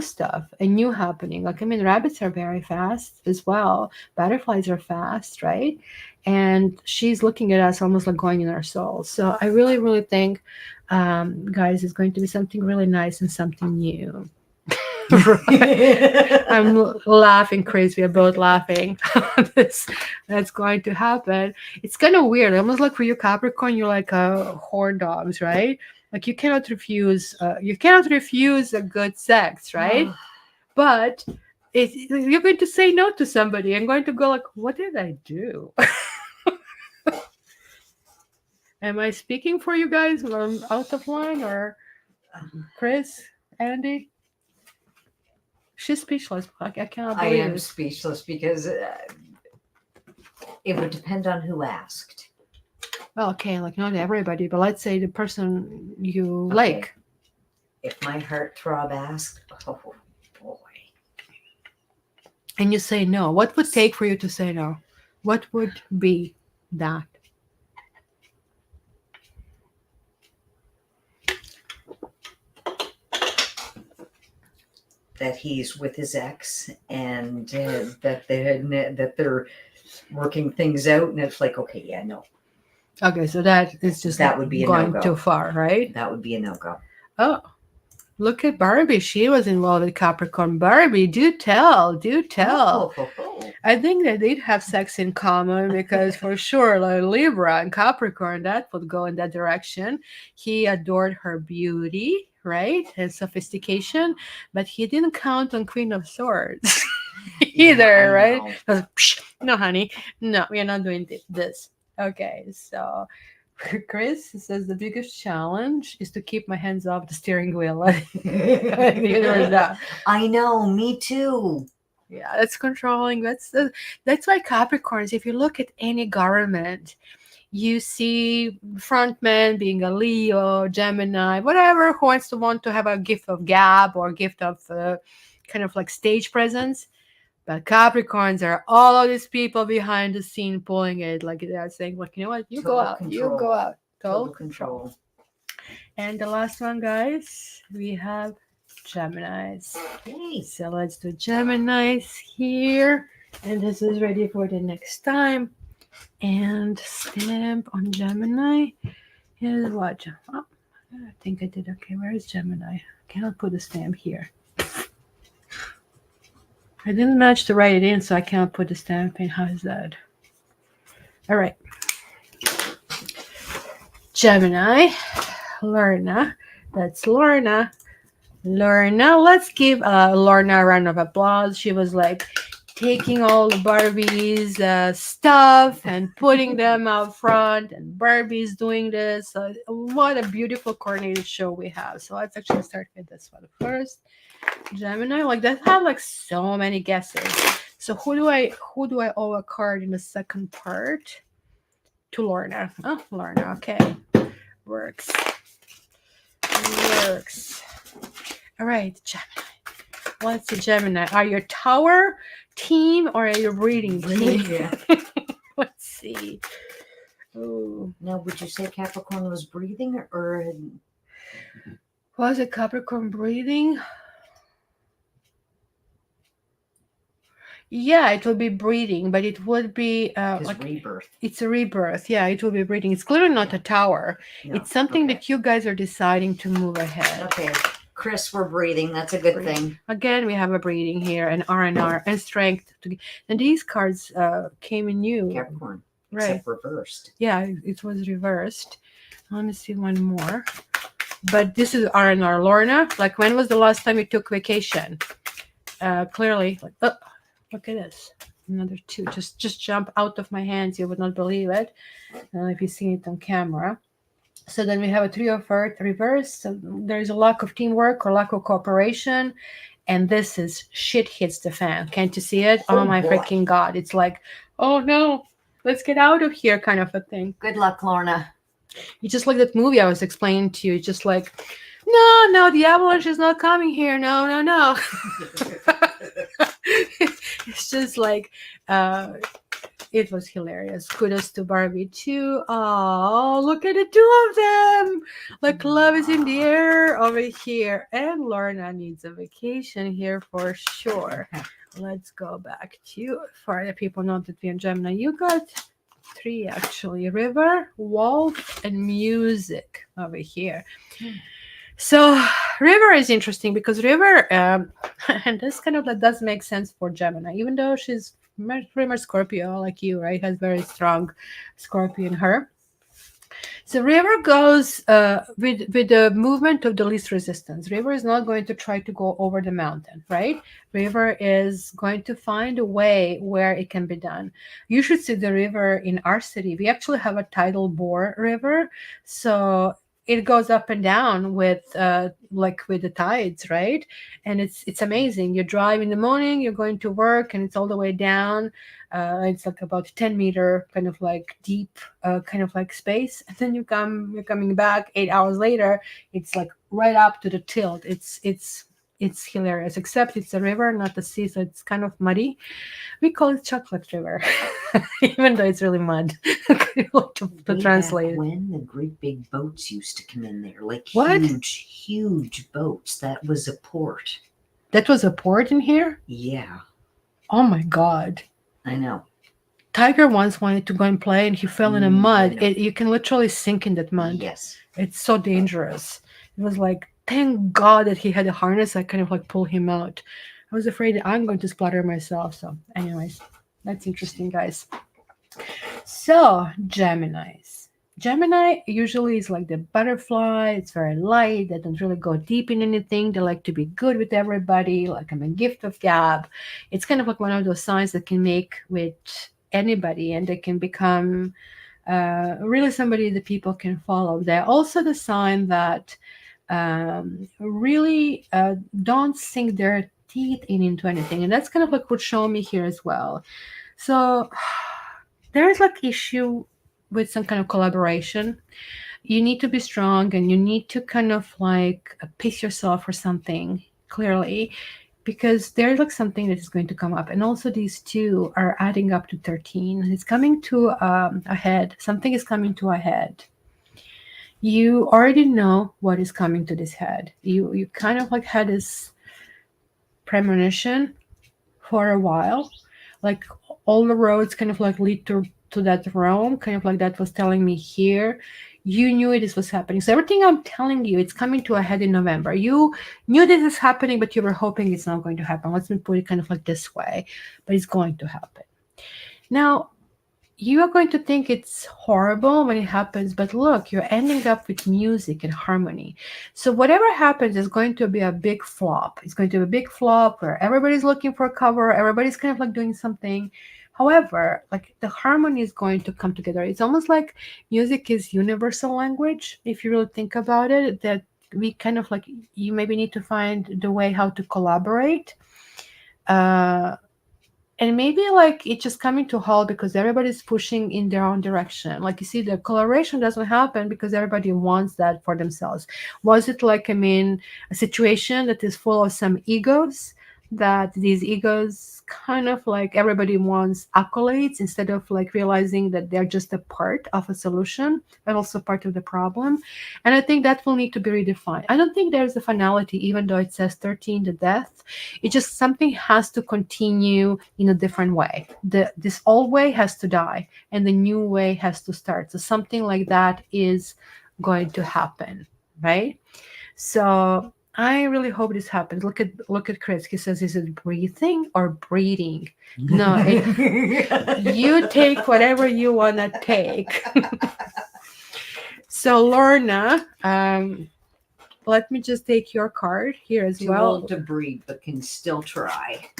stuff, a new happening. Like, I mean, rabbits are very fast as well, butterflies are fast, right? And she's looking at us almost like going in our souls. So I really, really think, guys, it's going to be something really nice and something new. Right. I'm laughing crazy. We're both laughing. this That's going to happen. It's kind of weird. Almost like for you Capricorn, you're like horn dogs, right? Like you cannot refuse a good sex, right? But you're going to say no to somebody and going to go like, what did I do? Am I speaking for you guys? Or I'm out of line, or Chris, Andy? She's speechless. I cannot I believe am it. speechless because it would depend on who asked. Well, okay, like not everybody, but let's say the person you Okay. like. If my heartthrob asked, oh boy. And you say no. What would take for you to say no? What would be that? That he's with his ex and that they're working things out, and it's like, okay, yeah, no, Okay, so that is just that would be a going no-go. too far, right? That would be a no-go. Oh, look at Barbie. She was involved with Capricorn. Barbie, do tell, do tell. Oh. I think that they'd have sex in common, because for sure, like Libra and Capricorn, that would go in that direction. He adored her beauty, right? And sophistication, but he didn't count on Queen of Swords either, right? Know. No, honey, no, we are not doing this. Okay, so Chris says the biggest challenge is to keep my hands off the steering wheel. I know, me too. Yeah, that's controlling. That's why Capricorns. If you look at any government, you see frontman being a Leo, Gemini, whatever, who want to have a gift of gab or gift of kind of like stage presence. But Capricorns are all of these people behind the scene pulling it, like they're saying, like, you know what, you Total go out, control. you go out, Total control. And the last one, guys, we have Geminis. Okay. So let's do Geminis here. And this is ready for the next time. And stamp on Gemini. Here's what. Oh, I think I did okay. Where is Gemini? I cannot put a stamp here. I didn't manage to write it in, so I cannot put the stamp in. How is that? All right. Gemini. Lorna. That's Lorna. Lorna. Let's give Lorna a round of applause. She was like taking all the Barbie's stuff and putting them out front, and Barbie's doing this. What a beautiful coordinated show we have. So let's actually start with this one first. Gemini, like that had like so many guesses. So who do I owe a card in the second part? To Lorna. Oh, Lorna. Okay, works. All right, Gemini. What's the Gemini? Are you a tower team or are you a reading team? Yeah. Let's see. Ooh. Now, would you say Capricorn was breathing, or Was it Capricorn breathing? Yeah, it will be breeding, but it would be Because like rebirth. it's a rebirth. Yeah, it will be breeding. It's clearly not Yeah. a tower. No. It's something Okay. that you guys are deciding to move ahead. Okay. Chris, we're breathing. That's a good thing. Again, we have a breeding here, and R and strength. And these cards came in new, Capricorn. right? Except reversed. Yeah, it was reversed. Let me see one more. But this is R. Lorna, like when was the last time you took vacation? Clearly, like, oh, look at this. Another two. Just jump out of my hands. You would not believe it. I don't know if you've seen it on camera. So then we have a three of earth reverse. So there is a lack of teamwork or lack of cooperation. And this is shit hits the fan. Can't you see it? Oh, my boy. freaking God. It's like, oh no, let's get out of here kind of a thing. Good luck, Lorna. It's just like that movie I was explaining to you. It's just like, no, the avalanche is not coming here. No. It's just like, it was hilarious. Kudos to Barbie too. Oh, look at the two of them. Like love is in the air over here. And Lorna needs a vacation here for sure. Let's go back to for the people not that we in Gemini. You got three actually: river, wolf, and music over here. So river is interesting because river, and this kind of that does make sense for Gemini, even though she's pretty much Scorpio like you, right? Has very strong Scorpio in her. So river goes with the movement of the least resistance. River is not going to try to go over the mountain, right? River is going to find a way where it can be done. You should see the river in our city. We actually have a tidal bore river, so it goes up and down with like with the tides, right? And it's amazing. You drive in the morning, you're going to work, and it's all the way down. It's like about 10 meter kind of like deep kind of like space, and then you're coming back 8 hours later. It's like right up to the tilt. It's hilarious, except it's a river, not the sea, so it's kind of muddy. We call it chocolate river, even though it's really mud. to translate. When the great big boats used to come in there, like What? huge boats. That was a port. That was a port in here? Yeah. Oh my God. I know. Tiger once wanted to go and play and he fell in the mud. You can literally sink in that mud. Yes. It's so dangerous. It was like, thank God that he had a harness that kind of like pull him out. I was afraid that I'm going to splatter myself. So, anyways, that's interesting, guys. So, Geminis. Gemini usually is like the butterfly. It's very light. They don't really go deep in anything. They like to be good with everybody. Like I'm a gift of gab. It's kind of like one of those signs that can make with anybody, and they can become really somebody that people can follow. They're also the sign that really don't sink their teeth into anything, and that's kind of like what's showing me here as well. So there is like issue with some kind of collaboration. You need to be strong and you need to kind of like pace yourself for something clearly, because there's like something that is going to come up. And also these two are adding up to 13. It's coming to a head. Something is coming to a head. You already know what is coming to this head. You kind of like had this premonition for a while, like all the roads kind of like lead to that realm, kind of like that was telling me here. You knew this was happening. So everything I'm telling you, it's coming to a head in November. You knew this is happening, but you were hoping it's not going to happen. Let's put it kind of like this way, but it's going to happen. Now, you are going to think it's horrible when it happens, but look, you're ending up with music and harmony. So whatever happens is going to be a big flop. It's going to be a big flop where everybody's looking for a cover, everybody's kind of like doing something. However, like the harmony is going to come together. It's almost like music is universal language. If you really think about it, that we kind of like, you maybe need to find the way how to collaborate. And maybe like it's just coming to halt because everybody's pushing in their own direction. Like you see, the collaboration doesn't happen because everybody wants that for themselves. Was it like, a situation that is full of some egos? that these egos kind of like everybody wants accolades instead of like realizing that they're just a part of a solution and also part of the problem. And I think that will need to be redefined. I don't think there's a finality, even though it says 13, the death. It just something has to continue in a different way. This old way has to die and the new way has to start. So something like that is going to happen, right? So I really hope this happens. Look at Chris. He says, "Is it breathing or breeding?" No, you take whatever you wanna take. So Lorna, let me just take your card here as Too well. old to breed, but can still try.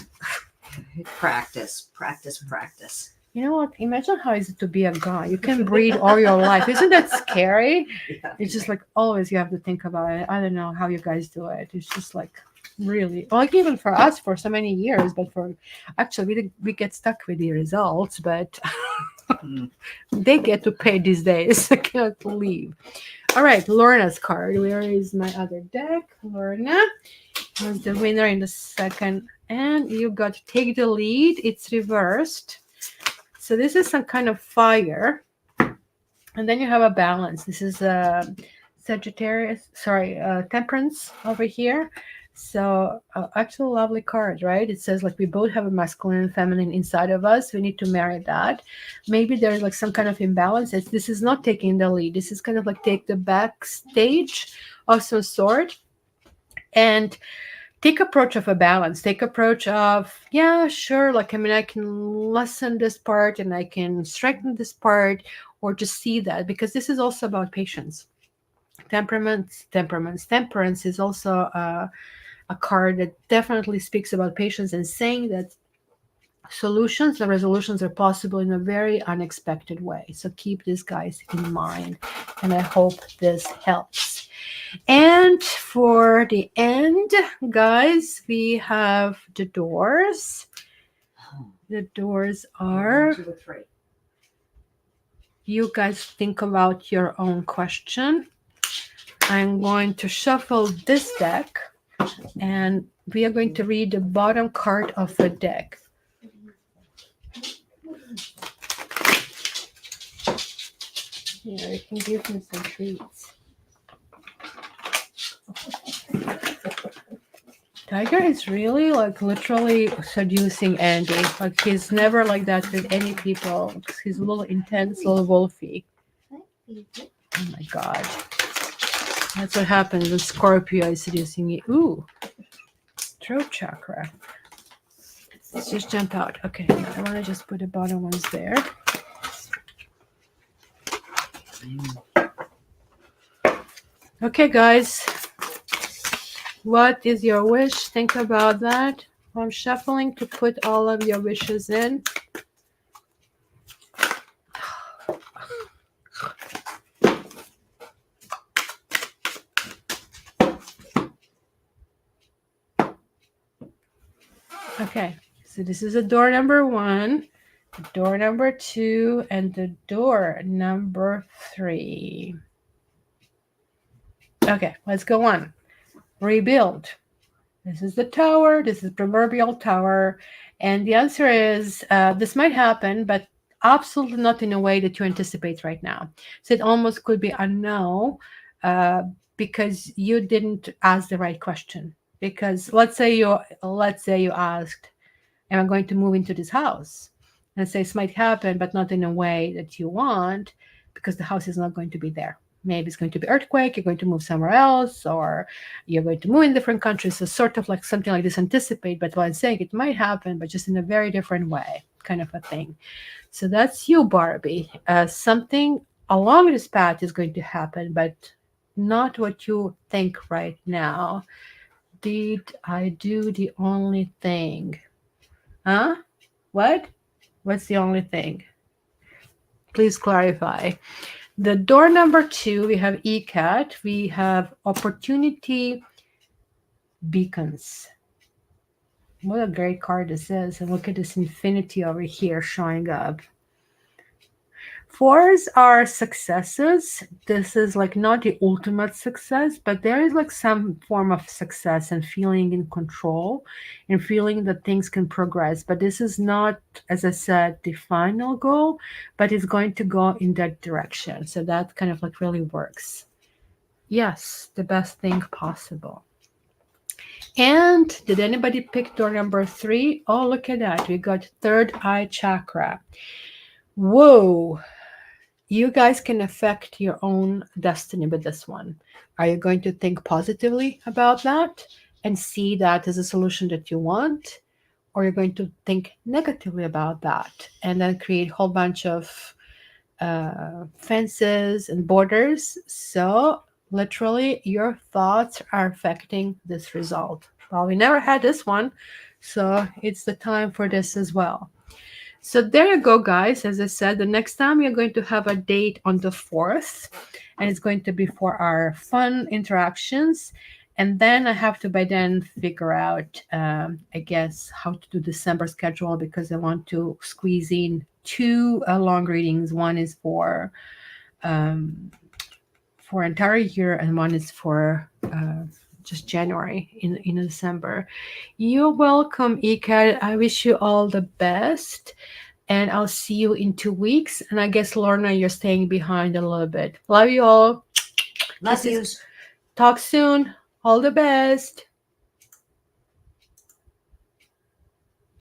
Practice, practice, practice. You know what? Imagine how is it to be a guy. You can breed all your life. Isn't that scary? Yeah. It's just like always you have to think about it. I don't know how you guys do it. It's just like really like even for us for so many years, but for actually we get stuck with the results, but Mm. they get to pay these days. I can't leave. All right, Lorna's card. Where is my other deck? Lorna was the winner in the second, and you got take the lead. It's reversed. So this is some kind of fire, and then you have a balance. This is a Sagittarius, sorry, Temperance over here. So actually, lovely card, right? It says like we both have a masculine and feminine inside of us. We need to marry that. Maybe there's like some kind of imbalance. This is not taking the lead. This is kind of like take the backstage of some sort and take approach of a balance. Take approach of yeah, sure. Like I mean, I can lessen this part and I can strengthen this part, or just see that because this is also about patience. Temperance is also a card that definitely speaks about patience and saying that solutions and resolutions are possible in a very unexpected way. So keep this, guys, in mind. And I hope this helps. And for the end, guys, we have the doors. The doors are. 1, 2, or 3. You guys think about your own question. I'm going to shuffle this deck and we are going to read the bottom card of the deck. Here, you can give me some treats. Tiger is really like literally seducing Andy. Like he's never like that with any people. He's a little intense, a little wolfy. Oh my god. That's what happens when Scorpio is seducing you. Ooh. Throat chakra. Let's just jump out. Okay, I want to just put the bottom ones there. Okay, guys. What is your wish? Think about that. I'm shuffling to put all of your wishes in. Okay, so this is a door number 1, door number 2, and the door number 3. Okay, let's go on. Rebuild. This is the tower. This is proverbial tower. And the answer is this might happen, but absolutely not in a way that you anticipate right now. So it almost could be a no because you didn't ask the right question. Because let's say you asked, am I going to move into this house? And say this might happen, but not in a way that you want because the house is not going to be there. Maybe it's going to be earthquake, you're going to move somewhere else, or you're going to move in different countries. So sort of like something like this anticipate, but what I'm saying it might happen, but just in a very different way, kind of a thing. So that's you, Barbie. Something along this path is going to happen, but not what you think right now. Did I do the only thing? Huh? What? What's the only thing? Please clarify. The door number 2, we have ECAT. We have opportunity beacons. What a great card this is. And look at this infinity over here showing up. Fours are successes. This is like not the ultimate success, but there is like some form of success and feeling in control and feeling that things can progress. But this is not, as I said, the final goal, but it's going to go in that direction. So that kind of like really works. Yes, the best thing possible. And did anybody pick door number 3? Oh, look at that. We got third eye chakra. Whoa. You guys can affect your own destiny with this one. Are you going to think positively about that and see that as a solution that you want? Or you're going to think negatively about that and then create a whole bunch of fences and borders? So, literally, your thoughts are affecting this result. Well, we never had this one, so it's the time for this as well. So there you go, guys. As I said, the next time we're going to have a date on the 4th, and it's going to be for our fun interactions. And then I have to by then figure out, I guess, how to do December schedule because I want to squeeze in 2 long readings. One is for entire year, and one is for just January in December. You're welcome, Ika. I wish you all the best. And I'll see you in 2 weeks. And I guess, Lorna, you're staying behind a little bit. Love you all. Love Kisses. yous. Talk soon. All the best.